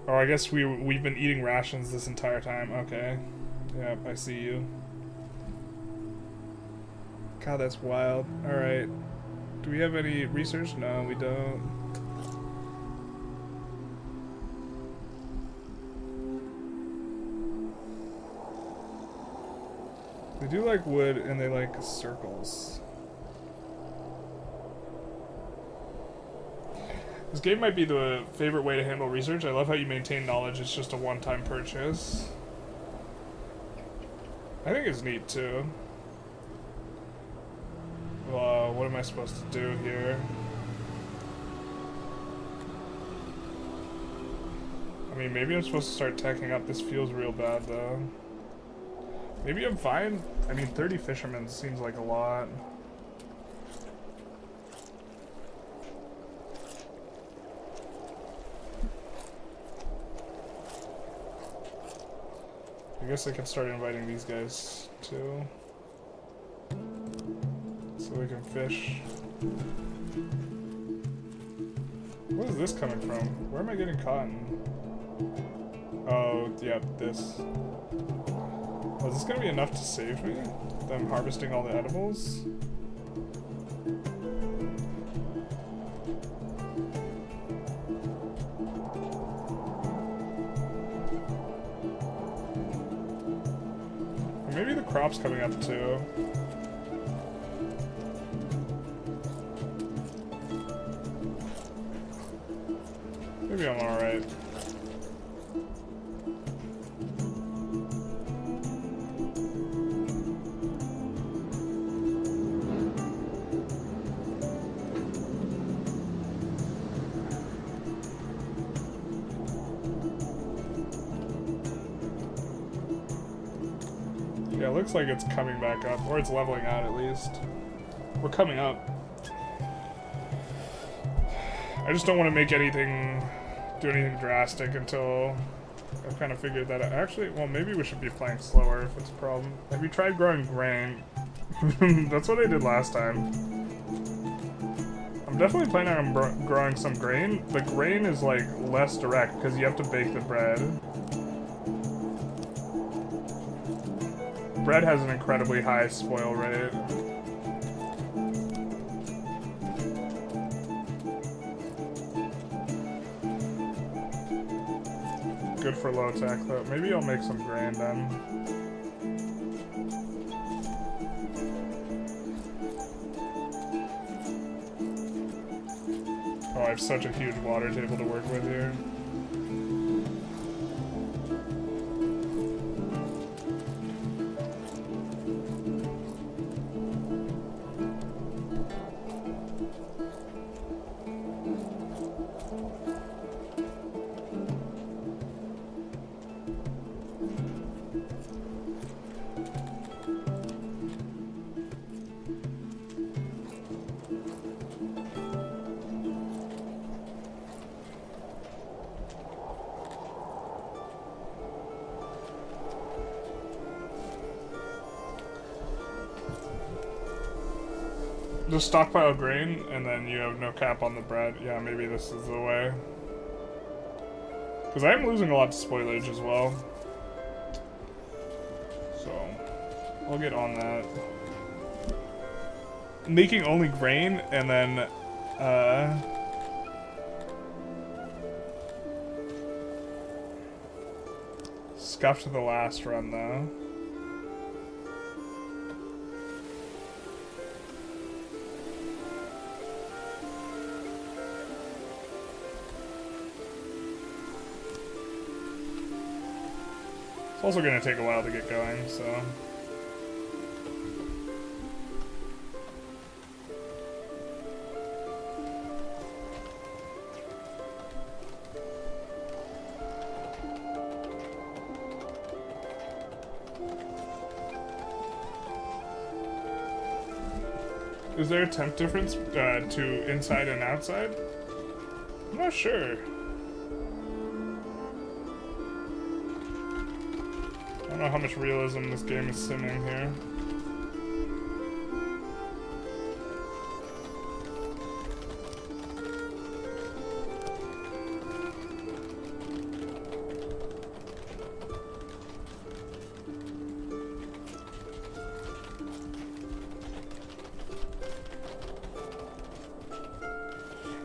Speaker 1: Oh, I guess we've been eating rations this entire time. Okay. Yep, I see you. God, that's wild. Alright. Do we have any research? No, we don't. They do like wood and they like circles. This game might be the favorite way to handle research. I love how you maintain knowledge. It's just a one-time purchase. I think it's neat too. What am I supposed to do here? I mean, maybe I'm supposed to start teching up. This feels real bad, though. Maybe I'm fine. I mean, 30 fishermen seems like a lot. I guess I can start inviting these guys, too. So we can fish. Where is this coming from? Where am I getting cotton? Oh, yeah, this. Oh, is this gonna be enough to save me? Them harvesting all the edibles? Or maybe the crop's coming up too. Maybe I'm alright. Yeah, it looks like it's coming back up, or it's leveling out at least. We're coming up. I just don't want to make anything, do anything drastic until I've kind of figured that out. Actually, well, maybe we should be playing slower if it's a problem. Have you tried growing grain? That's what I did last time. I'm definitely planning on growing some grain. The grain is like less direct because you have to bake the bread. Bread has an incredibly high spoil rate. Good for low tech though. Maybe I'll make some grain then. I have such a huge water table to work with here. Just stockpile grain, and then you have no cap on the bread. Yeah, maybe this is the way. Because I am losing a lot to spoilage as well. So, I'll get on that. Making only grain, and then, scuffed the last run, though. It's also going to take a while to get going, so... Is there a temp difference to inside and outside? I'm not sure. I don't know how much realism this game is simming here.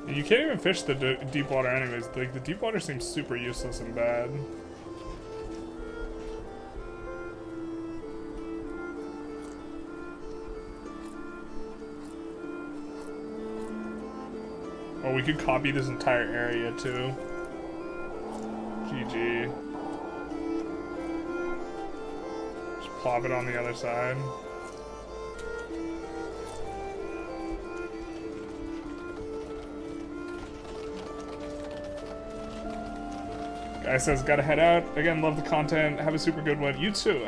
Speaker 1: You can't even fish the deep water anyways. Like, the deep water seems super useless and bad. Oh, we could copy this entire area too. GG. Just plop it on the other side. Guy says, gotta head out. Again, love the content. Have a super good one. You too.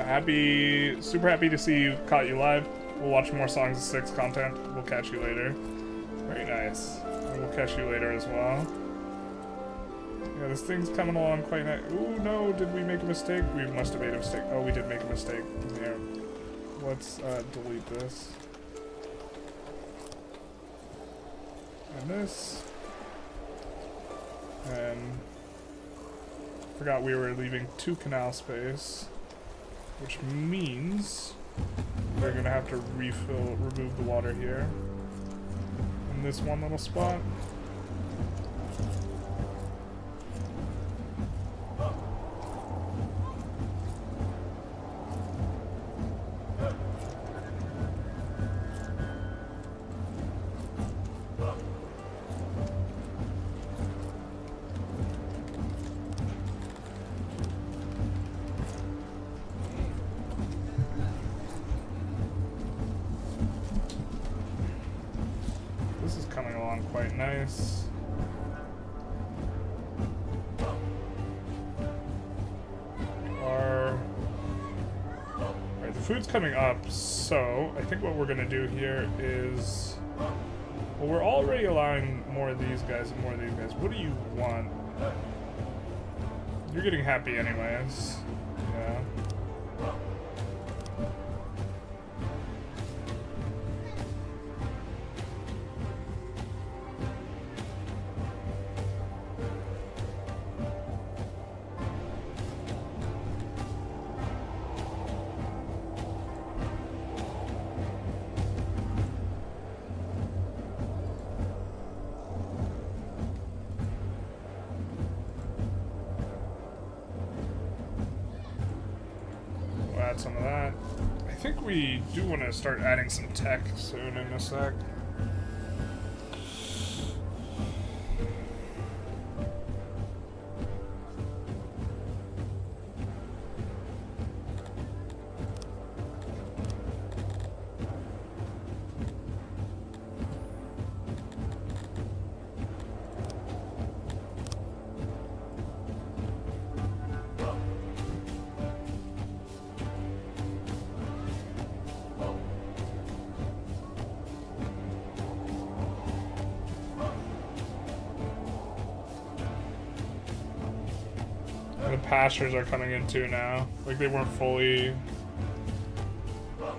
Speaker 1: Super happy to see you, caught you live. We'll watch more Songs of Six content. We'll catch you later. Very nice. And we'll catch you later as well. Yeah, this thing's coming along quite nice. Ooh, no, did we make a mistake? We must have made a mistake. Oh, we did make a mistake. Here. Let's delete this. And this. And... forgot we were leaving 2 canal space, which means we're gonna have to remove the water here in this one little spot. Quite nice. Alright, the food's coming up, so I think what we're gonna do here is... well, we're already allowing more of these guys and more of these guys. What do you want? You're getting happy anyways. Yeah. Some of that. I think we do want to start adding some tech soon in a sec. The pastures are coming in too now. Like they weren't fully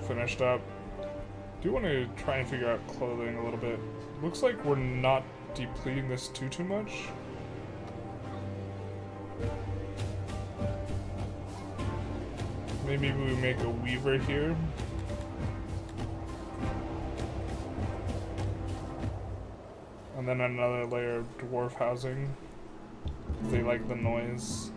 Speaker 1: finished up. Do want to try and figure out clothing a little bit. Looks like we're not depleting this too much. Maybe we make a weaver here. And then another layer of dwarf housing. They like the noise.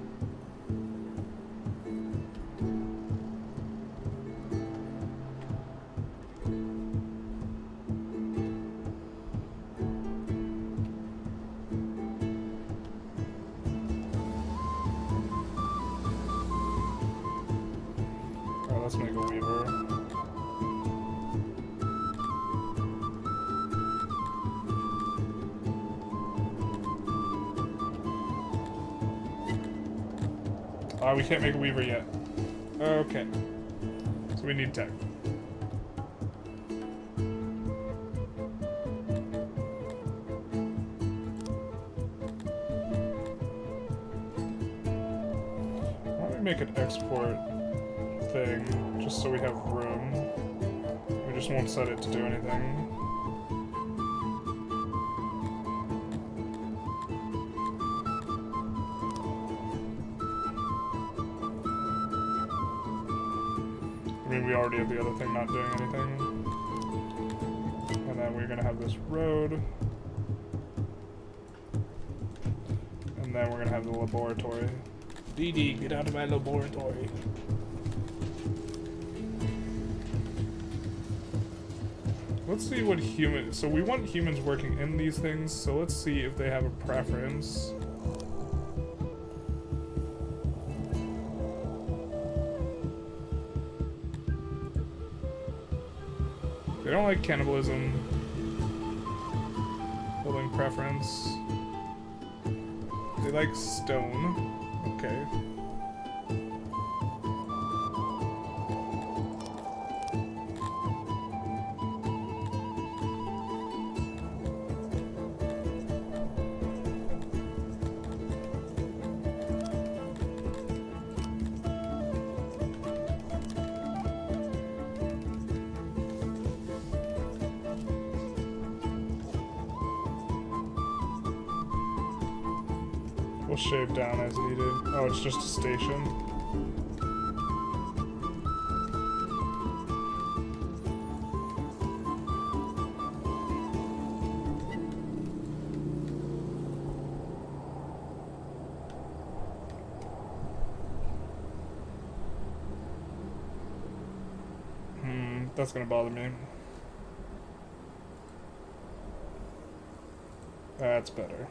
Speaker 1: Alright, let's make a weaver. We can't make a weaver yet. Okay. So we need tech. Why don't we make an export thing, just so we have room. We just won't set it to do anything. I mean, we already have the other thing not doing anything. And then we're gonna have this road. And then we're gonna have the laboratory. DD, get out of my laboratory. Let's see what humans... So we want humans working in these things, so let's see if they have a preference. They don't like cannibalism. Building preference. They like stone. Okay. We'll shave down as needed. Oh, it's just a station. That's gonna bother me. That's better.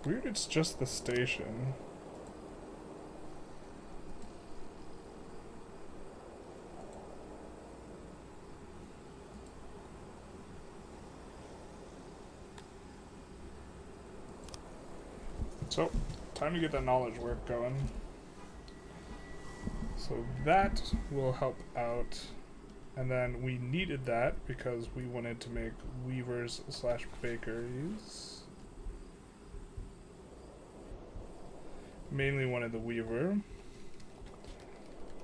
Speaker 1: Weird, it's just the station. So, time to get that knowledge work going. So that will help out. And then we needed that because we wanted to make weavers slash bakeries. Mainly wanted the weaver.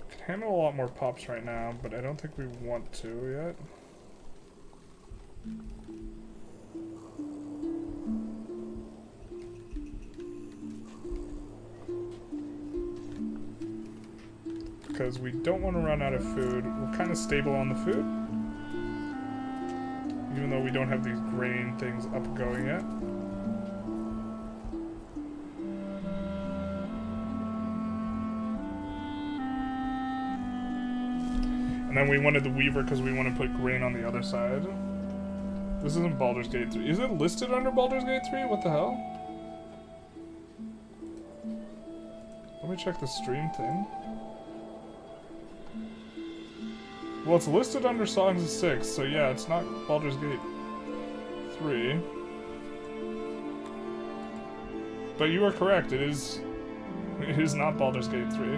Speaker 1: Can handle a lot more pops right now, but I don't think we want to yet. Because we don't want to run out of food. We're kind of stable on the food. Even though we don't have these grain things up and going yet. And then we wanted the weaver because we want to put grain on the other side. This isn't Baldur's Gate 3. Is it listed under Baldur's Gate 3? What the hell? Let me check the stream thing. Well, it's listed under Songs of 6, so yeah, it's not Baldur's Gate 3. But you are correct, it is not Baldur's Gate 3.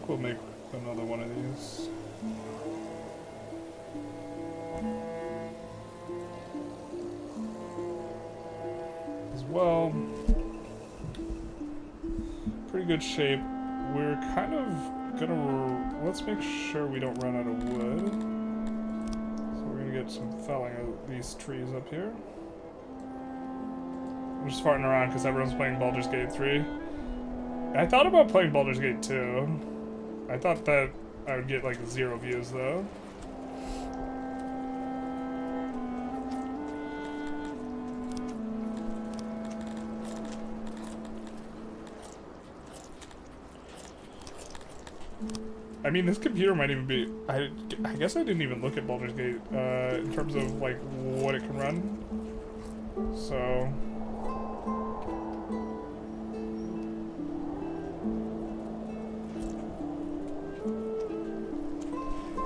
Speaker 1: think we'll make another one of these. As well. Pretty good shape. We're kind of gonna... let's make sure we don't run out of wood. So we're gonna get some felling of these trees up here. I'm just farting around because everyone's playing Baldur's Gate 3. I thought about playing Baldur's Gate 2. I thought that I would get like 0 views though. I mean, this computer might even be... I guess I didn't even look at Baldur's Gate in terms of like what it can run. So...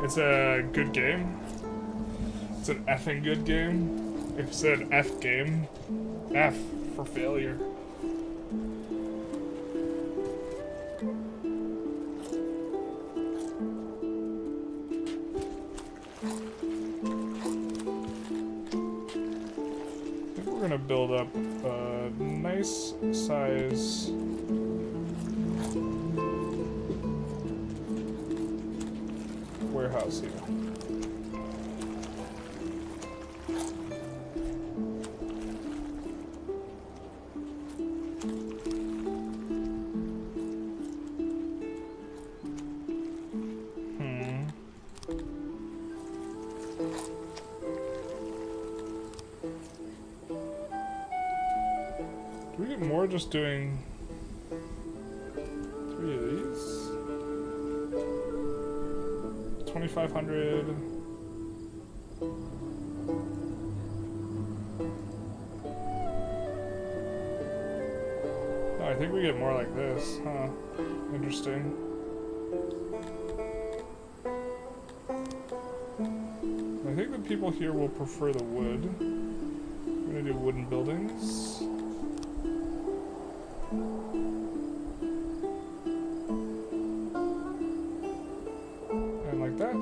Speaker 1: it's a good game. It's an effing good game. If it said F game, F for failure. I think we're gonna build up a nice size warehouse here. Do we get more just doing 3 of these? 2,500. Oh, I think we get more like this, huh? Interesting. I think the people here will prefer the wood. I'm gonna do wooden buildings. And like that.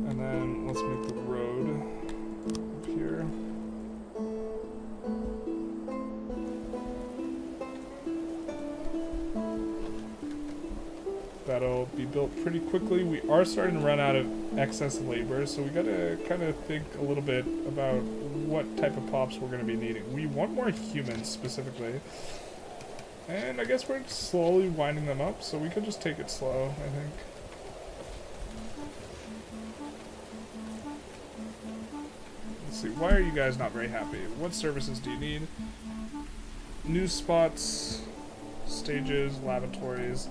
Speaker 1: And then let's make the road up here. That'll be built pretty quickly. We are starting to run out of excess labor, so we gotta kind of think a little bit about what type of pops we're gonna be needing. We want more humans specifically, and I guess we're slowly winding them up, so we could just take it slow, I think. Let's see, why are you guys not very happy? What services do you need? News spots, stages, lavatories.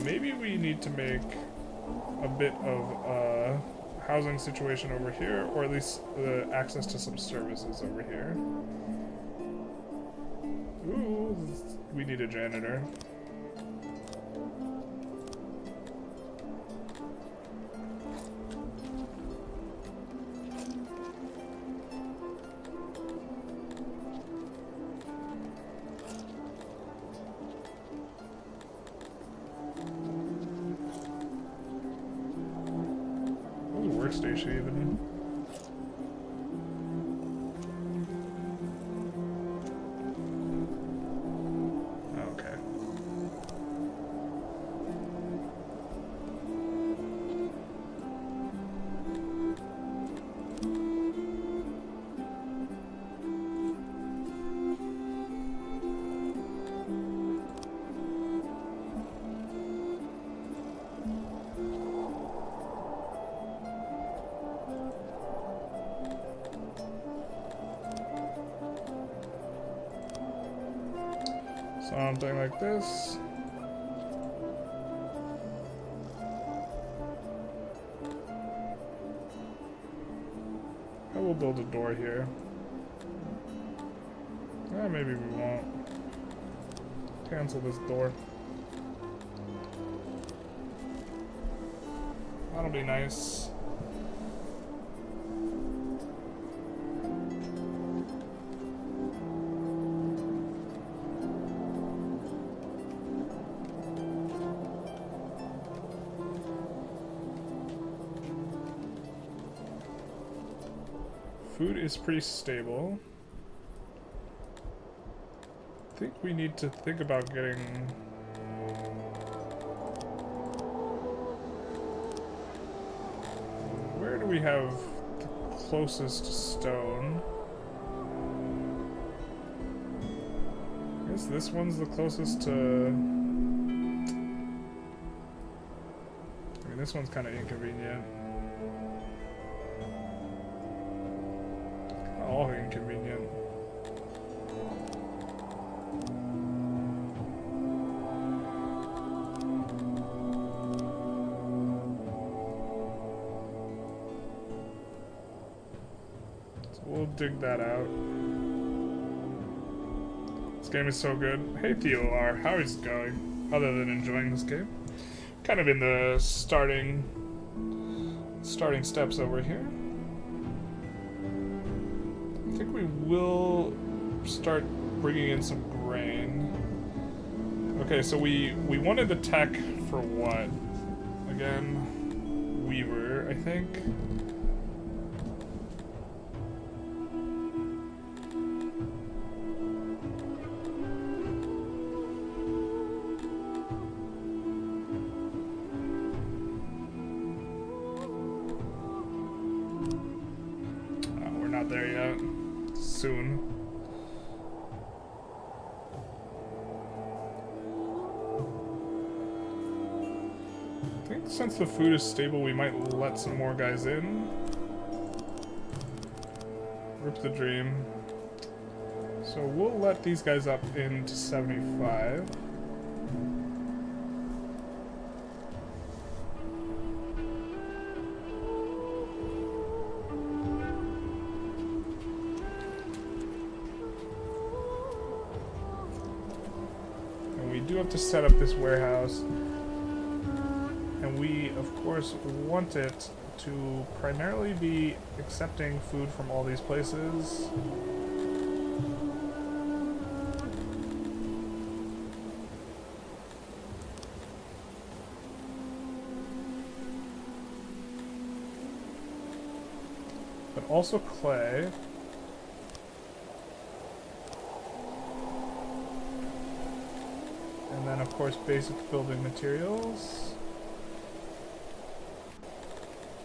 Speaker 1: Maybe we need to make a bit of a housing situation over here, or at least access to some services over here. Ooh, we need a janitor. Workstation even. Okay. Something like this. I will build a door here. Maybe we won't. Cancel this door. That'll be nice. Food is pretty stable. I think we need to think about getting... Where do we have the closest stone? I guess this one's the closest to... I mean, this one's kind of inconvenient. All inconvenient. So we'll dig that out. This game is so good. Hey Theo, how is it going? Other than enjoying this game. Kind of in the starting steps over here. I think we will start bringing in some grain. Okay, so we wanted the tech for what? Again, Weaver, I think. We're not there yet. Soon. I think since the food is stable, we might let some more guys in. Rip the dream. So we'll let these guys up into 75. Do have to set up this warehouse, and we of course want it to primarily be accepting food from all these places. But also clay. And then, of course, basic building materials.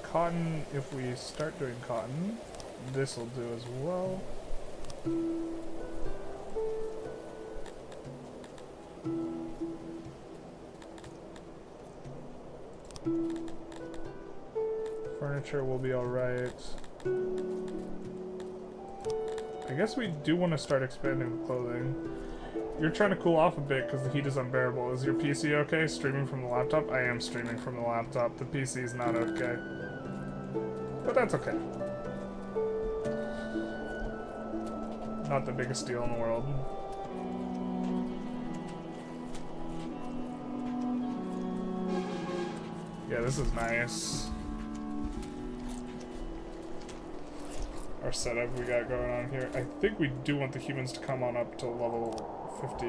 Speaker 1: Cotton, if we start doing cotton, this will do as well. Furniture will be alright. I guess we do want to start expanding the clothing. You're trying to cool off a bit because the heat is unbearable. Is your PC okay? Streaming from the laptop? I am streaming from the laptop. The PC is not okay. But that's okay. Not the biggest deal in the world. Yeah, this is nice. Our setup we got going on here. I think we do want the humans to come on up to level 50.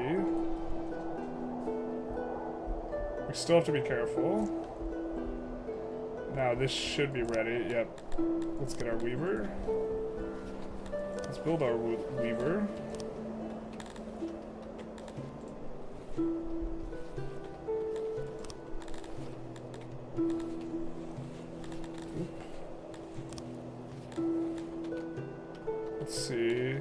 Speaker 1: We still have to be careful. Now this should be ready. Yep. Let's get our weaver. Let's build our weaver. Let's see.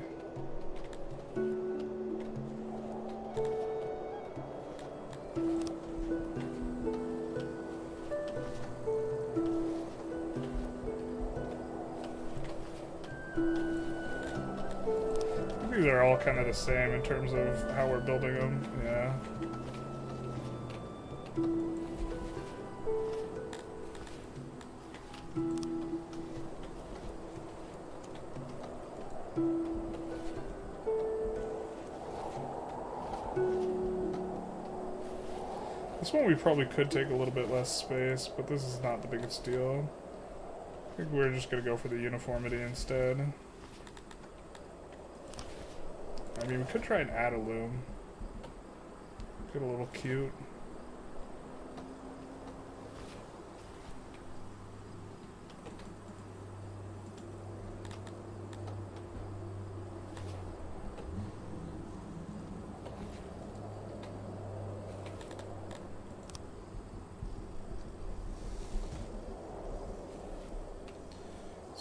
Speaker 1: These are all kind of the same in terms of how we're building them. Yeah. This one we probably could take a little bit less space, but this is not the biggest deal. I think we're just gonna go for the uniformity instead. I mean, we could try and add a loom. Get a little cute.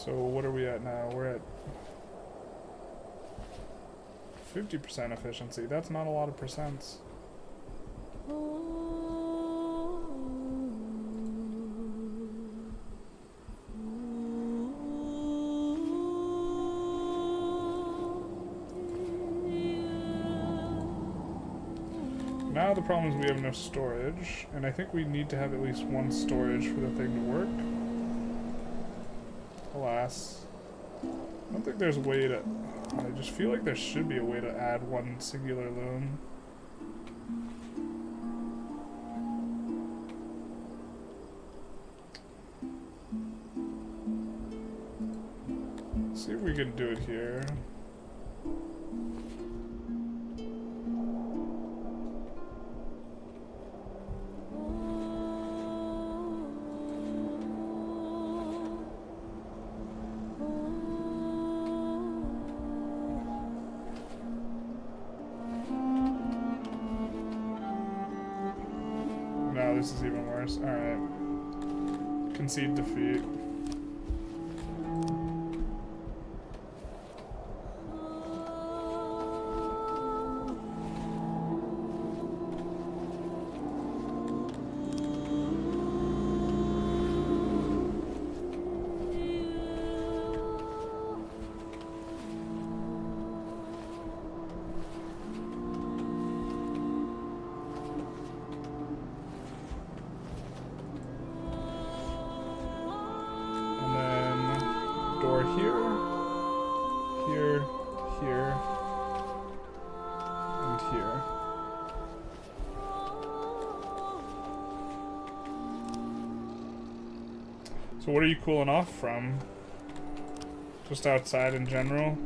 Speaker 1: So what are we at now? We're at 50% efficiency. That's not a lot of percents. Now the problem is we have no storage, and I think we need to have at least one storage for the thing to work. Alas. I don't think there's a way to... I just feel like there should be a way to add one singular loom. Let's see if we can do it here. No, this is even worse. Alright. Concede defeat. Door here, here, here, and here. So what are you cooling off from? Just outside in general?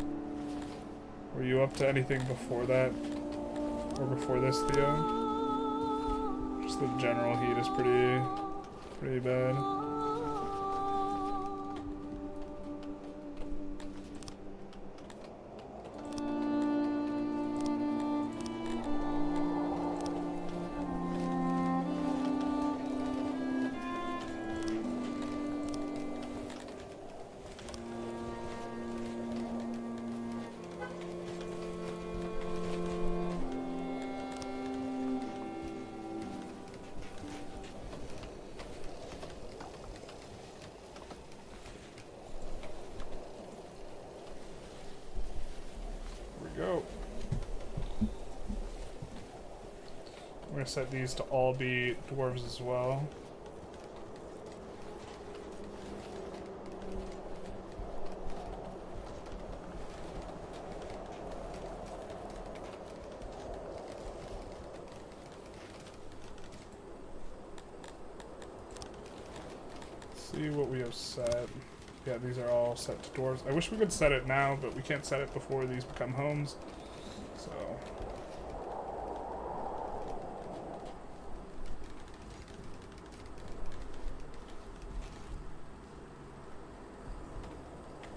Speaker 1: Were you up to anything before that? Or before this, Theo? Just the general heat is pretty bad. Go. We're gonna set these to all be dwarves as well. Let's see what we have set. Yeah, these are all set to dwarves. I wish we could set it now, but we can't set it before these become homes. So...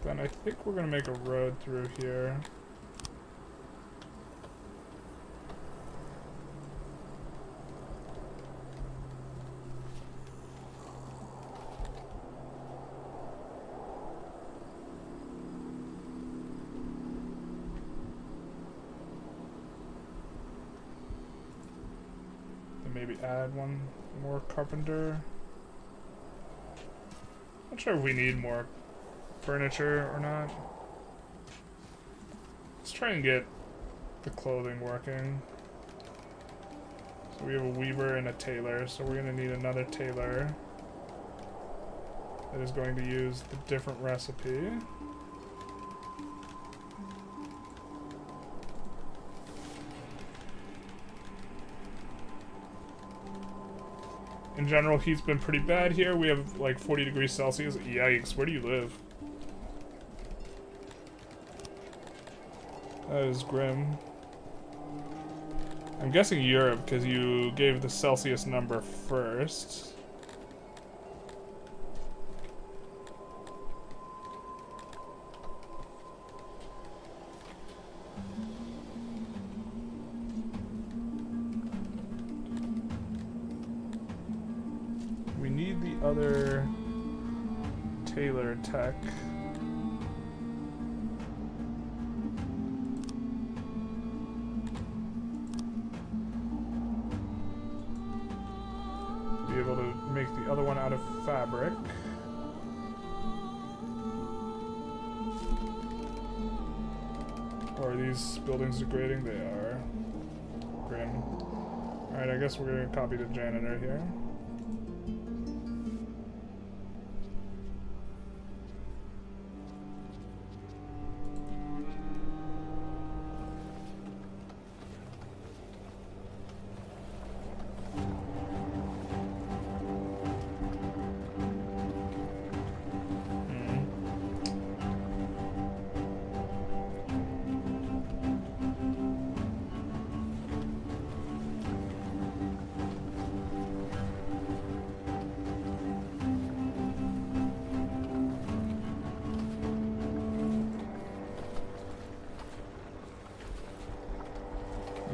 Speaker 1: then I think we're gonna make a road through here. Maybe add one more carpenter. Not sure if we need more furniture or not. Let's try and get the clothing working. So we have a weaver and a tailor, so we're gonna need another tailor that is going to use the different recipe. In general, heat's been pretty bad here. We have like 40 degrees Celsius. Yikes, where do you live? That is grim. I'm guessing Europe because you gave the Celsius number first. We need the other tailor tech. fabric. Or are these buildings degrading? They are. Grim. Alright, I guess we're gonna copy the janitor here.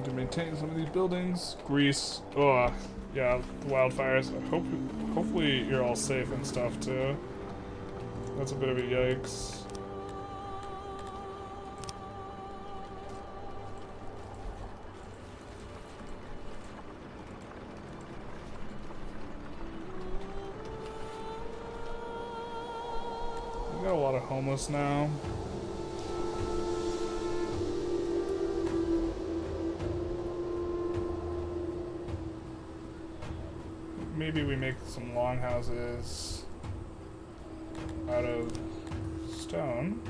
Speaker 1: To maintain some of these buildings. Greece. Oh, yeah, wildfires. Hopefully you're all safe and stuff too. That's a bit of a yikes. We got a lot of homeless now. Maybe we make some longhouses out of stone.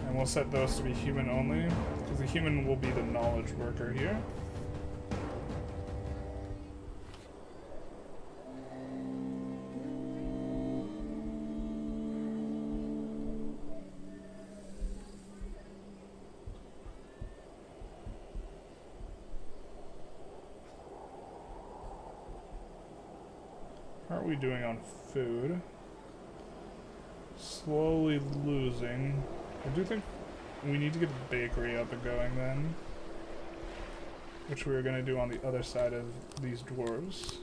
Speaker 1: And we'll set those to be human only, because the human will be the knowledge worker here. How are we doing on food? Slowly losing. I do think we need to get the bakery up and going then. Which we were going to do on the other side of these dwarves.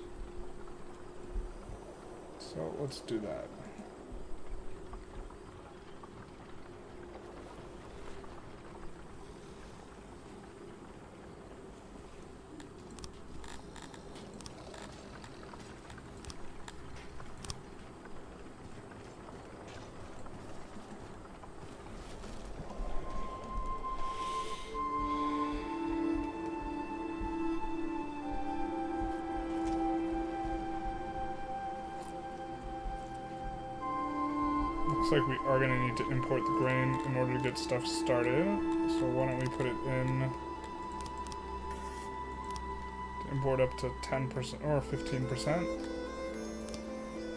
Speaker 1: So let's do that. Looks like we are going to need to import the grain in order to get stuff started. So why don't we put it in to import up to 10% or 15%.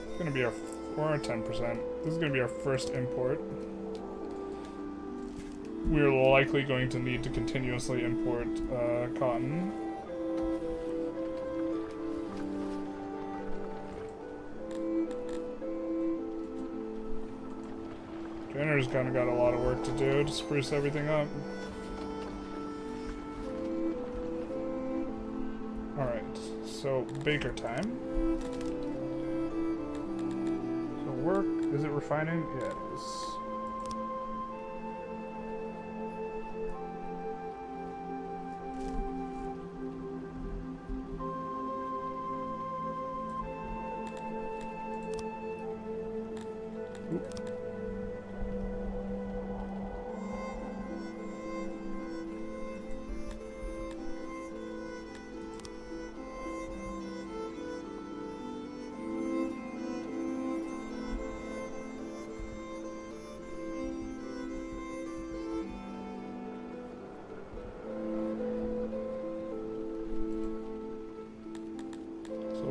Speaker 1: It's going to be our, or 10%. This is going to be our first import. We're likely going to need to continuously import cotton. Jenner's kind of got a lot of work to do to spruce everything up. Alright, so baker time. So work, is it refining? Yeah, it is.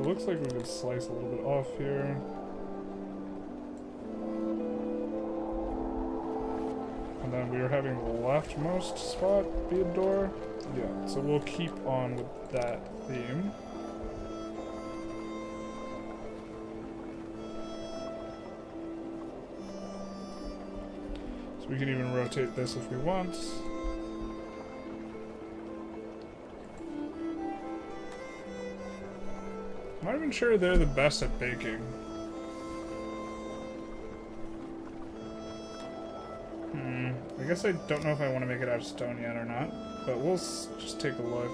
Speaker 1: Looks like we could slice a little bit off here. And then we are having the leftmost spot be a door. Yeah, so we'll keep on with that theme. So we can even rotate this if we want. I'm not even sure they're the best at baking. guess I don't know if I want to make it out of stone yet or not, but we'll just take a look.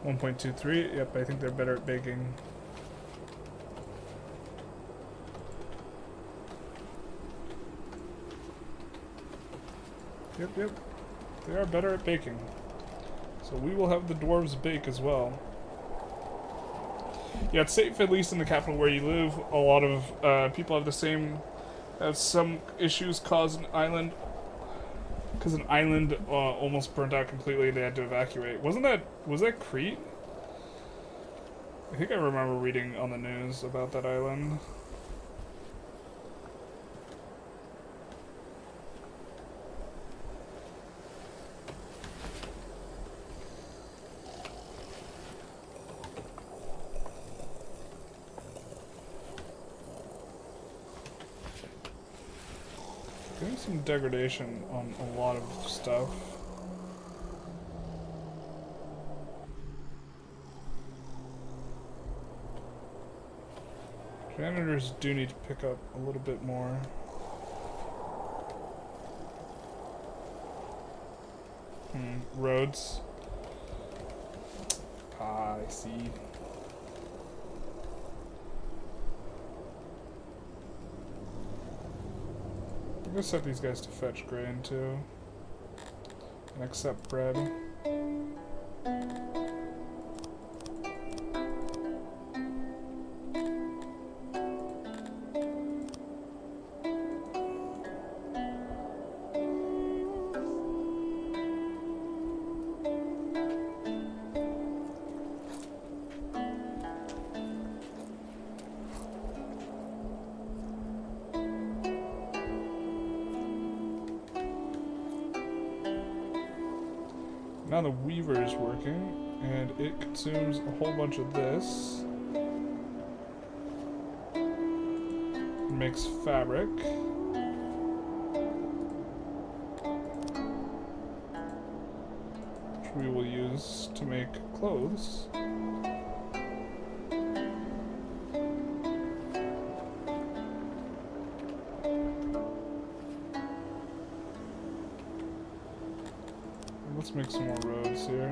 Speaker 1: .23. Yep, I think they're better at baking. Yep. They are better at baking. So we will have the dwarves bake as well. Yeah, it's safe, at least in the capital where you live. A lot of people have some issues caused an island. Because an island almost burnt out completely, they had to evacuate. Was that Crete? I think I remember reading on the news about that island. Getting some degradation on a lot of stuff. Janitors do need to pick up a little bit more. Roads. Ah, I see. I'm gonna set these guys to fetch grain too. And accept bread. Now the weaver is working, and it consumes a whole bunch of this. It makes fabric. Which we will use to make clothes. Let's make some more roads here.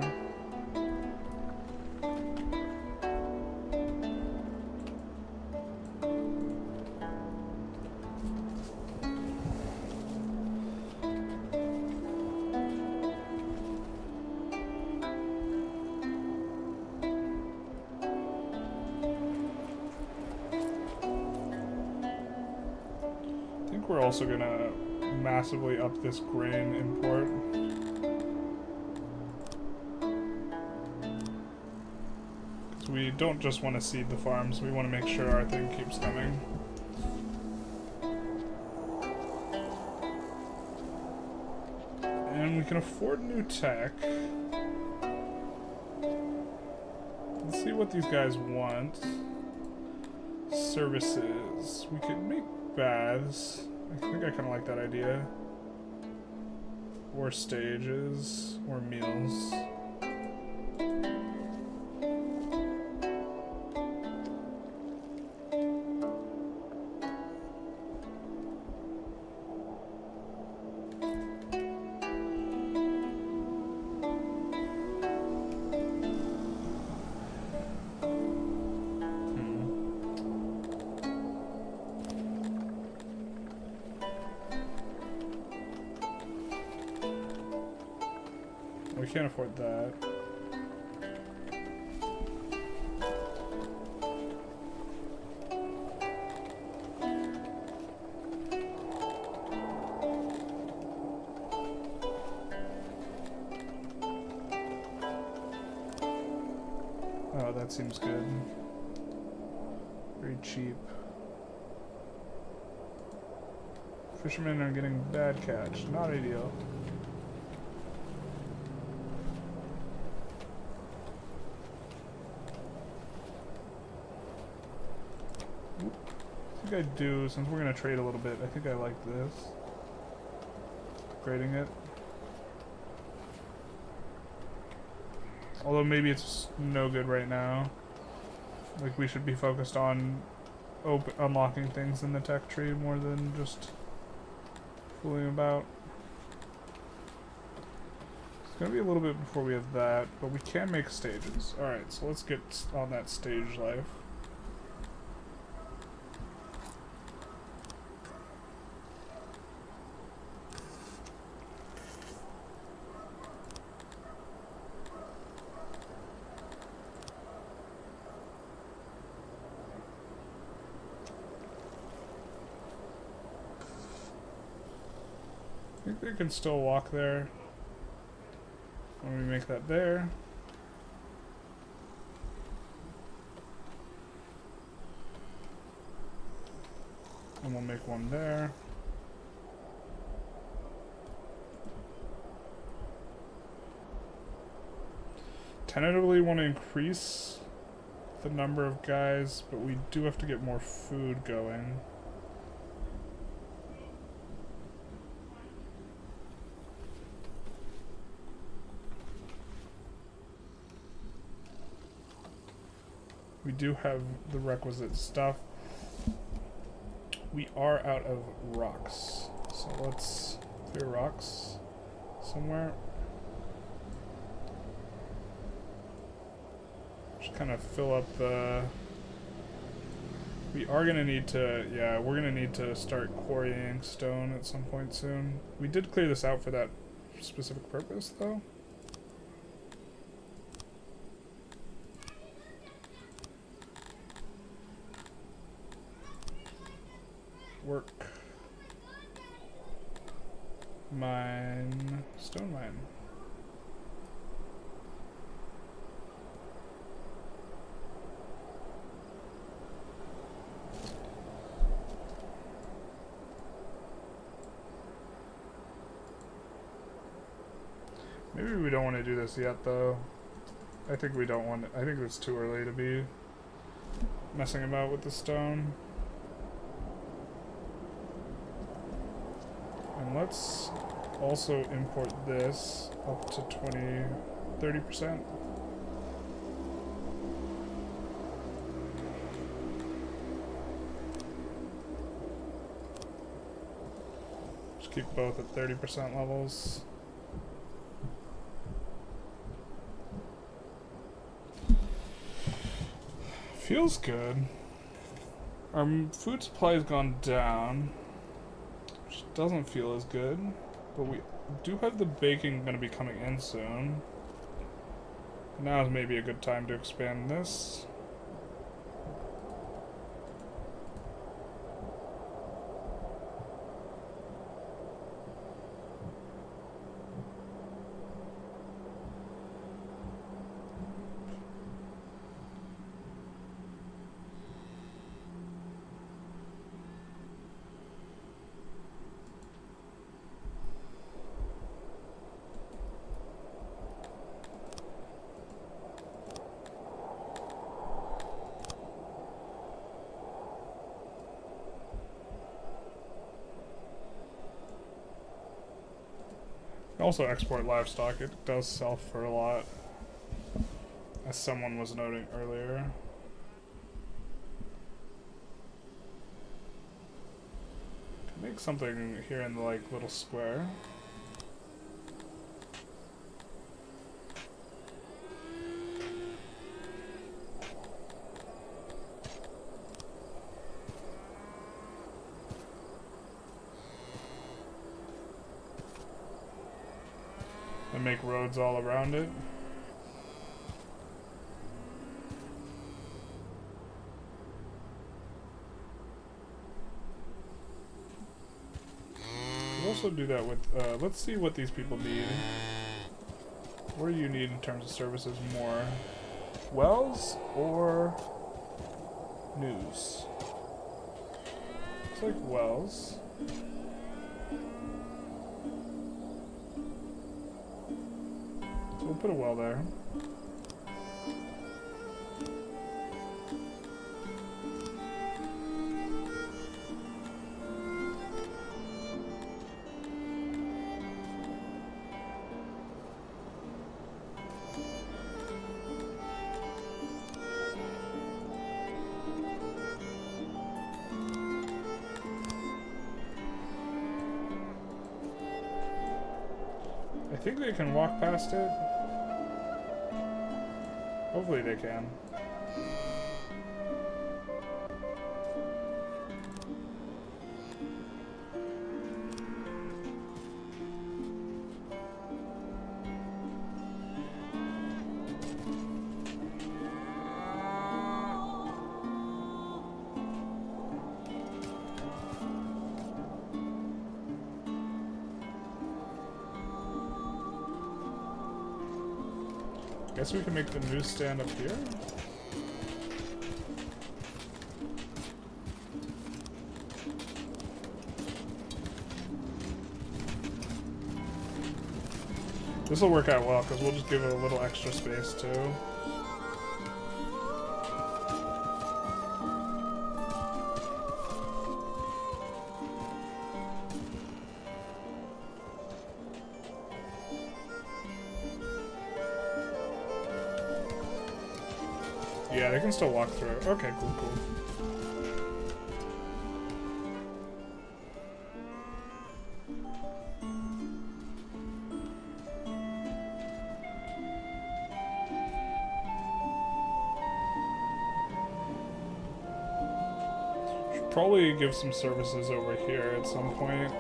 Speaker 1: I think we're also gonna massively up this grain import. We don't just want to seed the farms, we want to make sure our thing keeps coming. And we can afford new tech. Let's see what these guys want. Services. We could make baths. I think I kind of like that idea. Or stages. Or meals. We can't afford that. Oh, that seems good. Very cheap. Fishermen are getting bad catch. Not ideal. I think I do, since we're going to trade a little bit, I think I like this. Upgrading it. Although maybe it's no good right now. Like, we should be focused on unlocking things in the tech tree more than just fooling about. It's gonna be a little bit before we have that, but we can make stages. Alright, so let's get on that stage life. I think they can still walk there. When we make that there. And we'll make one there. Tentatively want to increase the number of guys, but we do have to get more food going. We do have the requisite stuff. We are out of rocks. So let's clear rocks somewhere. Just kind of fill up the... We are going to need to... Yeah, we're going to need to start quarrying stone at some point soon. We did clear this out for that specific purpose, though. Work. Mine. Stone mine. Maybe we don't want to do this yet, though. I think we don't want to. I think it's too early to be messing about with the stone. And let's also import this up to 30%. Just keep both at 30% levels. Feels good. Our food supply has gone down. Which doesn't feel as good, but we do have the baking going to be coming in soon. Now is maybe a good time to expand this. Also export livestock, it does sell for a lot, as someone was noting earlier. Make something here in the little square. And make roads all around it. We'll also do that with, let's see what these people need. What do you need in terms of services more? Wells or news? It's like wells. We'll put a well there. think they can walk past it. Hopefully they can. Guess we can make the newsstand up here. This will work out well because we'll just give it a little extra space too. Yeah, they can still walk through. Okay, cool, cool. Should probably give some services over here at some point.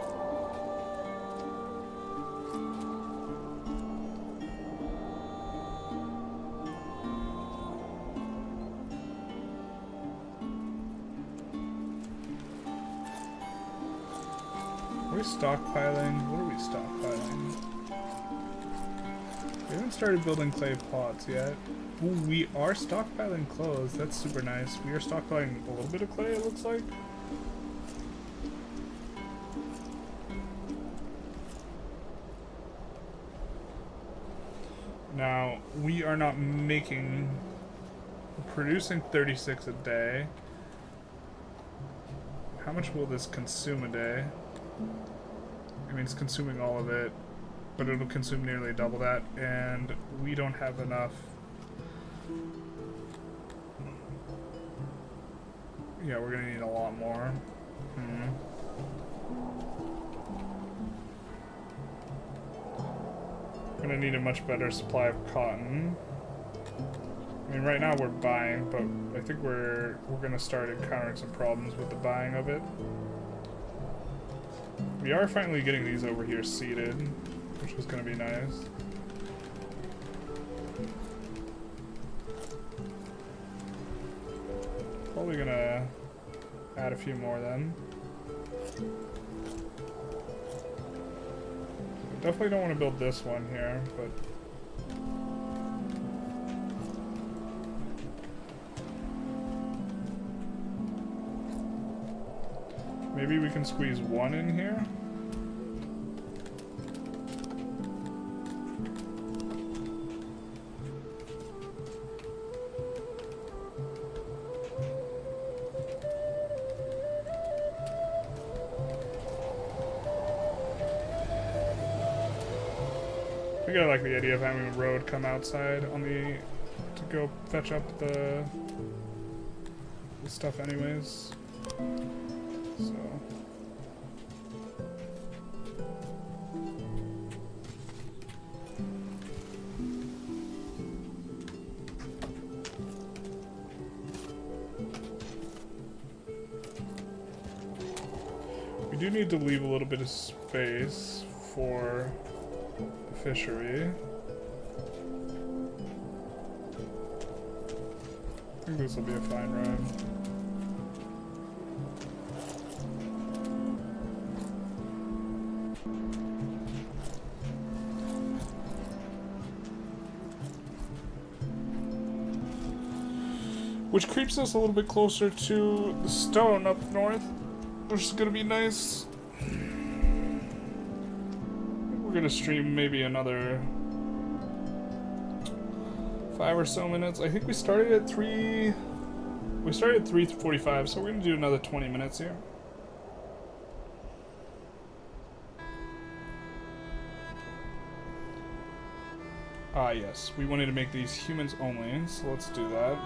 Speaker 1: Are we stockpiling? What are we stockpiling? We haven't started building clay pots yet. Ooh, we are stockpiling clothes. That's super nice. We are stockpiling a little bit of clay, it looks like. Now, we are not producing 36 a day. How much will this consume a day? I mean, it's consuming all of it, but it'll consume nearly double that, and we don't have enough. Yeah, we're gonna need a lot more. We're gonna need a much better supply of cotton. I mean, right now we're buying, but I think we're gonna start encountering some problems with the buying of it. We are finally getting these over here seeded, which is gonna be nice. Probably gonna add a few more then. Definitely don't want to build this one here, but maybe we can squeeze one in here. I think I like the idea of having a road come outside on to go fetch up the stuff anyways. So we do need to leave a little bit of space for the fishery. I think this will be a fine ride. Which creeps us a little bit closer to the stone up north, which is gonna be nice. We're gonna stream maybe another 5 or so minutes. I think we started at 3:45, so we're gonna do another 20 minutes here. Ah, yes, we wanted to make these humans only, so let's do that.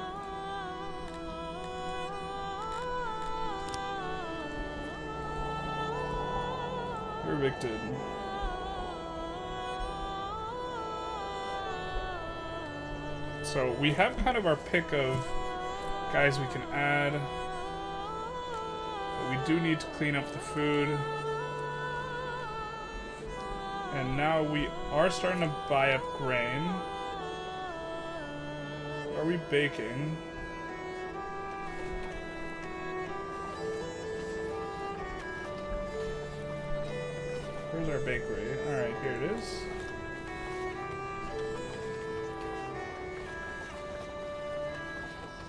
Speaker 1: You're evicted. So we have kind of our pick of guys we can add. But we do need to clean up the food. And now we are starting to buy up grain. Are we baking? Where's our bakery? Alright, here it is.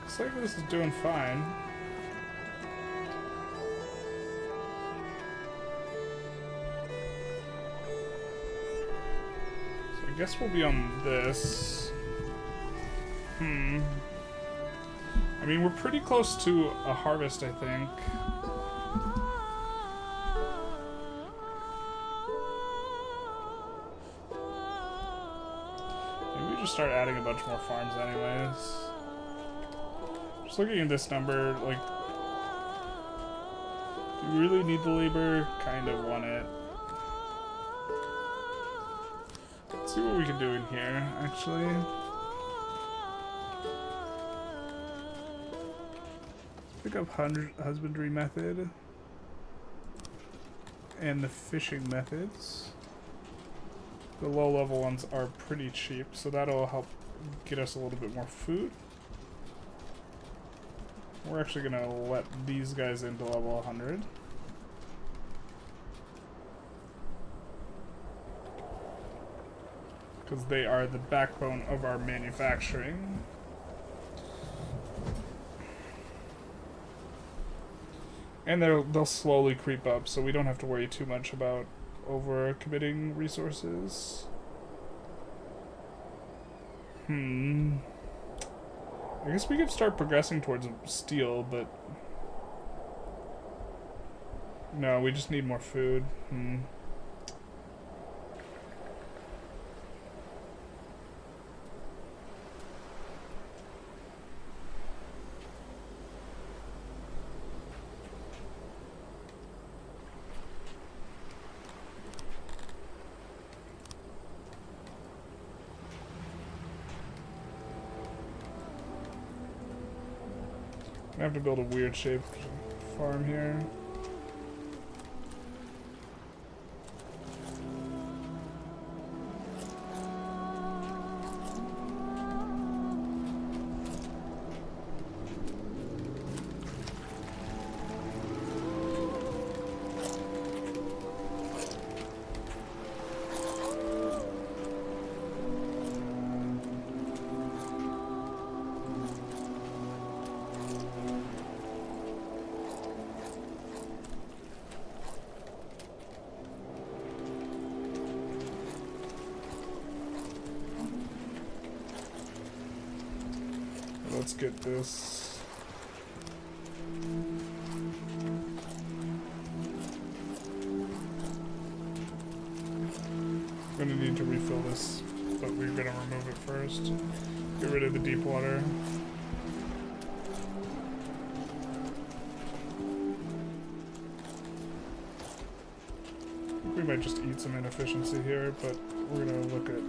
Speaker 1: Looks like this is doing fine. So I guess we'll be on this. I mean, we're pretty close to a harvest, I think. Maybe we just start adding a bunch more farms anyways. Just looking at this number, like, do we really need the labor? Kind of want it. Let's see what we can do in here, actually. Pick up husbandry method and the fishing methods. The low-level ones are pretty cheap, so that'll help get us a little bit more food. We're actually gonna let these guys into level 100. Because they are the backbone of our manufacturing. And they'll slowly creep up, so we don't have to worry too much about over-committing resources. I guess we could start progressing towards steel, but... No, we just need more food. I have to build a weird shaped farm here. Let's get this. I'm gonna need to refill this, but we're gonna remove it first. Get rid of the deep water. We might just eat some inefficiency here, but we're gonna look at...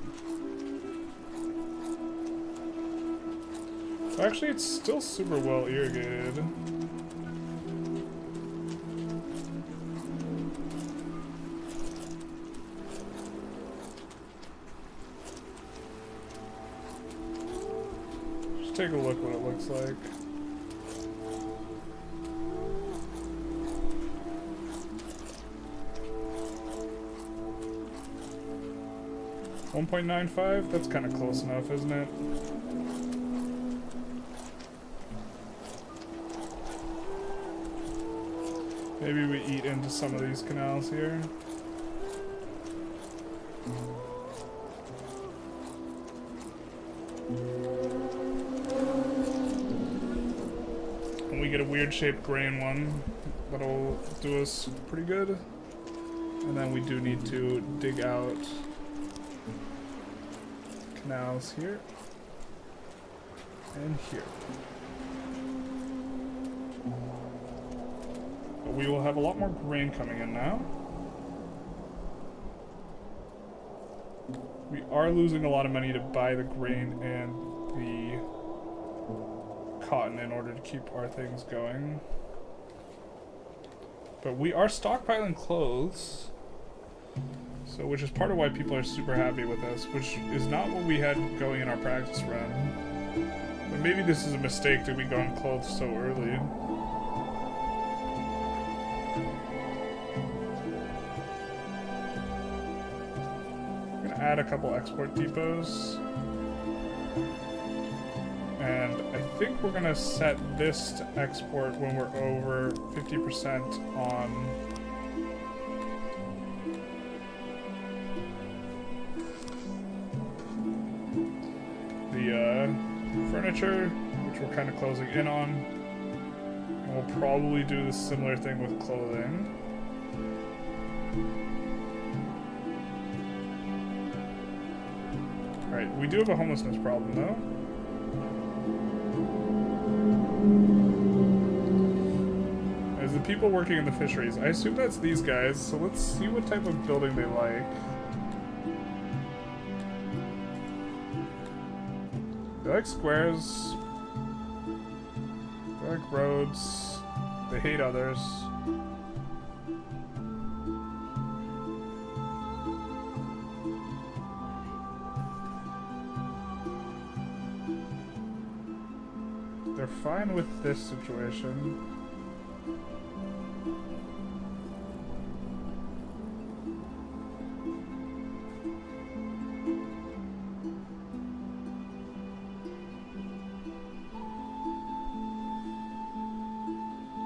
Speaker 1: Actually, it's still super well irrigated. Just take a look what it looks like. $1.95? That's kind of close enough, isn't it? Maybe we eat into some of these canals here. And we get a weird shaped grain one that'll do us pretty good. And then we do need to dig out canals here and here. But we will have a lot more grain coming in now. We are losing a lot of money to buy the grain and the cotton in order to keep our things going. But we are stockpiling clothes, so which is part of why people are super happy with us, which is not what we had going in our practice run. But maybe this is a mistake that we go on clothes so early. I'm gonna add a couple export depots. And I think we're gonna set this to export when we're over 50% on the furniture, which we're kind of closing in on. And we'll probably do the similar thing with clothing. Alright, we do have a homelessness problem though. As the people working in the fisheries, I assume that's these guys, so let's see what type of building they like. They like squares. They like roads. They hate others. They're fine with this situation.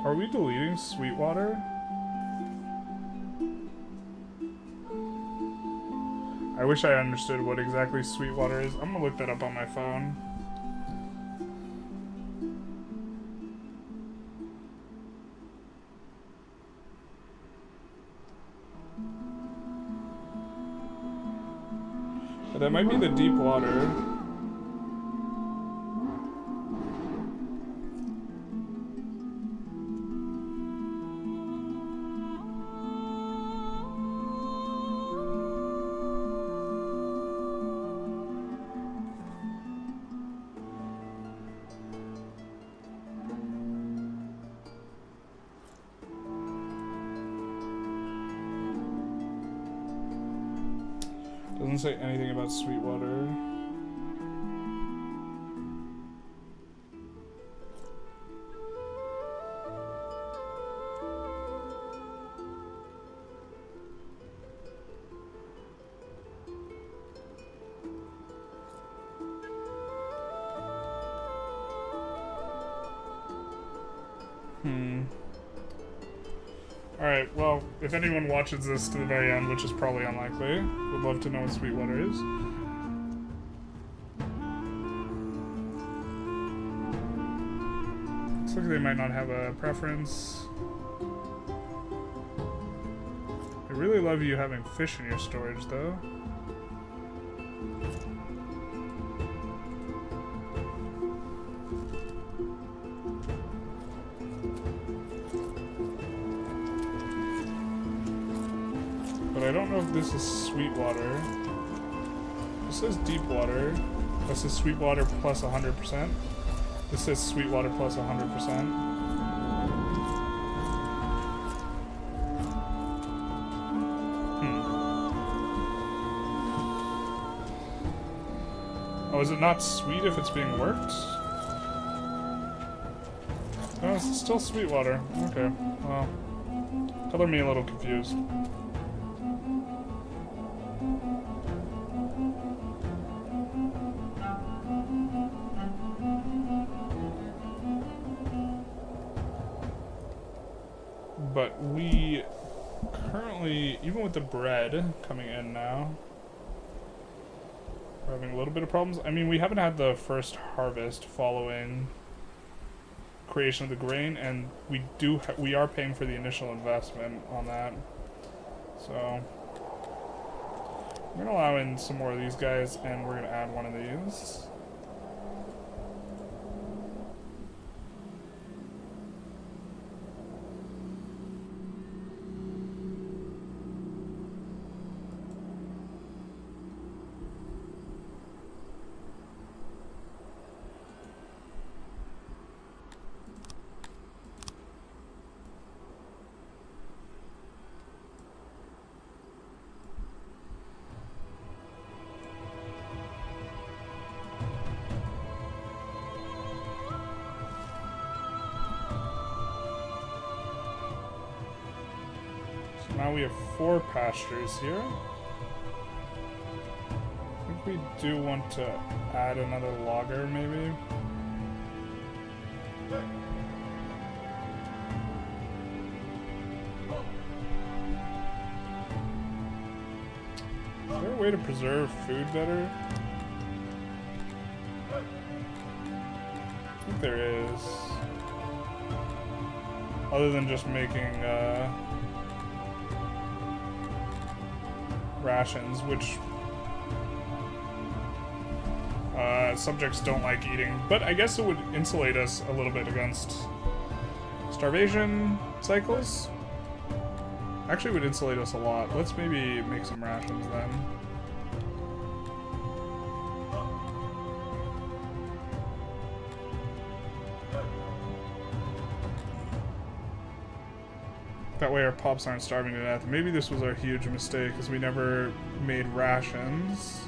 Speaker 1: Are we deleting Sweetwater? I wish I understood what exactly Sweetwater is. I'm gonna look that up on my phone. But that might be the deep water. Doesn't say anything about Sweetwater. Alright, well, if anyone watches this to the very end, which is probably unlikely, would love to know what Sweetwater is. Looks like they might not have a preference. I really love you having fish in your storage, though. I don't know if this is Sweetwater. This says deep water. This is Sweetwater plus 100%. This says Sweetwater plus 100%. Oh, is it not sweet if it's being worked? No, it's still Sweetwater. Okay, well, color me a little confused. But we currently, even with the bread coming in now, we're having a little bit of problems. I mean, we haven't had the first harvest following creation of the grain, and we are paying for the initial investment on that. So we're gonna allow in some more of these guys, and we're gonna add one of these. So now we have 4 pastures here. I think we do want to add another logger, maybe. Is there a way to preserve food better? I think there is. Other than just making rations, which subjects don't like eating. But I guess it would insulate us a little bit against starvation cycles. Actually, it would insulate us a lot. Let's maybe make some rations then. That way our pups aren't starving to death. Maybe this was our huge mistake, because we never made rations.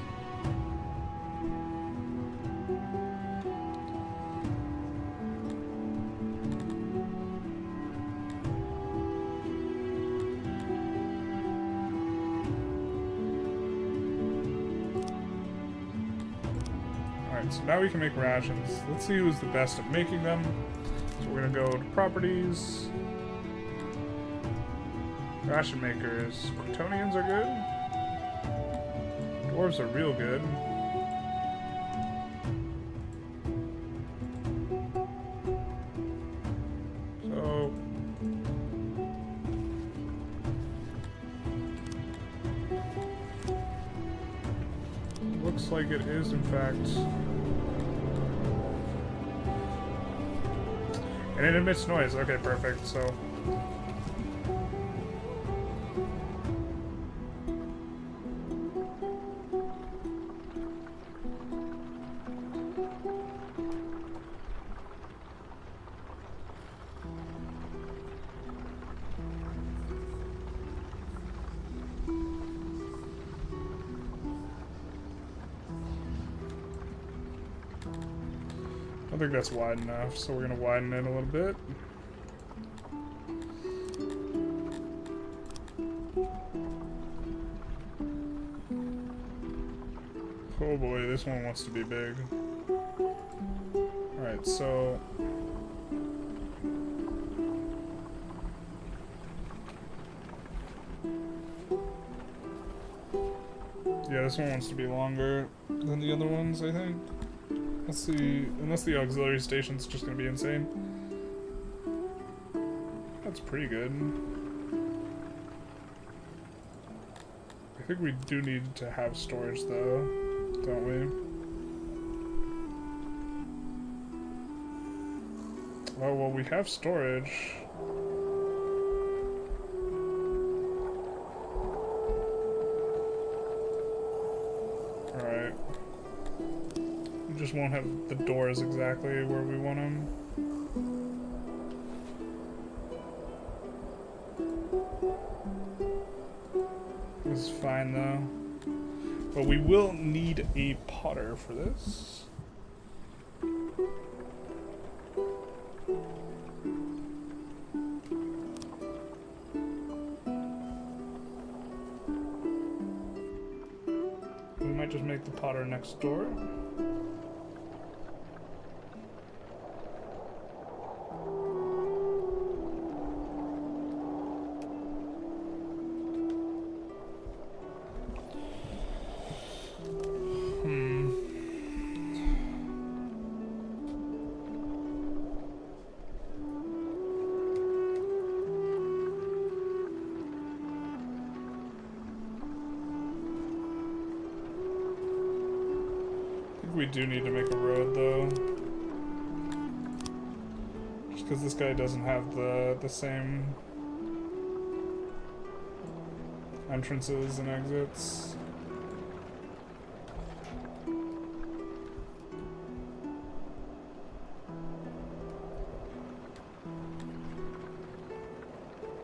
Speaker 1: Alright, so now we can make rations. Let's see who's the best at making them. So we're gonna go to properties. Ration makers. Quitonians are good. Dwarves are real good. So looks like it is in fact. And it emits noise. Okay, perfect. So I think that's wide enough, so we're going to widen it a little bit. Oh boy, this one wants to be big. Alright, so yeah, this one wants to be longer than the other ones, I think. Let's see, unless the auxiliary station's just gonna be insane. That's pretty good. I think we do need to have storage though, don't we? Oh, well, we have storage. Alright. Just won't have the doors exactly where we want them. This is fine though. But we will need a potter for this. We might just make the potter next door. We do need to make a road though, just because this guy doesn't have the same entrances and exits.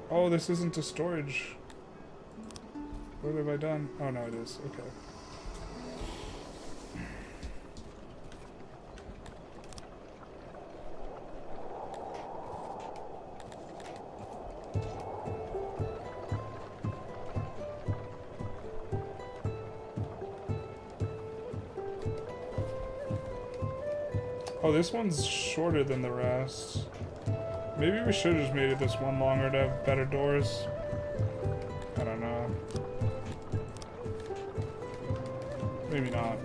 Speaker 1: Oh, this isn't a storage. What have I done? Oh no, it is. Okay. Oh, this one's shorter than the rest. Maybe we should have just made it this one longer to have better doors. I don't know. Maybe not.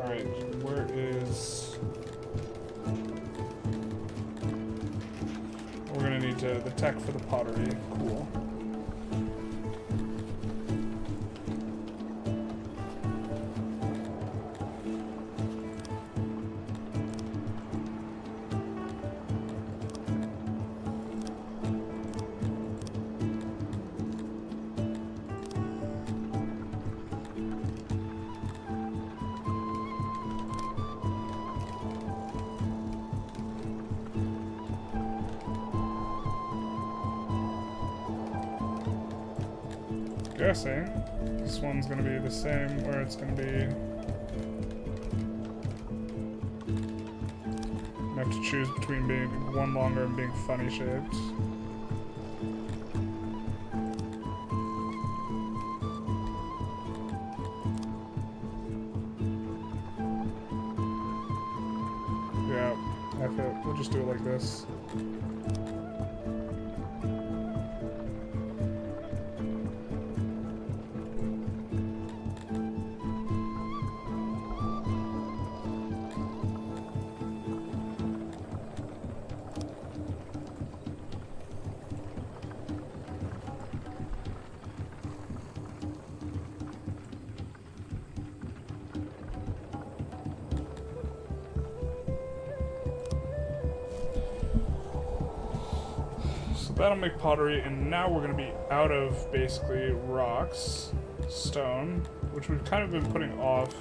Speaker 1: Alright, where is... We're gonna need the tech for the pottery. Cool. Guessing this one's gonna be the same, where it's gonna be. I have to choose between being one longer and being funny shaped. Yeah, F it. We'll just do it like this. That'll make pottery, and now we're going to be out of basically rocks, stone, which we've kind of been putting off.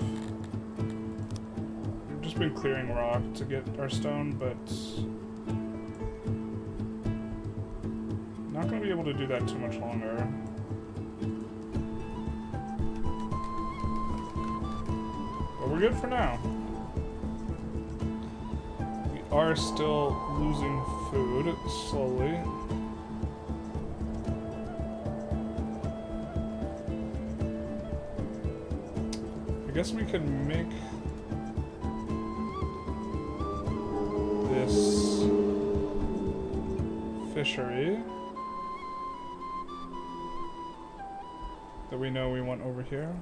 Speaker 1: We've just been clearing rock to get our stone, but not going to be able to do that too much longer. But we're good for now. We are still losing food slowly. I guess we could make this fishery that we know we want over here.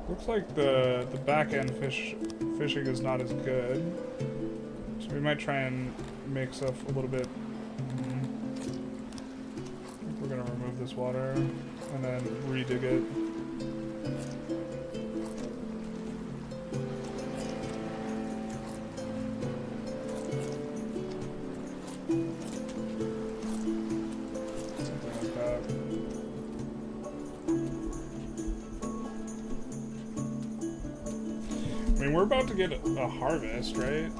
Speaker 1: Looks like the back end fishing is not as good, so we might try and make stuff a little bit. We're gonna remove this water and then redig it. Something like that. I mean, we're about to get a harvest, right?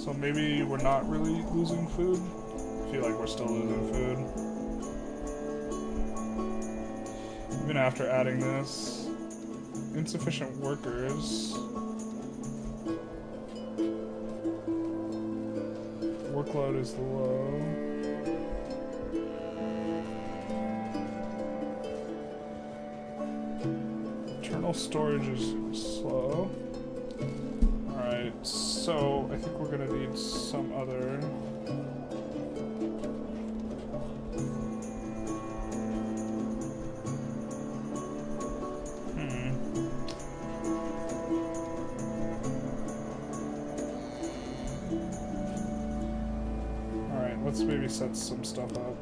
Speaker 1: So maybe we're not really losing food. I feel like we're still losing food. Even after adding this. Insufficient workers. Workload is low. Internal storage is slow. Alright, so I think we're gonna need some other... Let's maybe set some stuff up.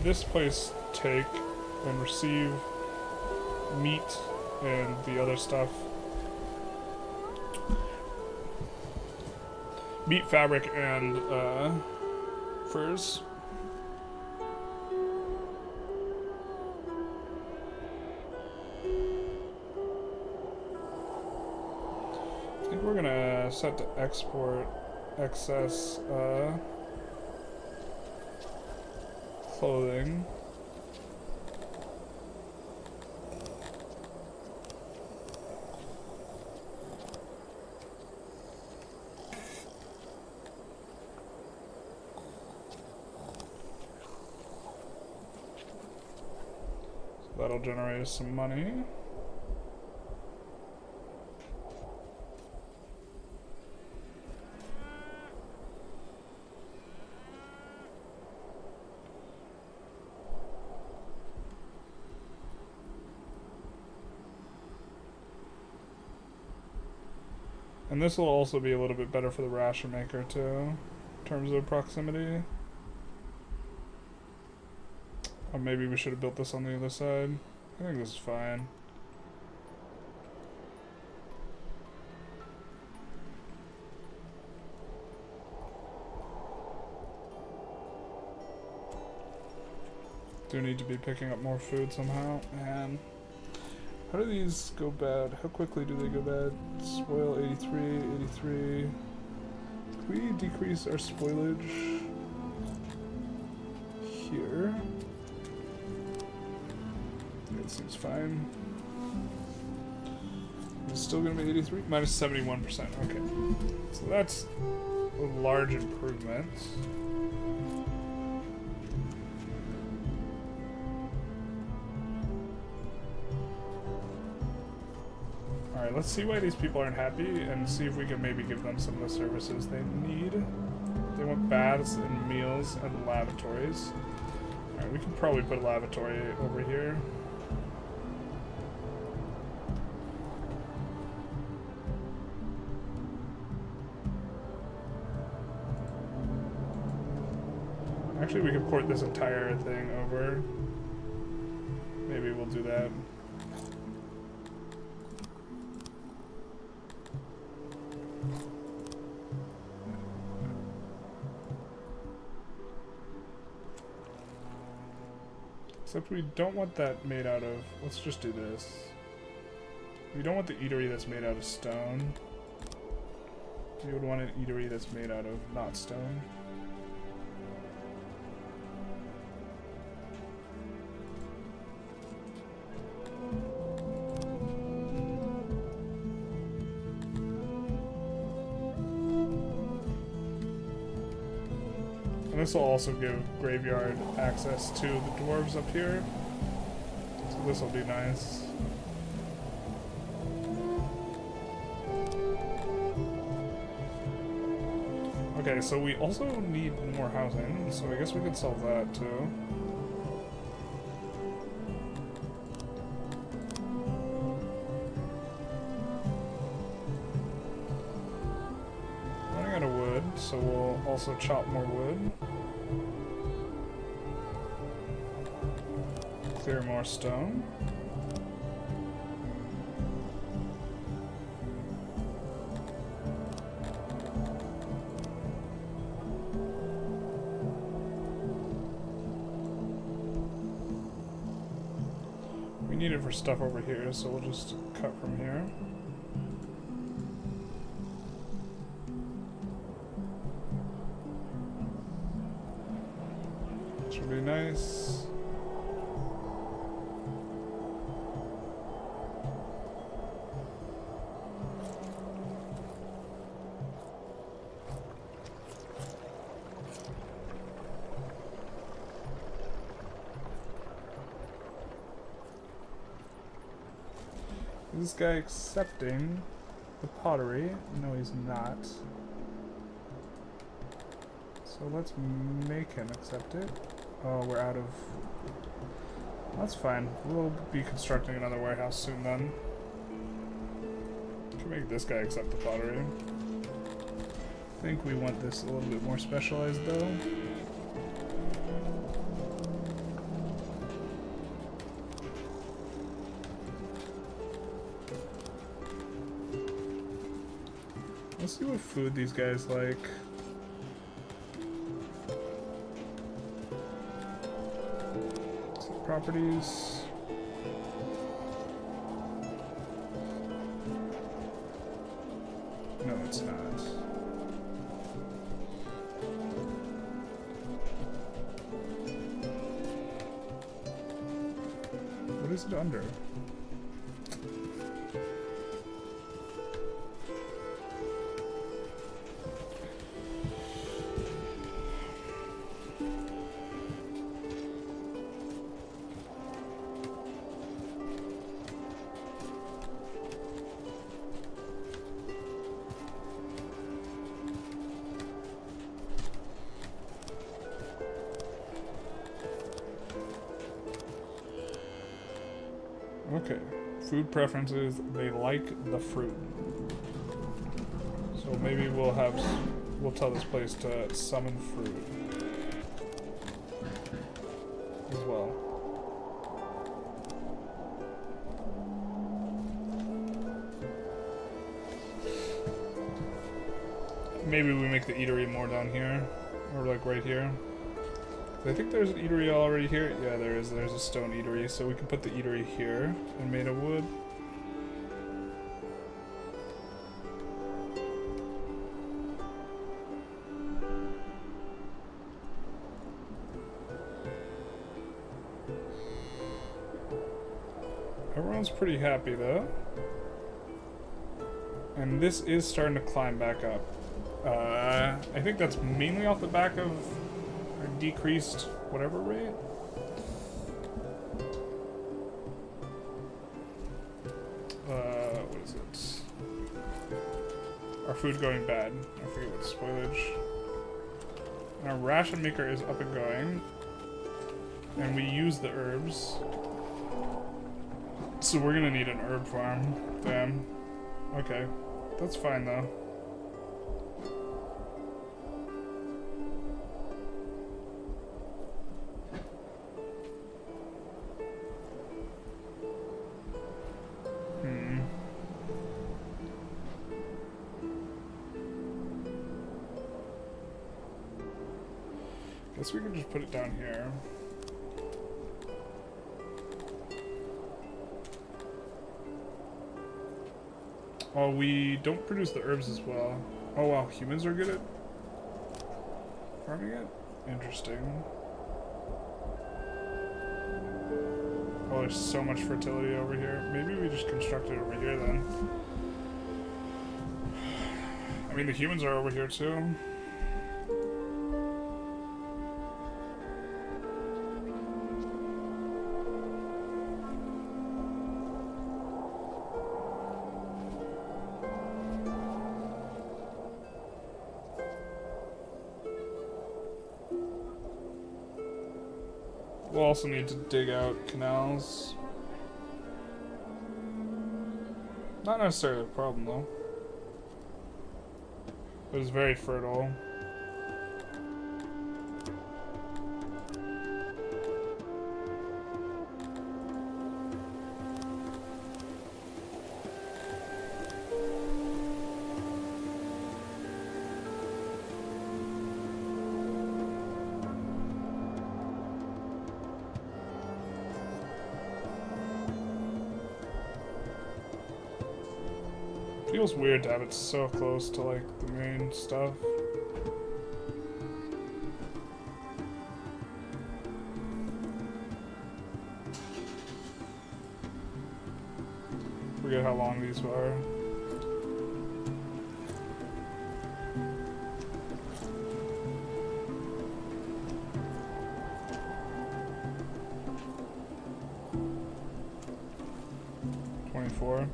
Speaker 1: this place take and receive meat and the other stuff. Meat, fabric, and furs. I think we're gonna set to export excess clothing. So that'll generate us some money. And this will also be a little bit better for the ration maker too, in terms of proximity. Or maybe we should have built this on the other side. I think this is fine. Do need to be picking up more food somehow, man. How do these go bad? How quickly do they go bad? Spoil 83, 83. Can we decrease our spoilage here? That seems fine. It's still gonna be 83? Minus 71%, okay. So that's a large improvement. Alright, let's see why these people aren't happy and see if we can maybe give them some of the services they need. They want baths and meals and lavatories. Alright, we can probably put a lavatory over here. Actually, we could port this entire thing over. Maybe we'll do that. Except we don't want that made out of... Let's just do this. We don't want the eatery that's made out of stone. We would want an eatery that's made out of not stone. This will also give graveyard access to the dwarves up here. So this will be nice. Okay, so we also need more housing, so I guess we could solve that too. Running out of wood, so we'll also chop more wood. Clear more stone. We need it for stuff over here, so we'll just cut from here. Should be nice. Is this guy accepting the pottery? No, he's not. So let's make him accept it. Oh, we're out of... That's fine. We'll be constructing another warehouse soon then. Can make this guy accept the pottery. I think we want this a little bit more specialized though. Let's see what food these guys like. Properties. No, it's not. What is it under? Okay, food preferences, they like the fruit. So maybe we'll tell this place to summon fruit as well. Maybe we make the eatery more down here, or like right here. I think there's an eatery already here. Yeah, there is. There's a stone eatery, so we can put the eatery here and made of wood. Everyone's pretty happy though. And this is starting to climb back up. I think that's mainly off the back of our decreased whatever rate. What is it? Our food going bad. I forget what spoilage. Our ration maker is up and going. And we use the herbs. So we're gonna need an herb farm. Damn. Okay. That's fine though. Guess we can just put it down here. Oh, we don't produce the herbs as well. Oh wow, humans are good at farming it? Interesting. Oh, there's so much fertility over here. Maybe we just construct it over here then. I mean, the humans are over here too. We'll also need to dig out canals. Not necessarily a problem though. But it's very fertile. Feels weird to have it so close to like the main stuff. Forget how long these are. $24.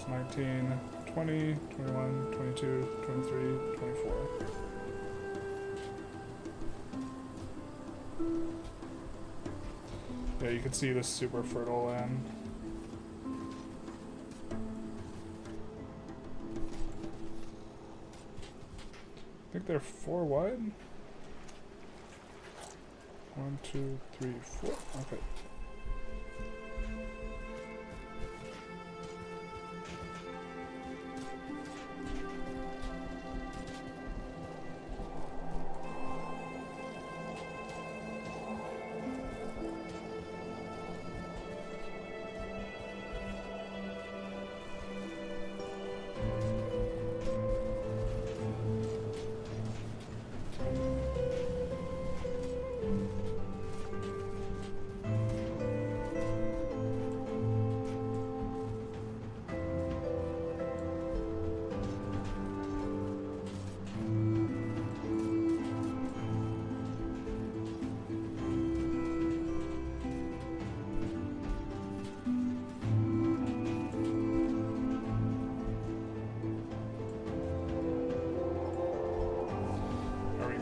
Speaker 1: 19, 20, 21, 22, 23, 24. Yeah, you can see this super fertile land. I think they're 4 wide. 1, 2, 3, 4. Okay.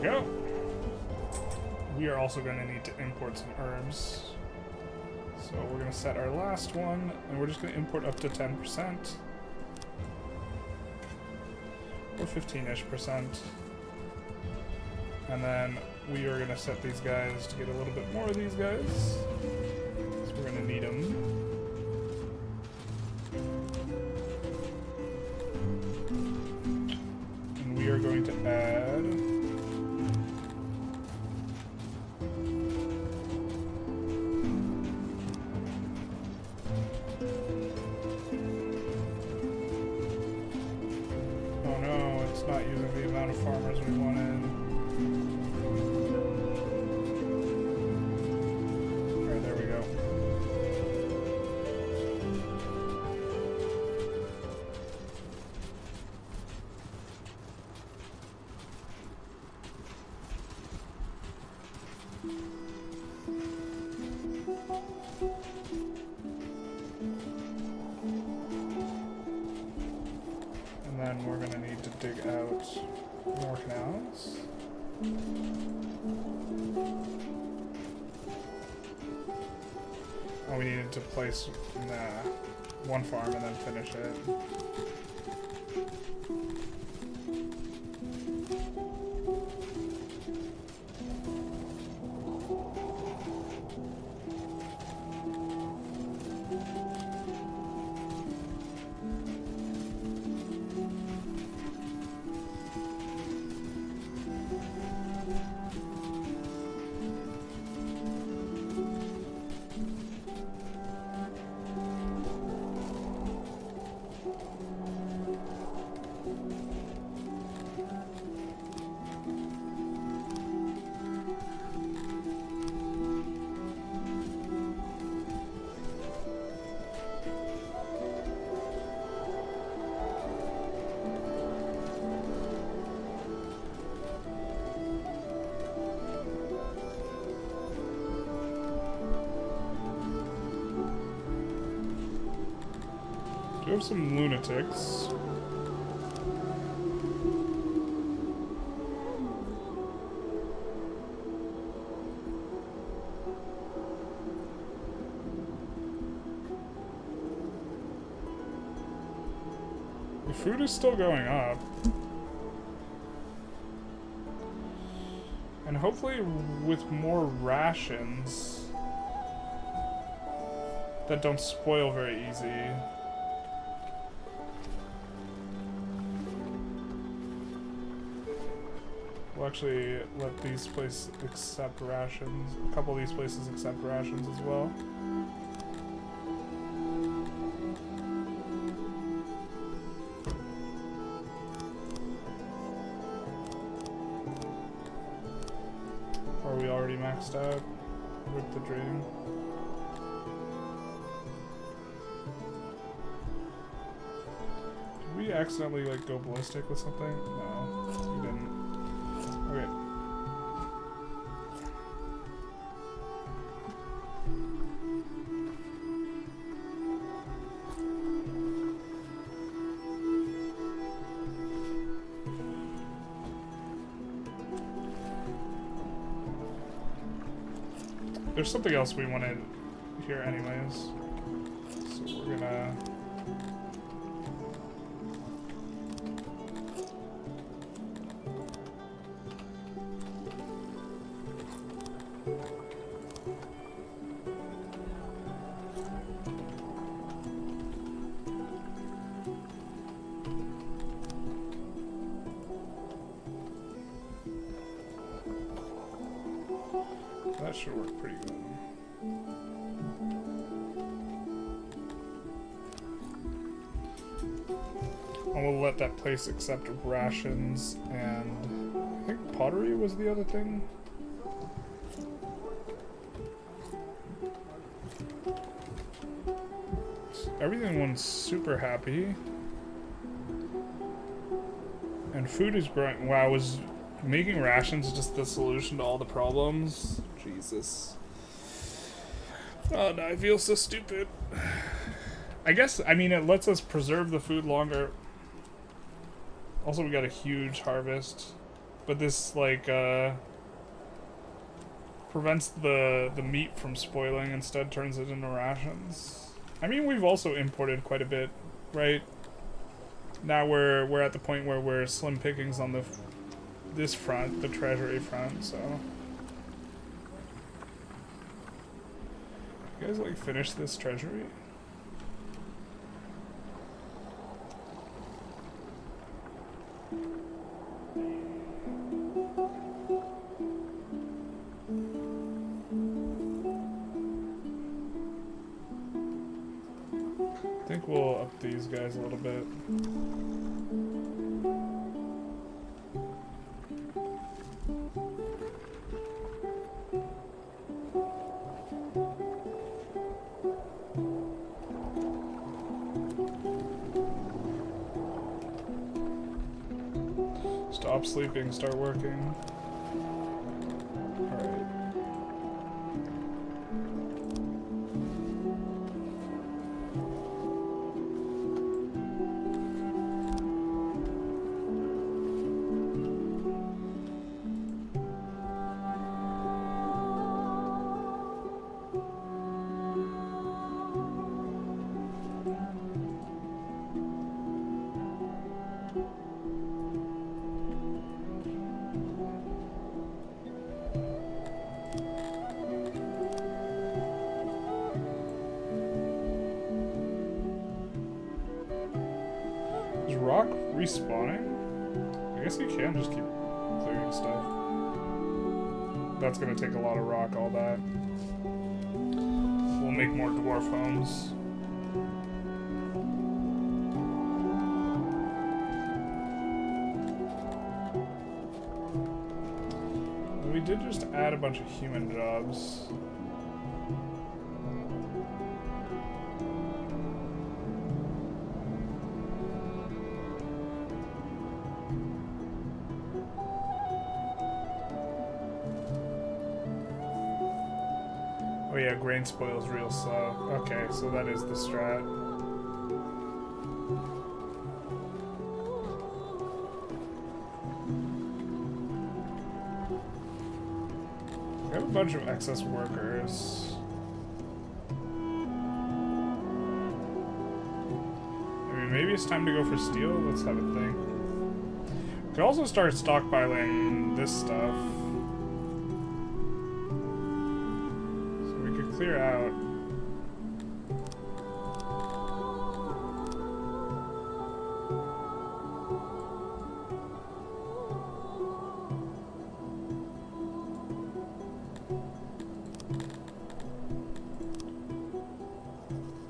Speaker 1: Go. We are also going to need to import some herbs. So we're going to set our last one, and we're just going to import up to 10%. Or 15-ish percent. And then we are going to set these guys to get a little bit more of these guys. So we're going to need them. And we are going to add... not using the amount of farmers we wanted. Alright, there we go. And then we're going to need to dig out more canals. Oh, we needed to place one farm and then finish it. We have some lunatics. The food is still going up. And hopefully with more rations that don't spoil very easy. We'll actually let these places accept rations. A couple of these places accept rations as well. Are we already maxed out with the dream? Did we accidentally like go ballistic with something? No, we didn't. Okay. There's something else we wanted here anyways. So we're gonna... that should work pretty good. And we'll let that place accept rations, and I think pottery was the other thing. Everyone's super happy. And food is growing. Wow, was making rations just the solution to all the problems? Jesus. Oh, no, I feel so stupid. I guess, I mean, it lets us preserve the food longer. Also, we got a huge harvest. But this, like, prevents the meat from spoiling, instead turns it into rations. I mean, we've also imported quite a bit, right? Now we're at the point where we're slim pickings on this front, the treasury front, so. You guys, like, finish this treasury? I think we'll up these guys a little bit. Stop sleeping, start working. Alright. Is rock respawning? I guess you can just keep clearing stuff. That's gonna take a lot of rock, all that. We'll make more dwarf homes. We did just add a bunch of human jobs. Oh yeah, grain spoils real slow. Okay, so that is the strat. We have a bunch of excess workers. I mean, maybe it's time to go for steel? Let's have a think. We could also start stockpiling this stuff. Clear out.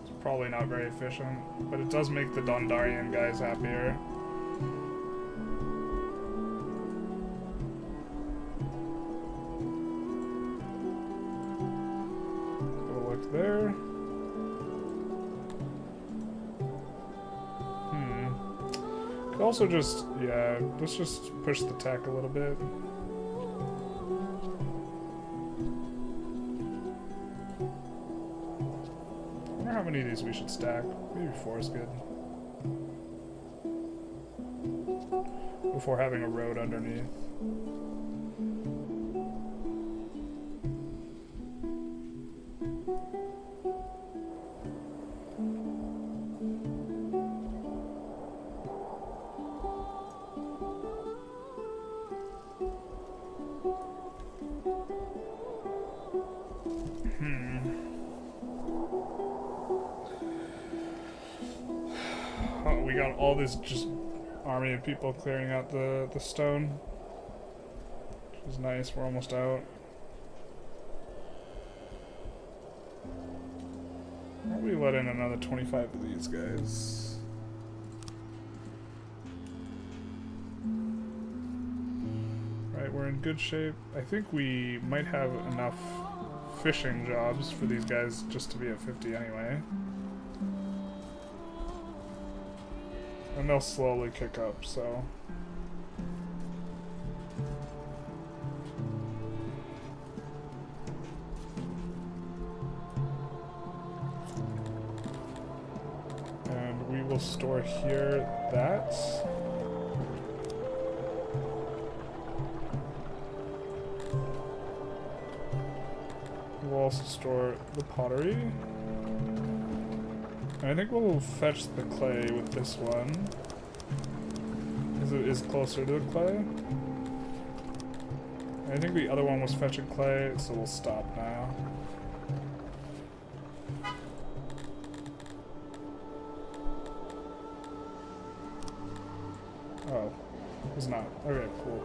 Speaker 1: It's probably not very efficient, but it does make the Dondarian guys happier. There. Could also just, yeah, let's just push the tech a little bit. I wonder how many of these we should stack. Maybe 4 is good. Before having a road underneath. Oh, we got all this just army of people clearing out the stone. Which is nice, we're almost out. Why don't we let in another 25 of these guys? Right, we're in good shape. I think we might have enough fishing jobs for these guys just to be at 50 anyway. And they'll slowly kick up, so... And we will store here that. We'll also store the pottery. And I think we'll fetch the clay with this one, because it is closer to the clay. I think the other one was fetching clay, so we'll stop now. Oh, it's not. Okay, cool.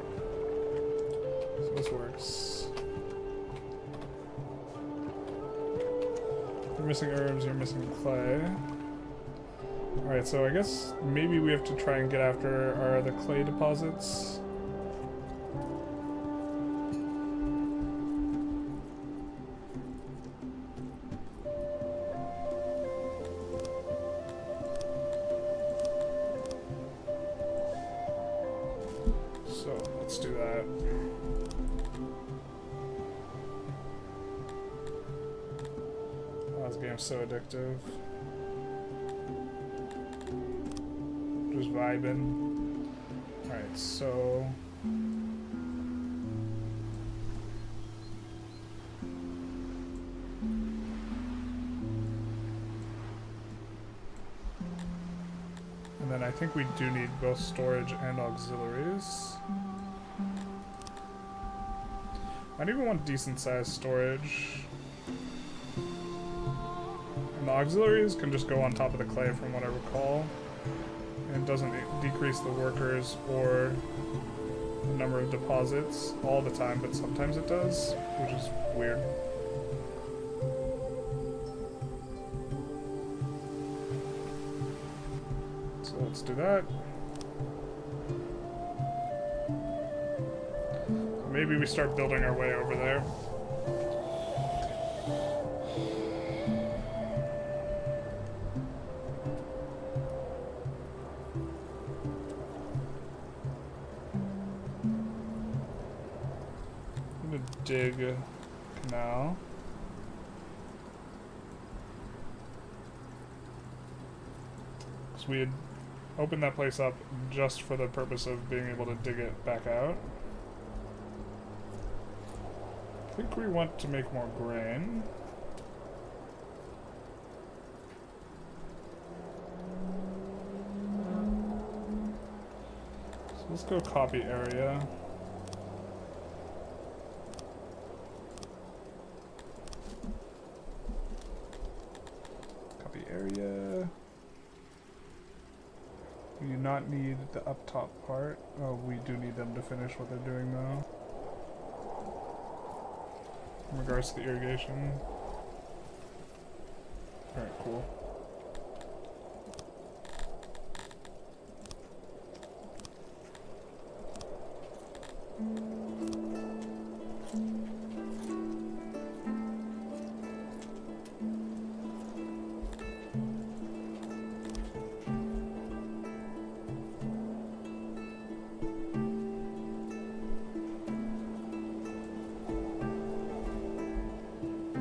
Speaker 1: So this works. You're missing herbs, you're missing clay. Alright, so I guess maybe we have to try and get after our other clay deposits. So, let's do that. This game's so addictive. Just vibing. Alright, so... And then I think we do need both storage and auxiliaries. I don't even want decent sized storage. The auxiliaries can just go on top of the clay from what I recall. And it doesn't decrease the workers or the number of deposits all the time, but sometimes it does, which is weird. So let's do that. Maybe we start building our way over there. Dig a canal. Because we had opened that place up just for the purpose of being able to dig it back out. I think we want to make more grain. So let's go copy area. Area. We do not need the up top part. Oh, we do need them to finish what they're doing though. In regards to the irrigation. Alright, cool.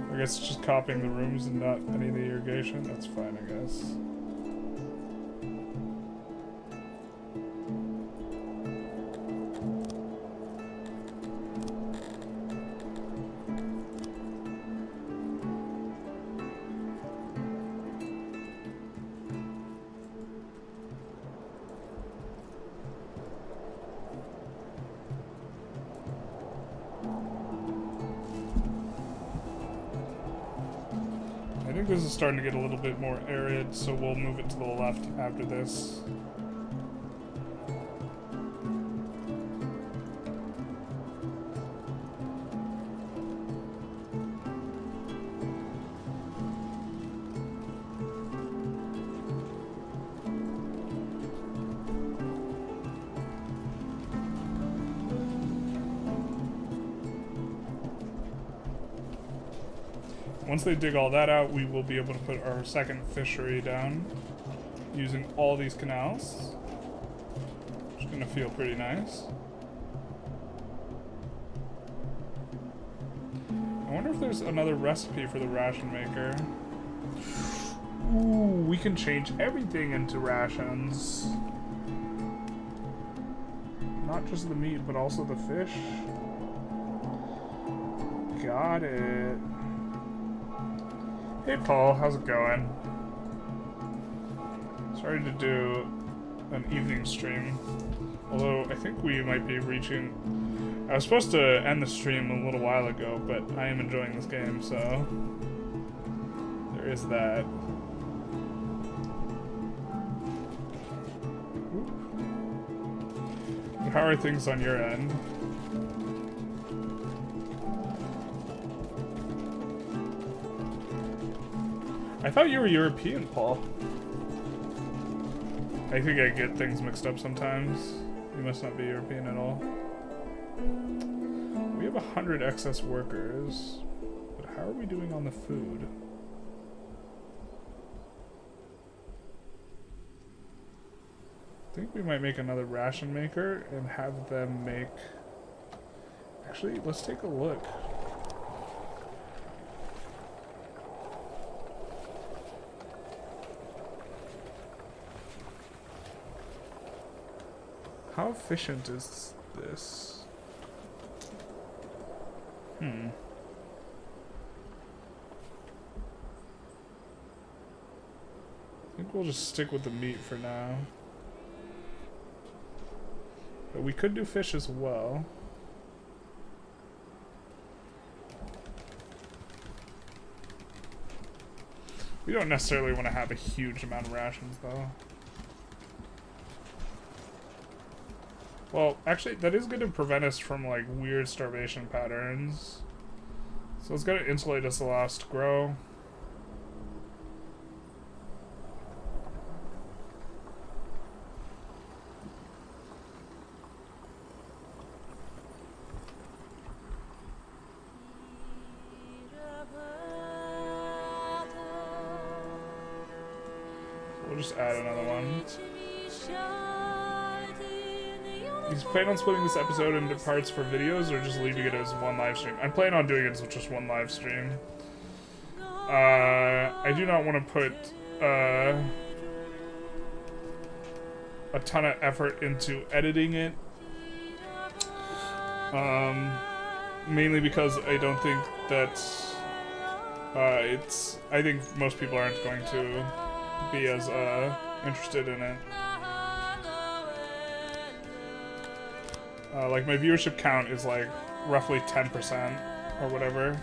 Speaker 1: I guess it's just copying the rooms and not any of the irrigation. That's fine, I guess. I think this is starting to get a little bit more arid, so we'll move it to the left after this. Once they dig all that out, we will be able to put our second fishery down using all these canals. Which is gonna feel pretty nice. I wonder if there's another recipe for the ration maker. Ooh, we can change everything into rations. Not just the meat, but also the fish. Got it. Hey Paul, how's it going? Sorry to do an evening stream. Although I think we might be reaching... I was supposed to end the stream a little while ago, but I am enjoying this game, so... there is that. How are things on your end? I thought you were European, Paul. I think I get things mixed up sometimes. You must not be European at all. We have 100 excess workers, but how are we doing on the food? I think we might make another ration maker and have them make... Actually, let's take a look. How efficient is this? I think we'll just stick with the meat for now. But we could do fish as well. We don't necessarily want to have a huge amount of rations, though. Well, actually, that is going to prevent us from, like, weird starvation patterns. So it's going to insulate us a lot to grow. We'll just add another one. You plan on splitting this episode into parts for videos or just leaving it as one live stream? I'm planning on doing it as just one live stream. I do not want to put a ton of effort into editing it. Mainly because I don't think that I think most people aren't going to be as interested in it. Like my viewership count is like roughly 10% or whatever.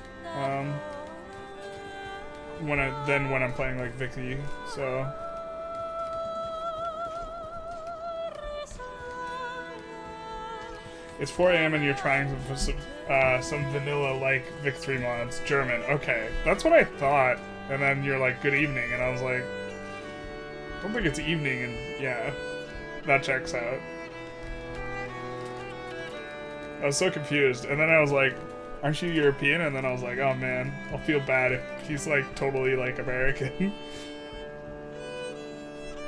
Speaker 1: When I'm playing like Vicky, so it's 4 AM and you're trying some vanilla like Vic 3 mods. German. Okay, that's what I thought. And then you're like, good evening, and I was like, I don't think it's evening, and yeah, that checks out. I was so confused, and then I was like, aren't you European? And then I was like, oh man, I'll feel bad if he's like totally like American.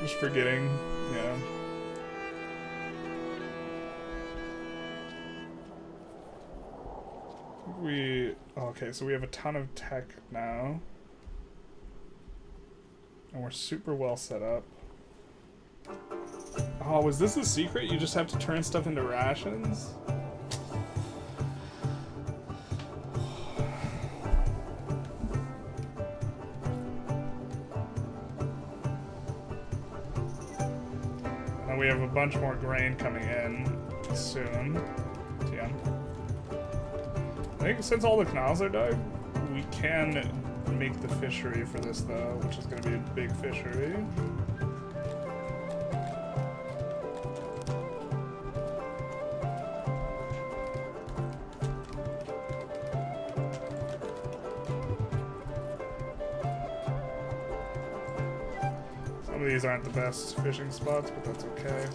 Speaker 1: Just forgetting, yeah. Okay, so we have a ton of tech now. And we're super well set up. Oh, was this a secret? You just have to turn stuff into rations? And we have a bunch more grain coming in soon. Yeah. I think since all the canals are dug, we can make the fishery for this though, which is going to be a big fishery. Some of these aren't the best fishing spots, but that's okay.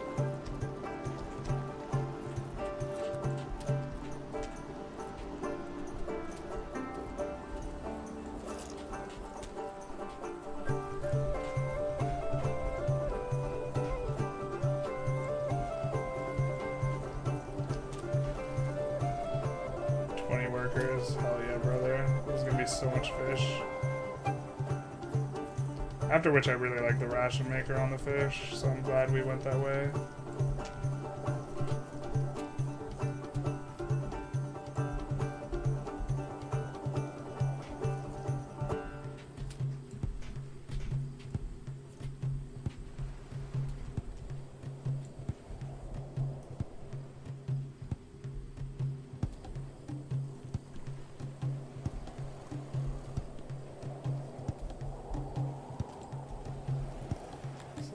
Speaker 1: 20 workers. Hell yeah, brother. There's gonna be so much fish. After which I really like the ration maker on the fish, so I'm glad we went that way.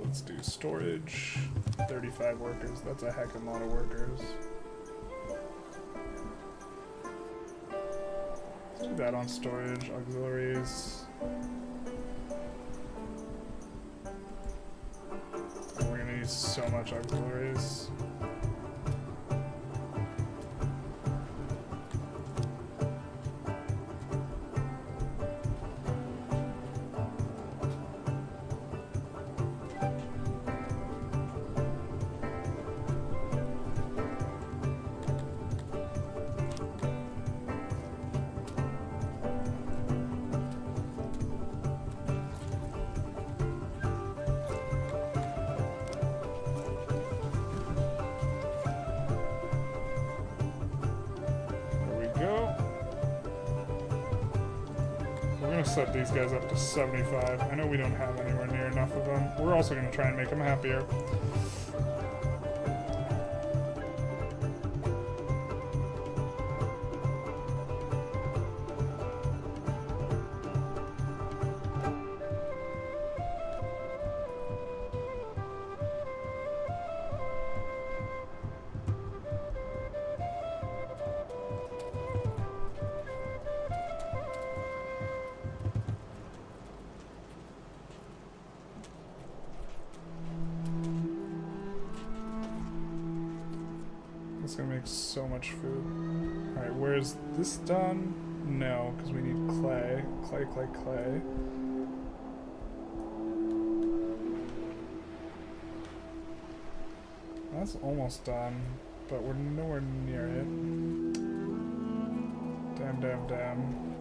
Speaker 1: Let's do storage. 35 workers. That's a heck of a lot of workers. Let's do that on storage. Auxiliaries. Oh, we're gonna use so much auxiliaries. Set these guys up to 75. I know we don't have anywhere near enough of them. We're also going to try and make them happier. It's gonna make so much food. Alright, where's this done? No, because we need clay. Clay. That's almost done, but we're nowhere near it. Damn.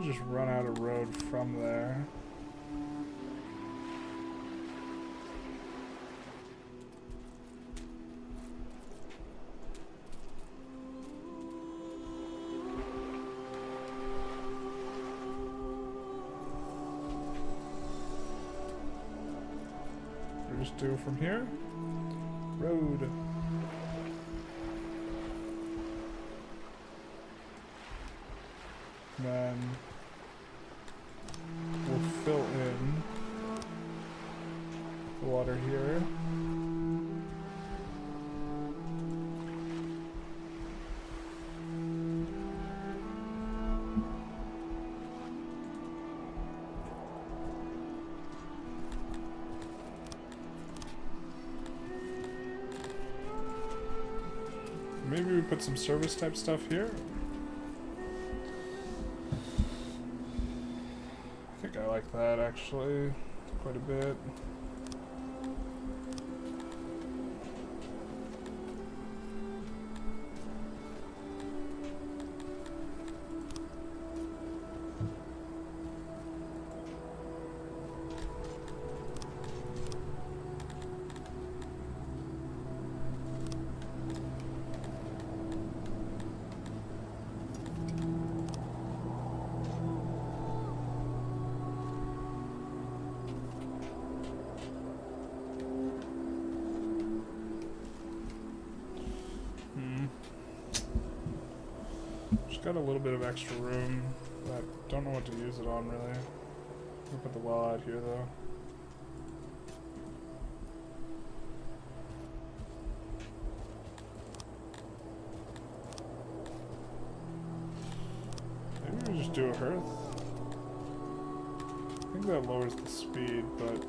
Speaker 1: Just run out a road from there. We just do it from here. Road. Then we'll fill in the water here. Maybe we put some service type stuff here. I think I like that actually quite a bit. Got a little bit of extra room, but don't know what to use it on really. We'll put the well out here though. Maybe we just do a hearth. I think that lowers the speed, but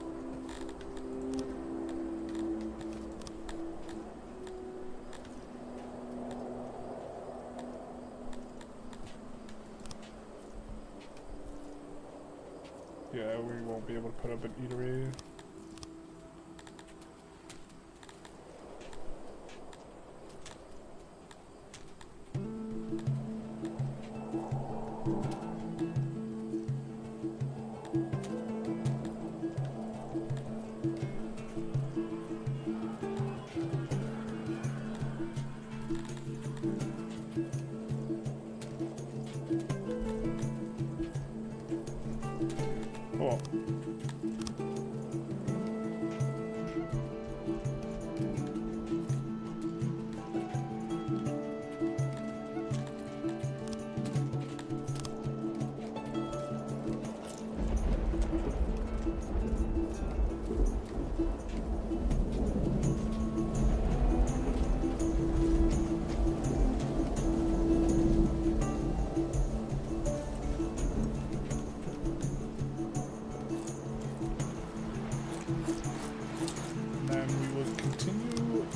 Speaker 1: to put up an eatery. Cool.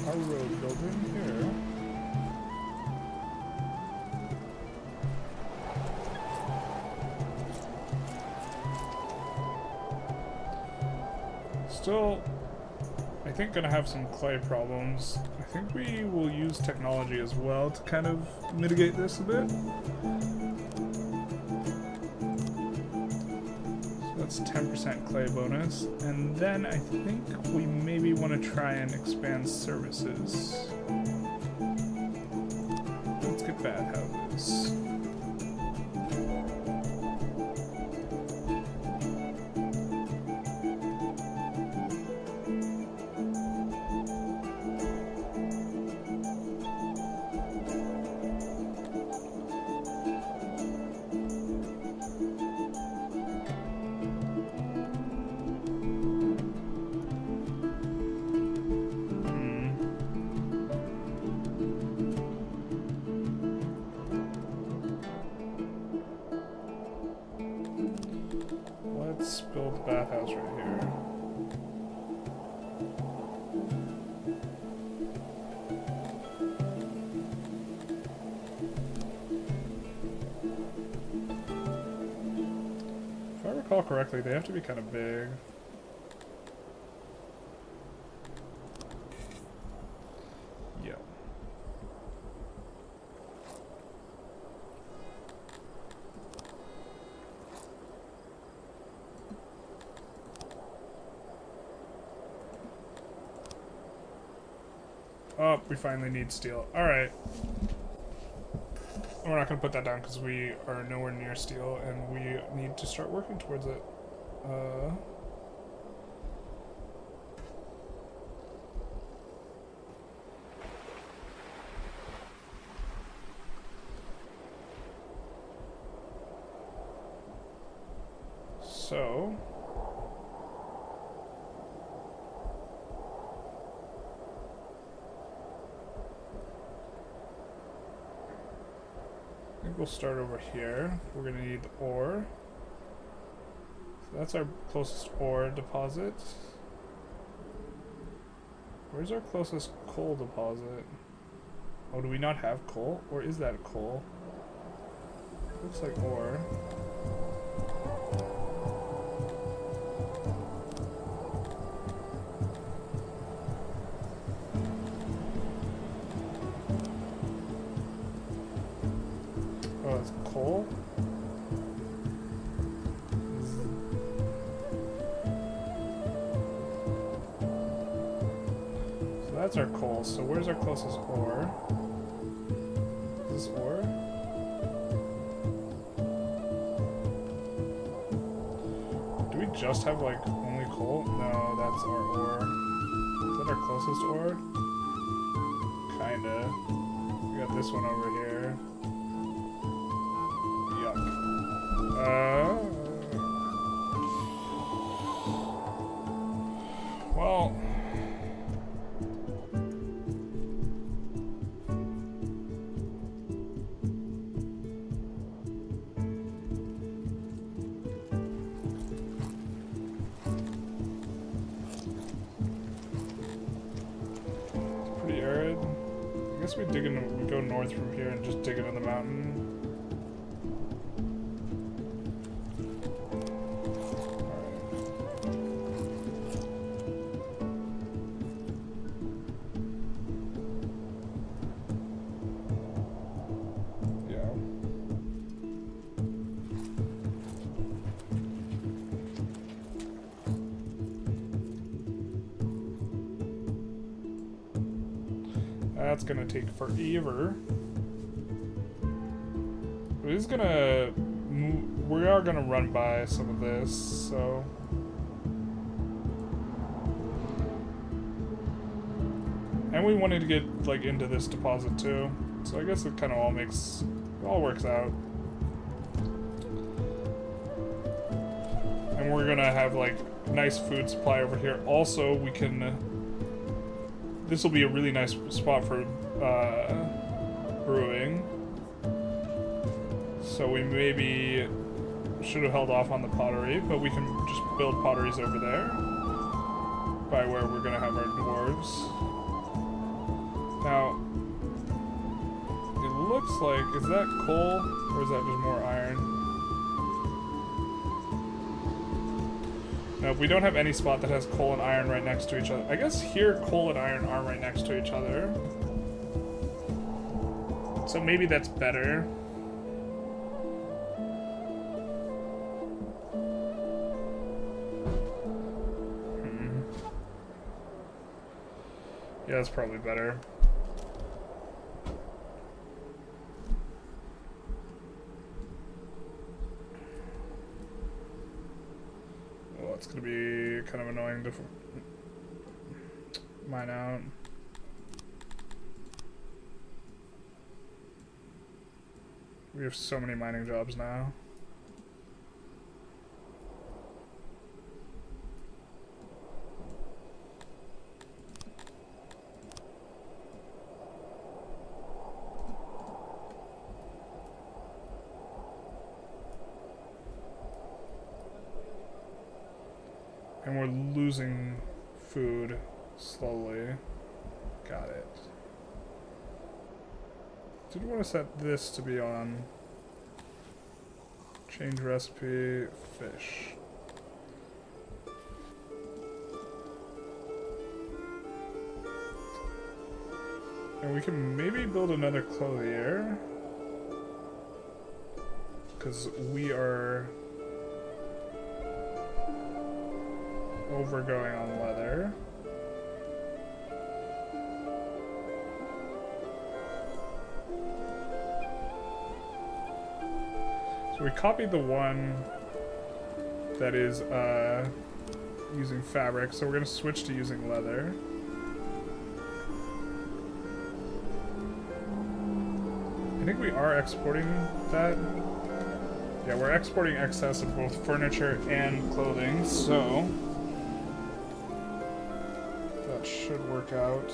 Speaker 1: Our road building here. Still, I think gonna have some clay problems. I think we will use technology as well to kind of mitigate this a bit. That's 10% clay bonus, and then I think we maybe want to try and expand services. Let's get bathhouses. Let's build a bathhouse right here. If I recall correctly, they have to be kind of big. Yeah. Oh, we finally need steel. Alright. We're not going to put that down because we are nowhere near steel and we need to start working towards it. So... I think we'll start over here. We're going to need ore. So that's our closest ore deposit. Where's our closest coal deposit? Oh, do we not have coal? Or is that coal? Looks like ore. Oh, it's coal? So that's our coal. So where's our closest ore? Is this ore? Do we just have like only coal? No, that's our ore. Is that our closest ore? Kinda. We got this one over here. Well, it's pretty arid. I guess we go north from here and just dig into the mountain. That's gonna take forever. We're gonna we are gonna run by some of this, so. And we wanted to get like into this deposit too, so I guess it kind of all works out. And we're gonna have like nice food supply over here. Also, we can. This will be a really nice spot for brewing. So we maybe should have held off on the pottery, but we can just build potteries over there by where we're gonna have our dwarves. Now, it looks like, is that coal or is that just more iron? No, we don't have any spot that has coal and iron right next to each other. I guess here coal and iron are right next to each other. So maybe that's better. Yeah, that's probably better. Well, it's gonna be kind of annoying to mine out. We have so many mining jobs now. And we're losing food slowly. Got it. Did want to set this to be on. Change recipe, fish. And we can maybe build another clothier. Because we are overgoing on leather. So we copied the one that is using fabric, so we're going to switch to using leather. I think we are exporting that. Yeah, we're exporting excess of both furniture and clothing, so that should work out.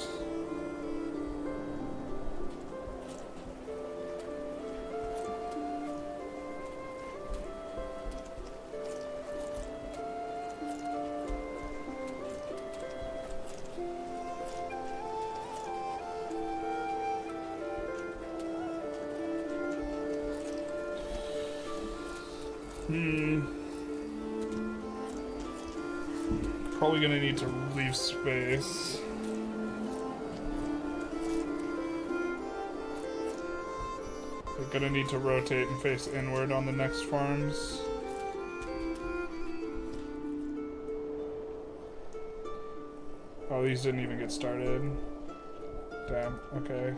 Speaker 1: Probably gonna need to leave space. We're gonna need to rotate and face inward on the next farms. Oh, these didn't even get started. Damn, okay.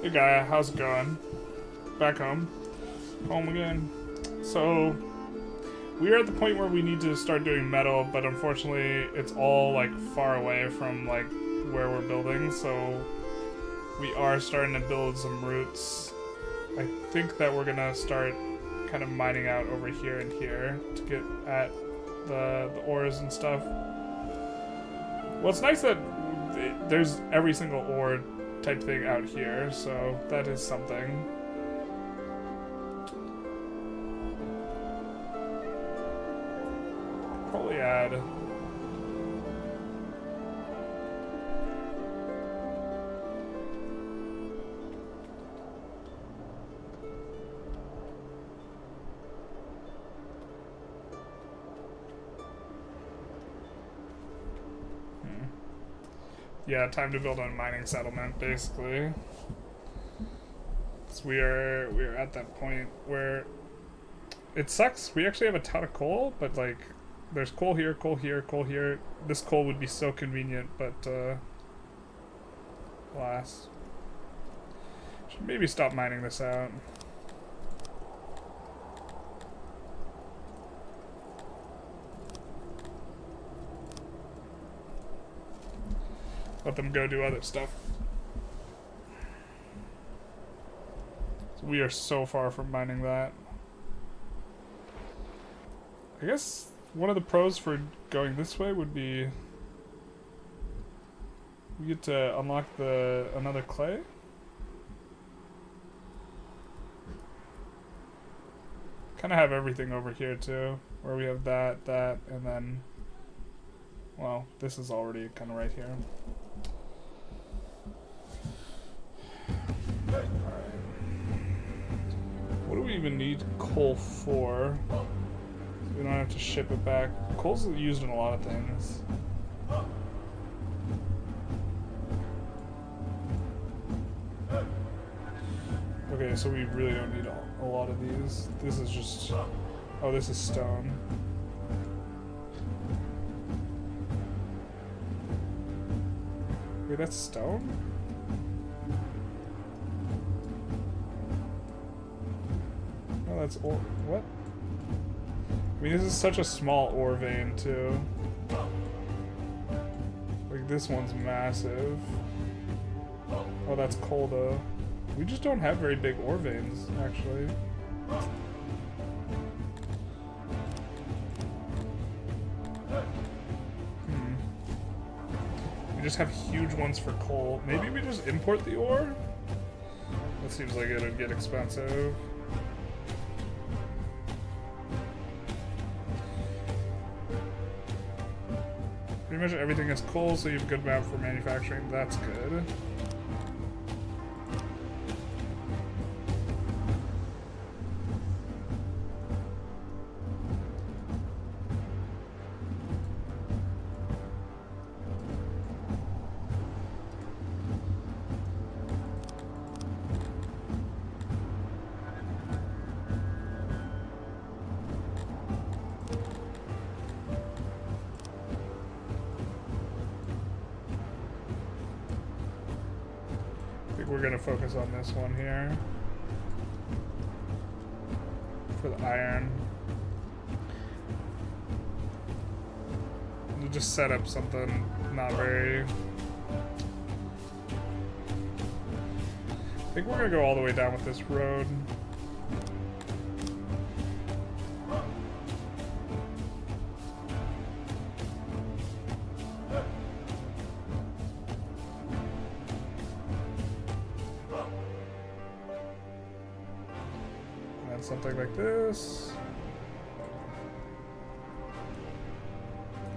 Speaker 1: Hey guy, how's it going? Back home. Home again. So, we are at the point where we need to start doing metal, but unfortunately it's all like far away from like where we're building, so we are starting to build some routes. I think that we're gonna start kind of mining out over here and here to get at the ores and stuff. Well, it's nice that there's every single ore type thing out here, so that is something. Probably add yeah, time to build a mining settlement, basically. So we are at that point where it sucks. We actually have a ton of coal, but like there's coal here, coal here, coal here. This coal would be so convenient, but alas. Should maybe stop mining this out. Let them go do other stuff. So we are so far from mining that. I guess one of the pros for going this way would be we get to unlock another clay. Kind of have everything over here too, where we have that, and then, well, this is already kind of right here. Alright. What do we even need coal for? We don't have to ship it back. Coal's used in a lot of things. Okay, so we really don't need a lot of these. This is just... Oh, this is stone. Wait, that's stone? Oh, that's ore. What? I mean, this is such a small ore vein, too. Like, this one's massive. Oh, that's coal, though. We just don't have very big ore veins, actually. We just have huge ones for coal. Maybe we just import the ore? That seems like it would get expensive. Pretty much everything is coal, so you have a good map for manufacturing. That's good. We're gonna focus on this one here for the iron. We'll just set up something not very... I think we're gonna go all the way down with this road. Something like this.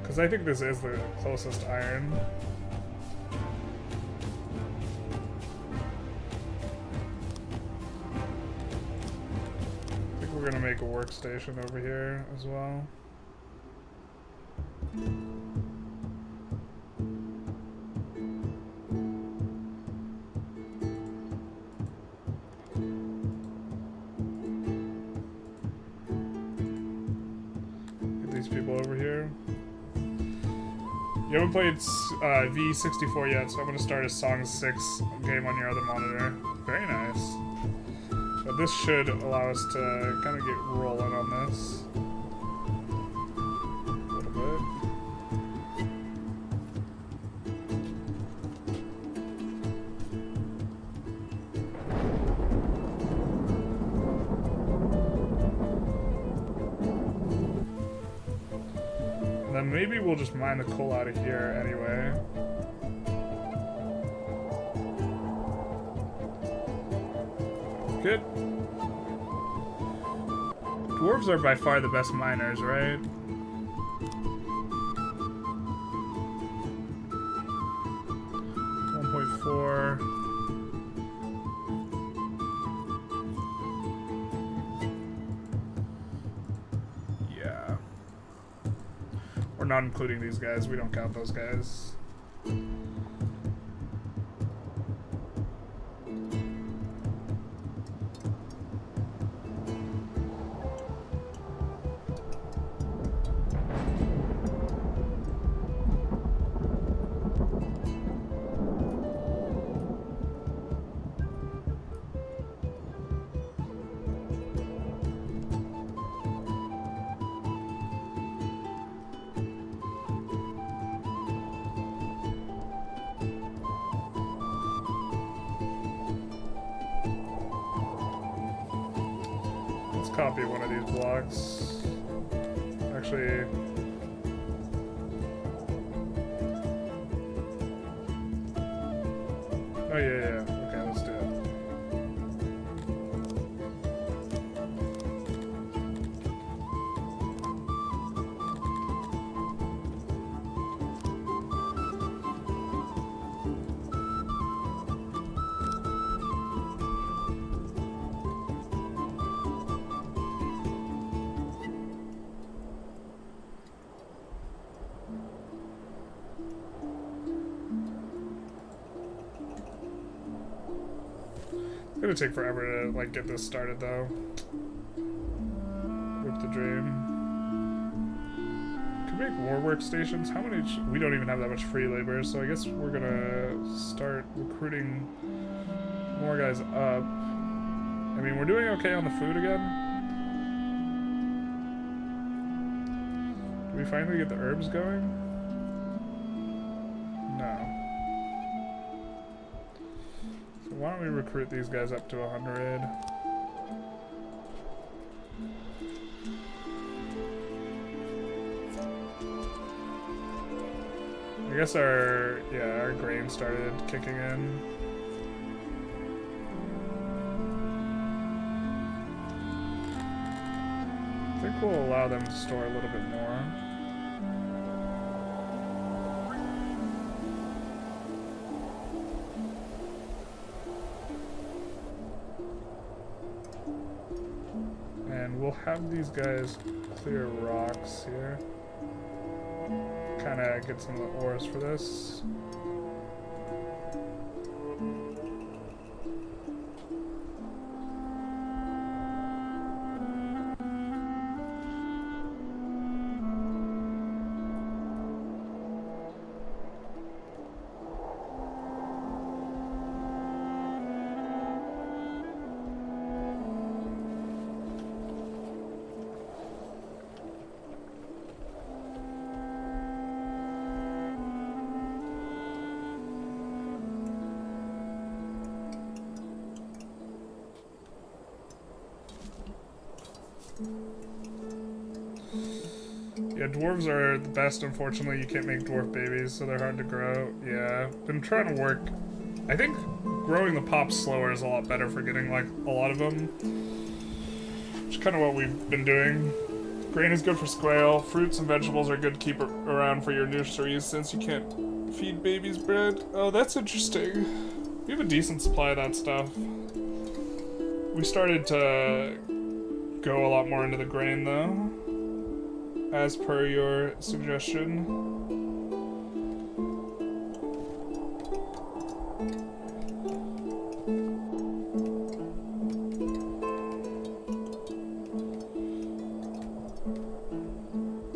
Speaker 1: Because I think this is the closest iron. I think we're gonna make a workstation over here as well. People over here. You haven't played V64 yet, so I'm going to start a Song 6 game on your other monitor. Very nice. So this should allow us to kind of get rolling on this. A little bit. Then maybe we'll just mine the coal out of here anyway. Good. Dwarves are by far the best miners, right? .4. We're not including these guys. We don't count those guys. And copy one of these blocks. Actually... Oh, yeah. Okay, let's do it. It's gonna take forever to like get this started though. Rip the dream. Can we make more workstations? How many? We don't even have that much free labor, so I guess we're gonna start recruiting more guys up. I mean, we're doing okay on the food again. Did we finally get the herbs going? No. Why don't we recruit these guys up to 100? I guess our grain started kicking in. I think we'll allow them to store a little bit more. And we'll have these guys clear rocks here. Kind of get some of the ores for this. Yeah, dwarves are the best. Unfortunately, you can't make dwarf babies, so they're hard to grow. Yeah, been trying to work. I think growing the pops slower is a lot better for getting, like, a lot of them. Which is kind of what we've been doing. Grain is good for squale. Fruits and vegetables are good to keep around for your nurseries since you can't feed babies bread. Oh, that's interesting. We have a decent supply of that stuff. We started to go a lot more into the grain, though. As per your suggestion.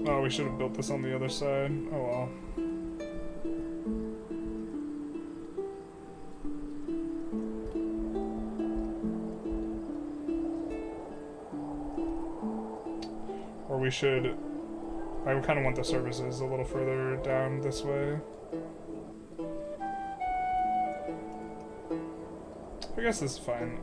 Speaker 1: Oh, we should have built this on the other side. Oh well. Or we should... I kind of want the services a little further down this way. I guess this is fine.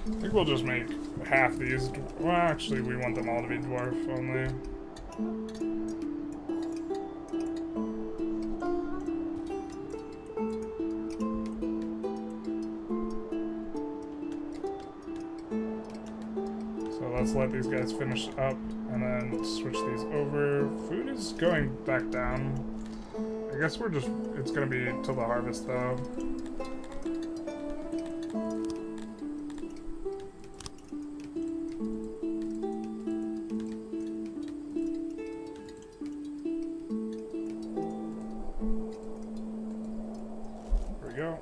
Speaker 1: I think we'll just make half these. Well, actually, we want them all to be dwarf only. So let's let these guys finish up and then switch these over. Food is going back down. I guess we're just, it's gonna be till the harvest though. Go.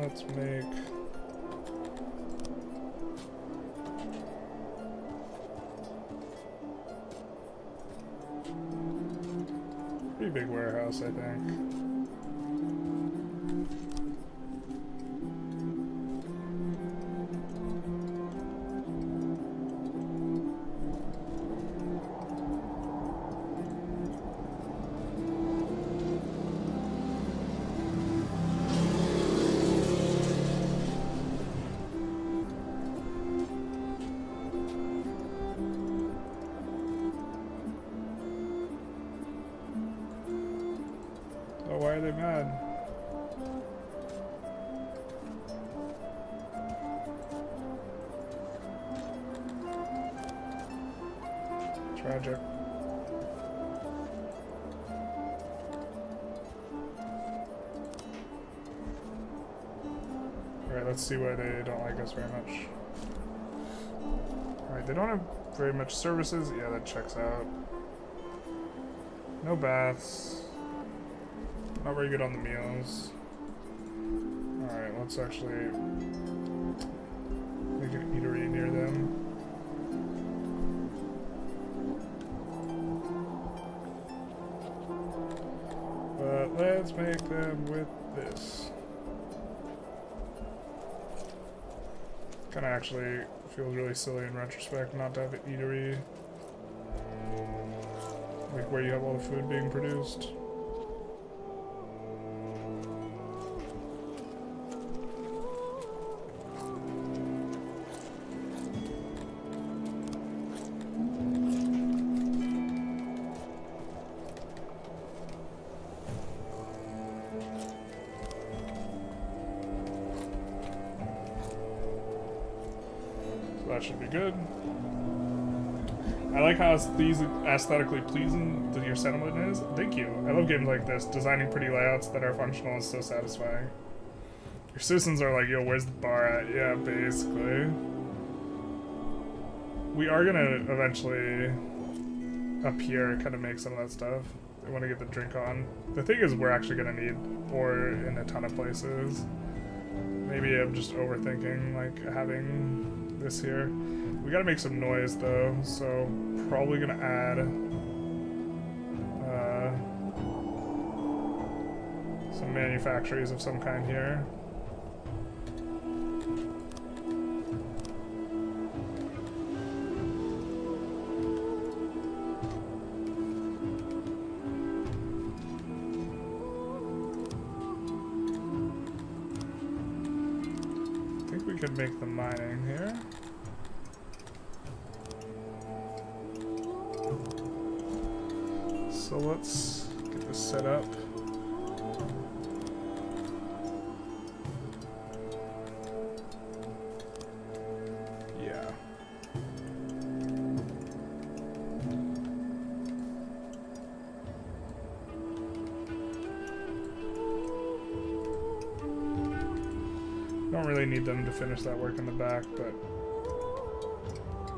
Speaker 1: let's make... pretty big warehouse, I think. Oh, why are they mad? Tragic. Alright, let's see why they don't like us very much. Alright, they don't have very much services. Yeah, that checks out. No baths. Not very good on the meals. Alright, let's actually make an eatery near them. But let's make them with this. Kinda actually feels really silly in retrospect not to have an eatery. Like where you have all the food being produced. That should be good. I like how these aesthetically pleasing your sentiment is. Thank you. I love games like this. Designing pretty layouts that are functional is so satisfying. Your citizens are like, yo, where's the bar at? Yeah, basically. We are gonna eventually up here kind of make some of that stuff. I want to get the drink on. The thing is, we're actually gonna need ore in a ton of places. Maybe I'm just overthinking like having this here. We gotta make some noise though, so probably gonna add some manufactories of some kind here. I think we could make the mining here. So let's get this set up. Yeah. Don't really need them to finish that work in the back, but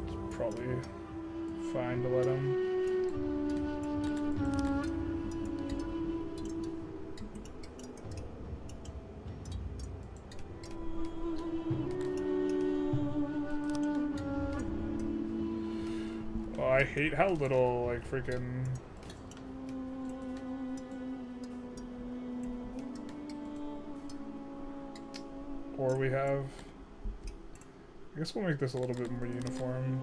Speaker 1: it's probably fine to let them. I hate how little, like, freaking... ore we have. I guess we'll make this a little bit more uniform.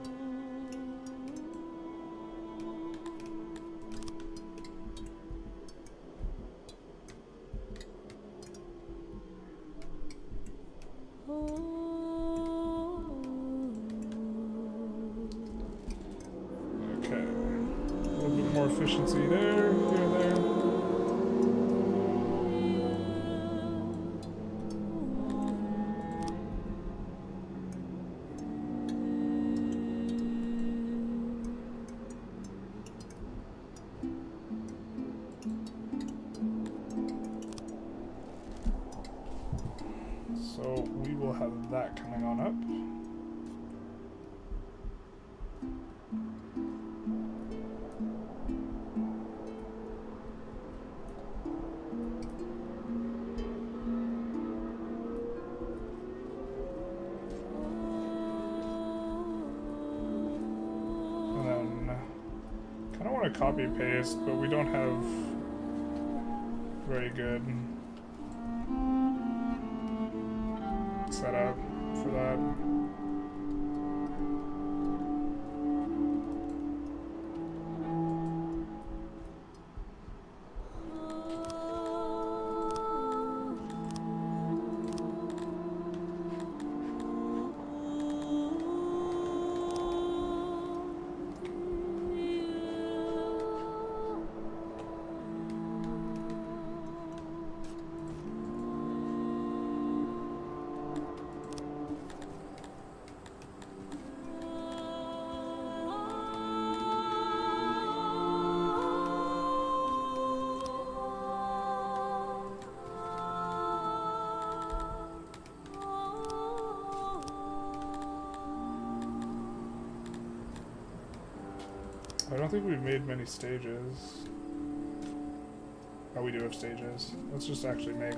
Speaker 1: Efficiency there, here, there. So we will have that coming on up. copy paste, but we don't have very good setup for that. I don't think we've made many stages. Oh, we do have stages. Let's just actually make...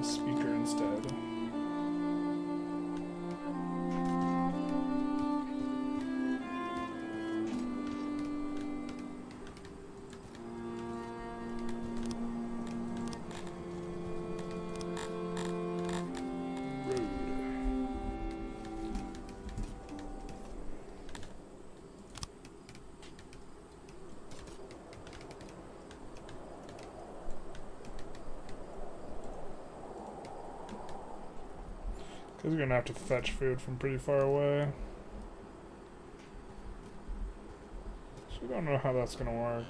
Speaker 1: a speaker instead. Because we're gonna have to fetch food from pretty far away. So we don't know how that's gonna work.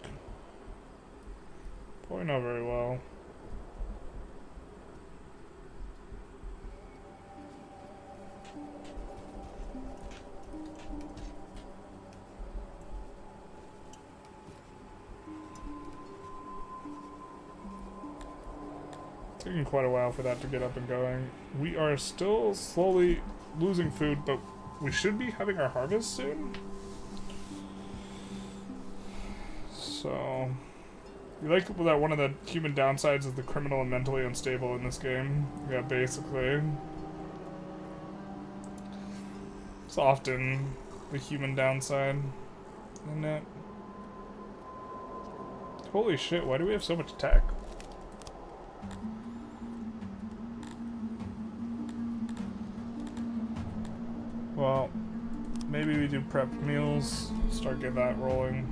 Speaker 1: Probably not very well. Taking quite a while for that to get up and going. We are still slowly losing food, but we should be having our harvest soon. So, you like that one of the human downsides is the criminal and mentally unstable in this game. Yeah, basically. It's often the human downside, isn't it? Holy shit, why do we have so much tech? Well, maybe we do prep meals, start getting that rolling.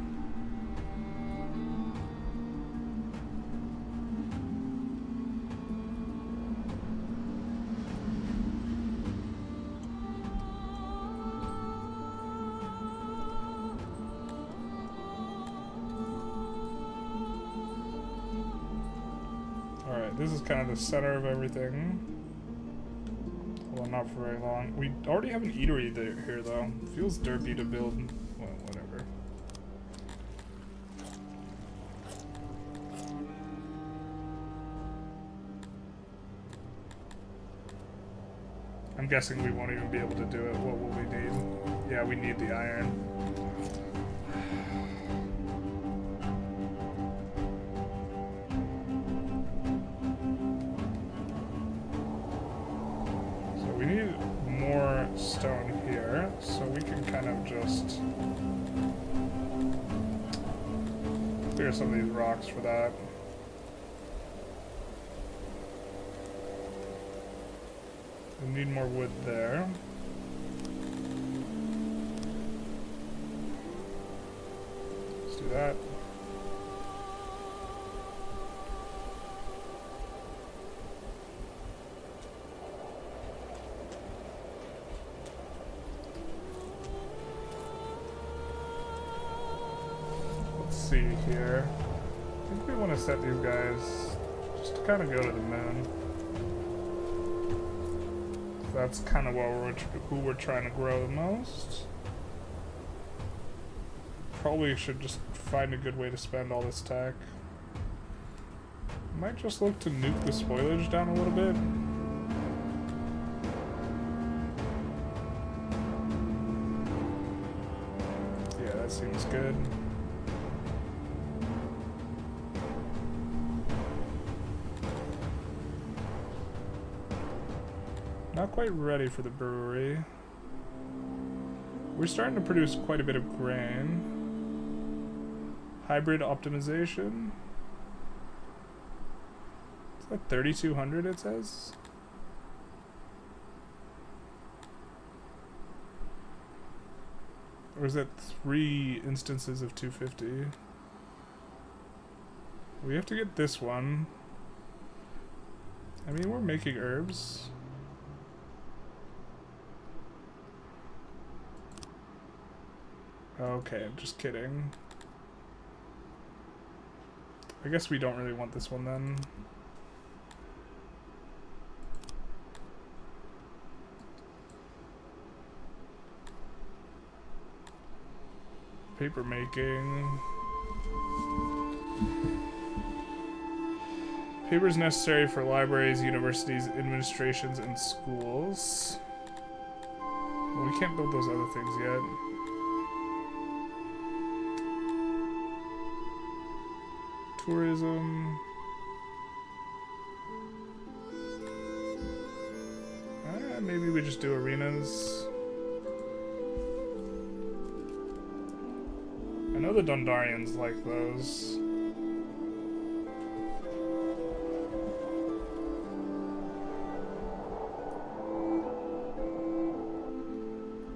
Speaker 1: Alright, this is kind of the center of everything. Well, not for very long. We already have an eatery here, though. Feels derpy to build. Well, whatever. I'm guessing we won't even be able to do it. What will we need? Yeah, we need the iron. Stone here, so we can kind of just clear some of these rocks for that. We need more wood there. Let's do that. See here. I think we want to set these guys just to kind of go to the moon. That's kind of who we're trying to grow the most. Probably should just find a good way to spend all this tech. Might just look to nuke the spoilage down a little bit. Yeah, that seems good. Not quite ready for the brewery. We're starting to produce quite a bit of grain. Hybrid optimization. Is that 3,200 it says? Or is that 3 instances of 250? We have to get this one. I mean, we're making herbs. Okay, I'm just kidding. I guess we don't really want this one then. Paper making. Paper is necessary for libraries, universities, administrations, and schools. Well, we can't build those other things yet. Tourism. Maybe we just do arenas. I know the Dondarians like those.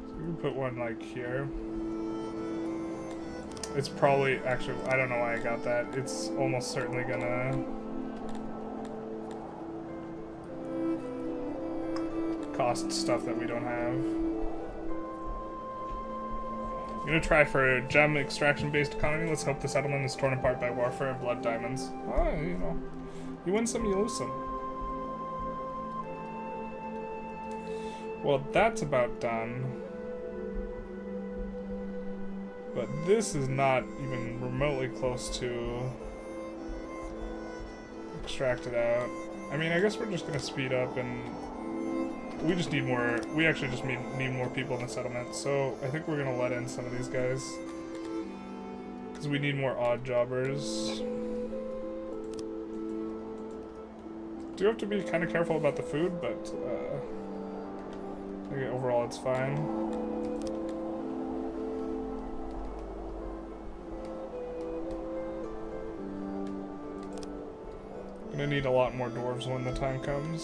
Speaker 1: So we can put one like here. It's probably, actually, I don't know why I got that. It's almost certainly gonna cost stuff that we don't have. I'm gonna try for a gem extraction-based economy. Let's hope the settlement is torn apart by warfare and blood diamonds. Oh, you know, you win some, you lose some. Well, that's about done. But this is not even remotely close to extracted out. I mean, I guess we're just gonna speed up, and we just need more. We actually just need more people in the settlement. So I think we're gonna let in some of these guys because we need more odd jobbers. Do have to be kind of careful about the food, but I think overall it's fine. Gonna need a lot more dwarves when the time comes.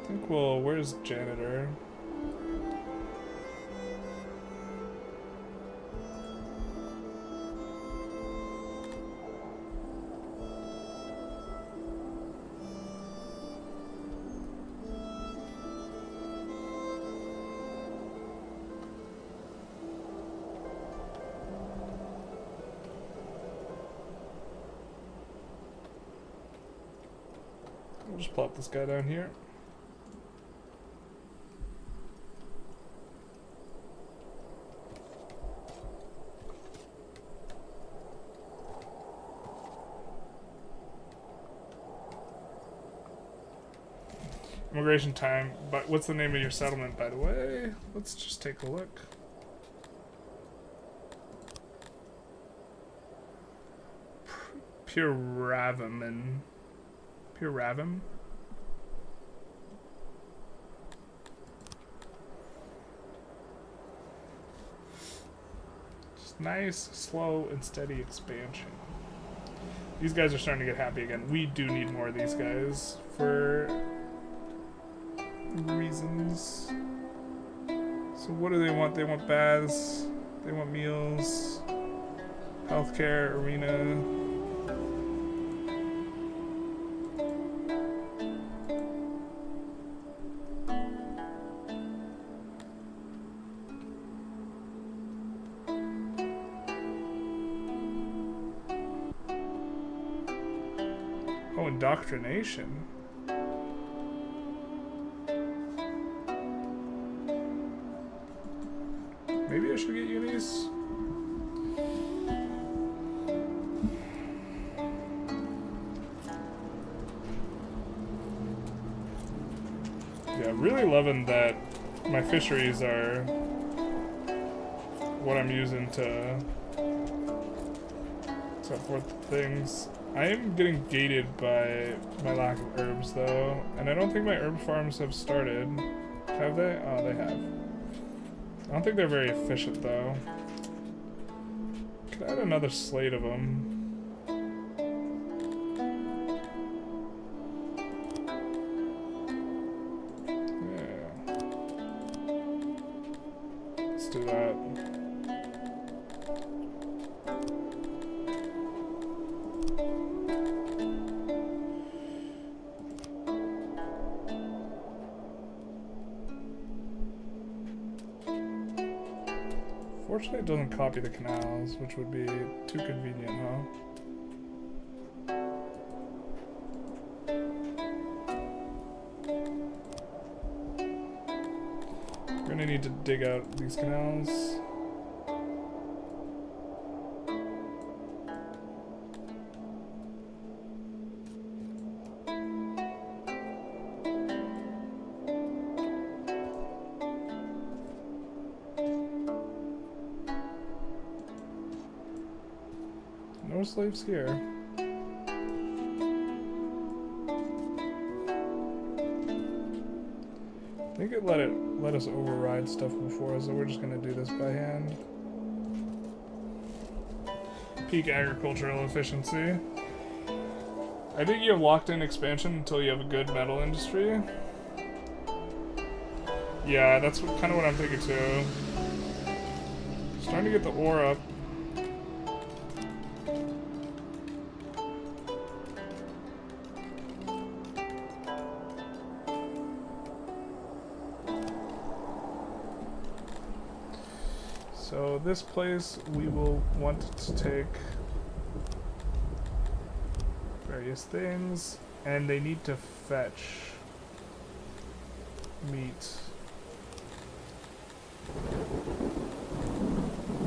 Speaker 1: I think we'll, where's janitor? We'll just plop this guy down here. Immigration time, but what's the name of your settlement, by the way? Let's just take a look. Pure Ravim. Pure Ravim? Just nice, slow, and steady expansion. These guys are starting to get happy again. We do need more of these guys for reasons. So what do they want? They want baths, they want meals, healthcare, arena. Oh, indoctrination. Maybe I should get unis. Yeah, really loving that my fisheries are what I'm using to Except for things. I am getting gated by my lack of herbs, though. And I don't think my herb farms have started. Have they? Oh, they have. I don't think they're very efficient, though. Could add another slate of them. Yeah. Let's do that. Fortunately, it doesn't copy the canals, which would be too convenient, huh? We're gonna need to dig out these canals. No slaves here. I think it let us override stuff before, so we're just gonna do this by hand. Peak agricultural efficiency. I think you have locked in expansion until you have a good metal industry. Yeah, that's kind of what I'm thinking too. Starting to get the ore up. So this place we will want to take various things, and they need to fetch meat. I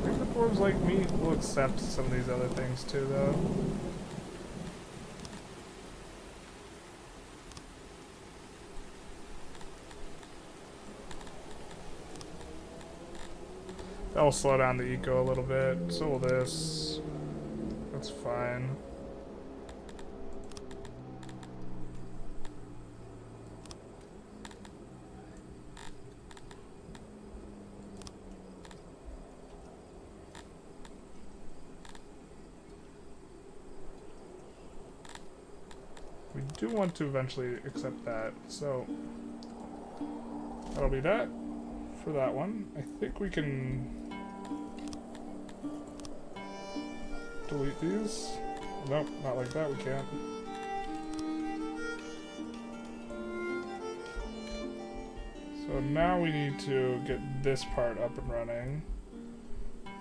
Speaker 1: think the dwarves like meat. We'll accept some of these other things too, though. That'll slow down the eco a little bit. So will this. That's fine. We do want to eventually accept that, so that'll be that for that one. I think we can delete these. Nope, not like that, we can't. So now we need to get this part up and running.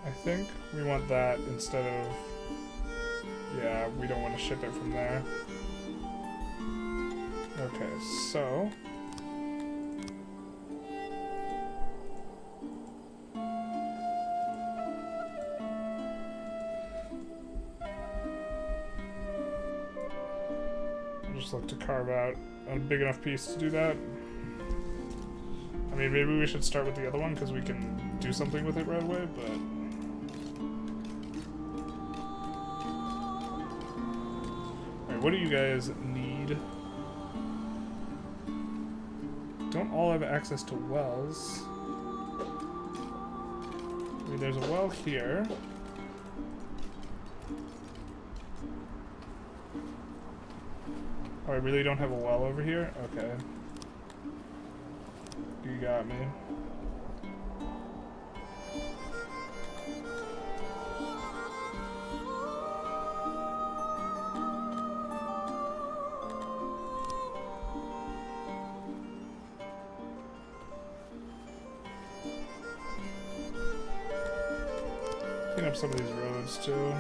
Speaker 1: I think we want that instead of... Yeah, we don't want to ship it from there. Okay, so... just look to carve out a big enough piece to do that. I mean, maybe we should start with the other one because we can do something with it right away, but... Alright, what do you guys need? Don't all have access to wells. I mean, there's a well here. Oh, I really don't have a well over here? Okay. You got me. Clean up some of these roads too.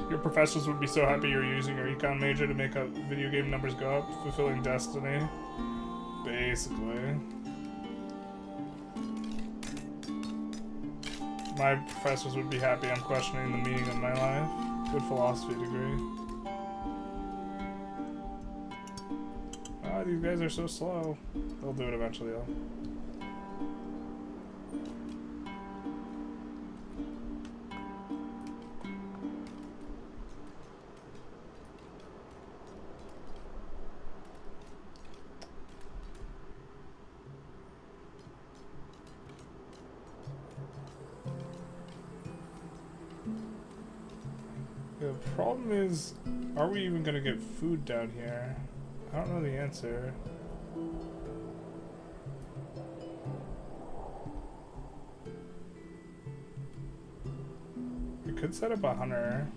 Speaker 1: Your professors would be so happy you're using your econ major to make up video game numbers go up, fulfilling destiny. Basically. My professors would be happy I'm questioning the meaning of my life. Good philosophy degree. Ah, these guys are so slow. They'll do it eventually, though. The problem is, are we even gonna get food down here? I don't know the answer. We could set up a hunter.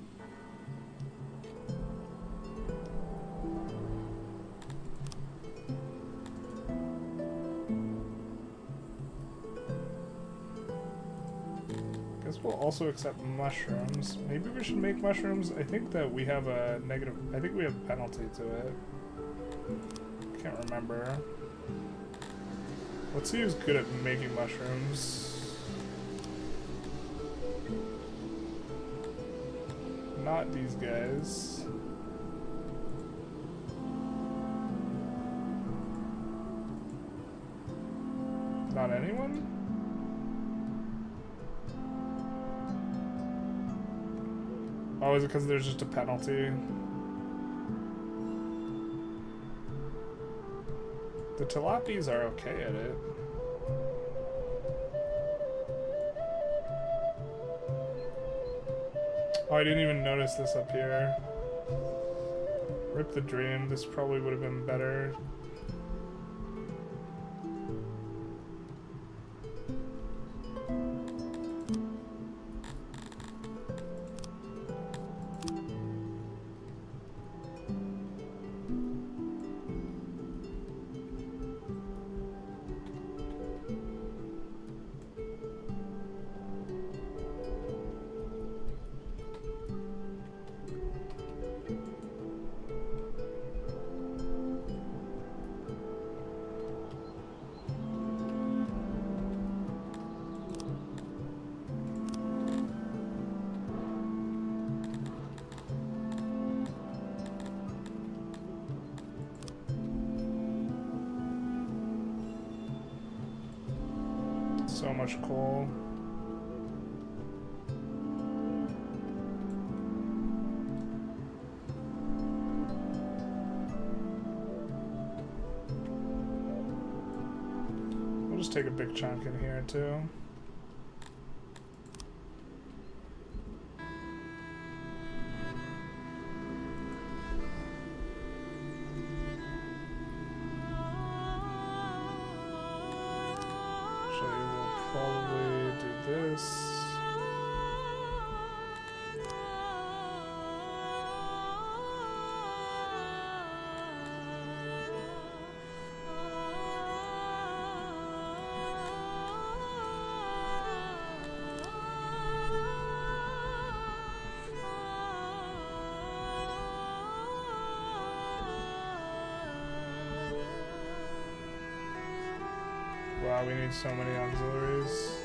Speaker 1: We'll also accept mushrooms. Maybe we should make mushrooms. I think that we have a negative... I think we have a penalty to it. Can't remember. Let's see who's good at making mushrooms. Not these guys. Not anyone? Oh, is it because there's just a penalty? The tilapies are okay at it. Oh, I didn't even notice this up here. Rip the dream. This probably would have been better. So much coal. We'll just take a big chunk in here too. Probably do this. Wow, we need so many auxiliaries.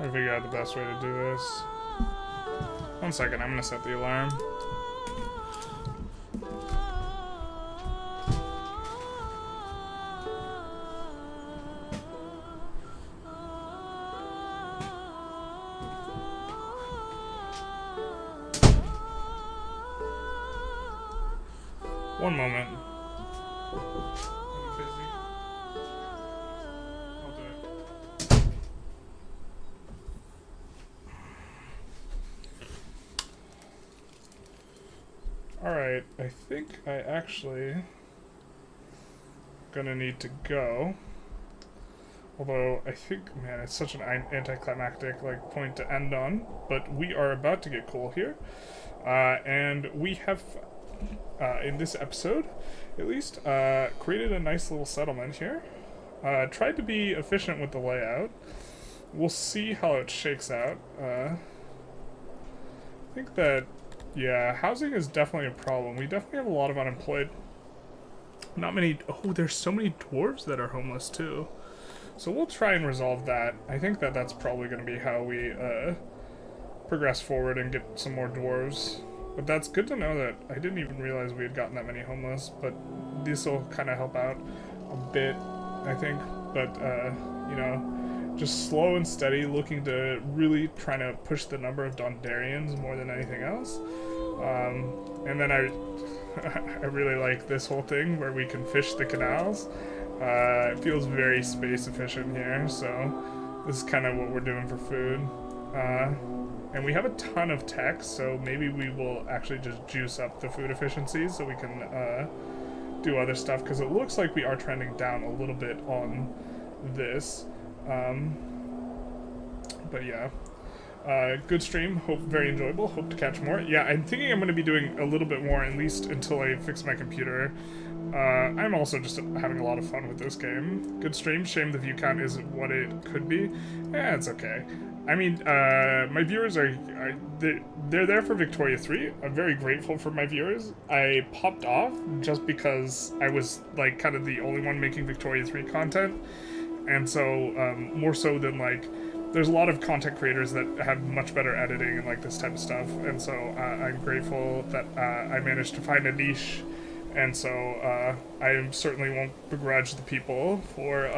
Speaker 1: I figure out the best way to do this. 1 second, I'm gonna set the alarm. One moment. I'm busy. I'll do it. Alright, I think I actually gonna need to go. Although, I think, man, it's such an anticlimactic, like, point to end on. But we are about to get coal here. And we have, in this episode, at least, created a nice little settlement here. Tried to be efficient with the layout. We'll see how it shakes out. I think that, yeah, housing is definitely a problem. We definitely have a lot of unemployed. Not many. Oh, there's so many dwarves that are homeless too. So we'll try and resolve that. I think that that's probably going to be how we progress forward and get some more dwarves. But that's good to know that I didn't even realize we had gotten that many homeless. But this will kind of help out a bit, I think. But, you know, just slow and steady, looking to really trying to push the number of Dondarians more than anything else. And then I really like this whole thing where we can fish the canals. It feels very space efficient here, so this is kind of what we're doing for food. And we have a ton of tech, so maybe we will actually just juice up the food efficiency so we can do other stuff, because it looks like we are trending down a little bit on this. But yeah. Good stream, hope very enjoyable, hope to catch more. Yeah, I'm thinking I'm going to be doing a little bit more, at least until I fix my computer. I'm also just having a lot of fun with this game. Good stream, shame the view count isn't what it could be. Yeah, it's okay. I mean, my viewers they're there for Victoria 3. I'm very grateful for my viewers. I popped off just because I was, like, kind of the only one making Victoria 3 content. And so, more so than, like, there's a lot of content creators that have much better editing and like this type of stuff, and so I'm grateful that I managed to find a niche, and so I certainly won't begrudge the people for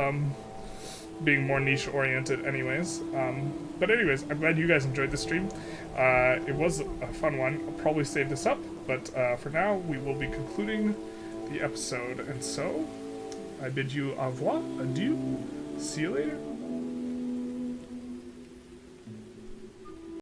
Speaker 1: being more niche oriented anyways. But anyways, I'm glad you guys enjoyed the stream. It was a fun one. I'll probably save this up, but for now we will be concluding the episode, and so I bid you au revoir, adieu, see you later.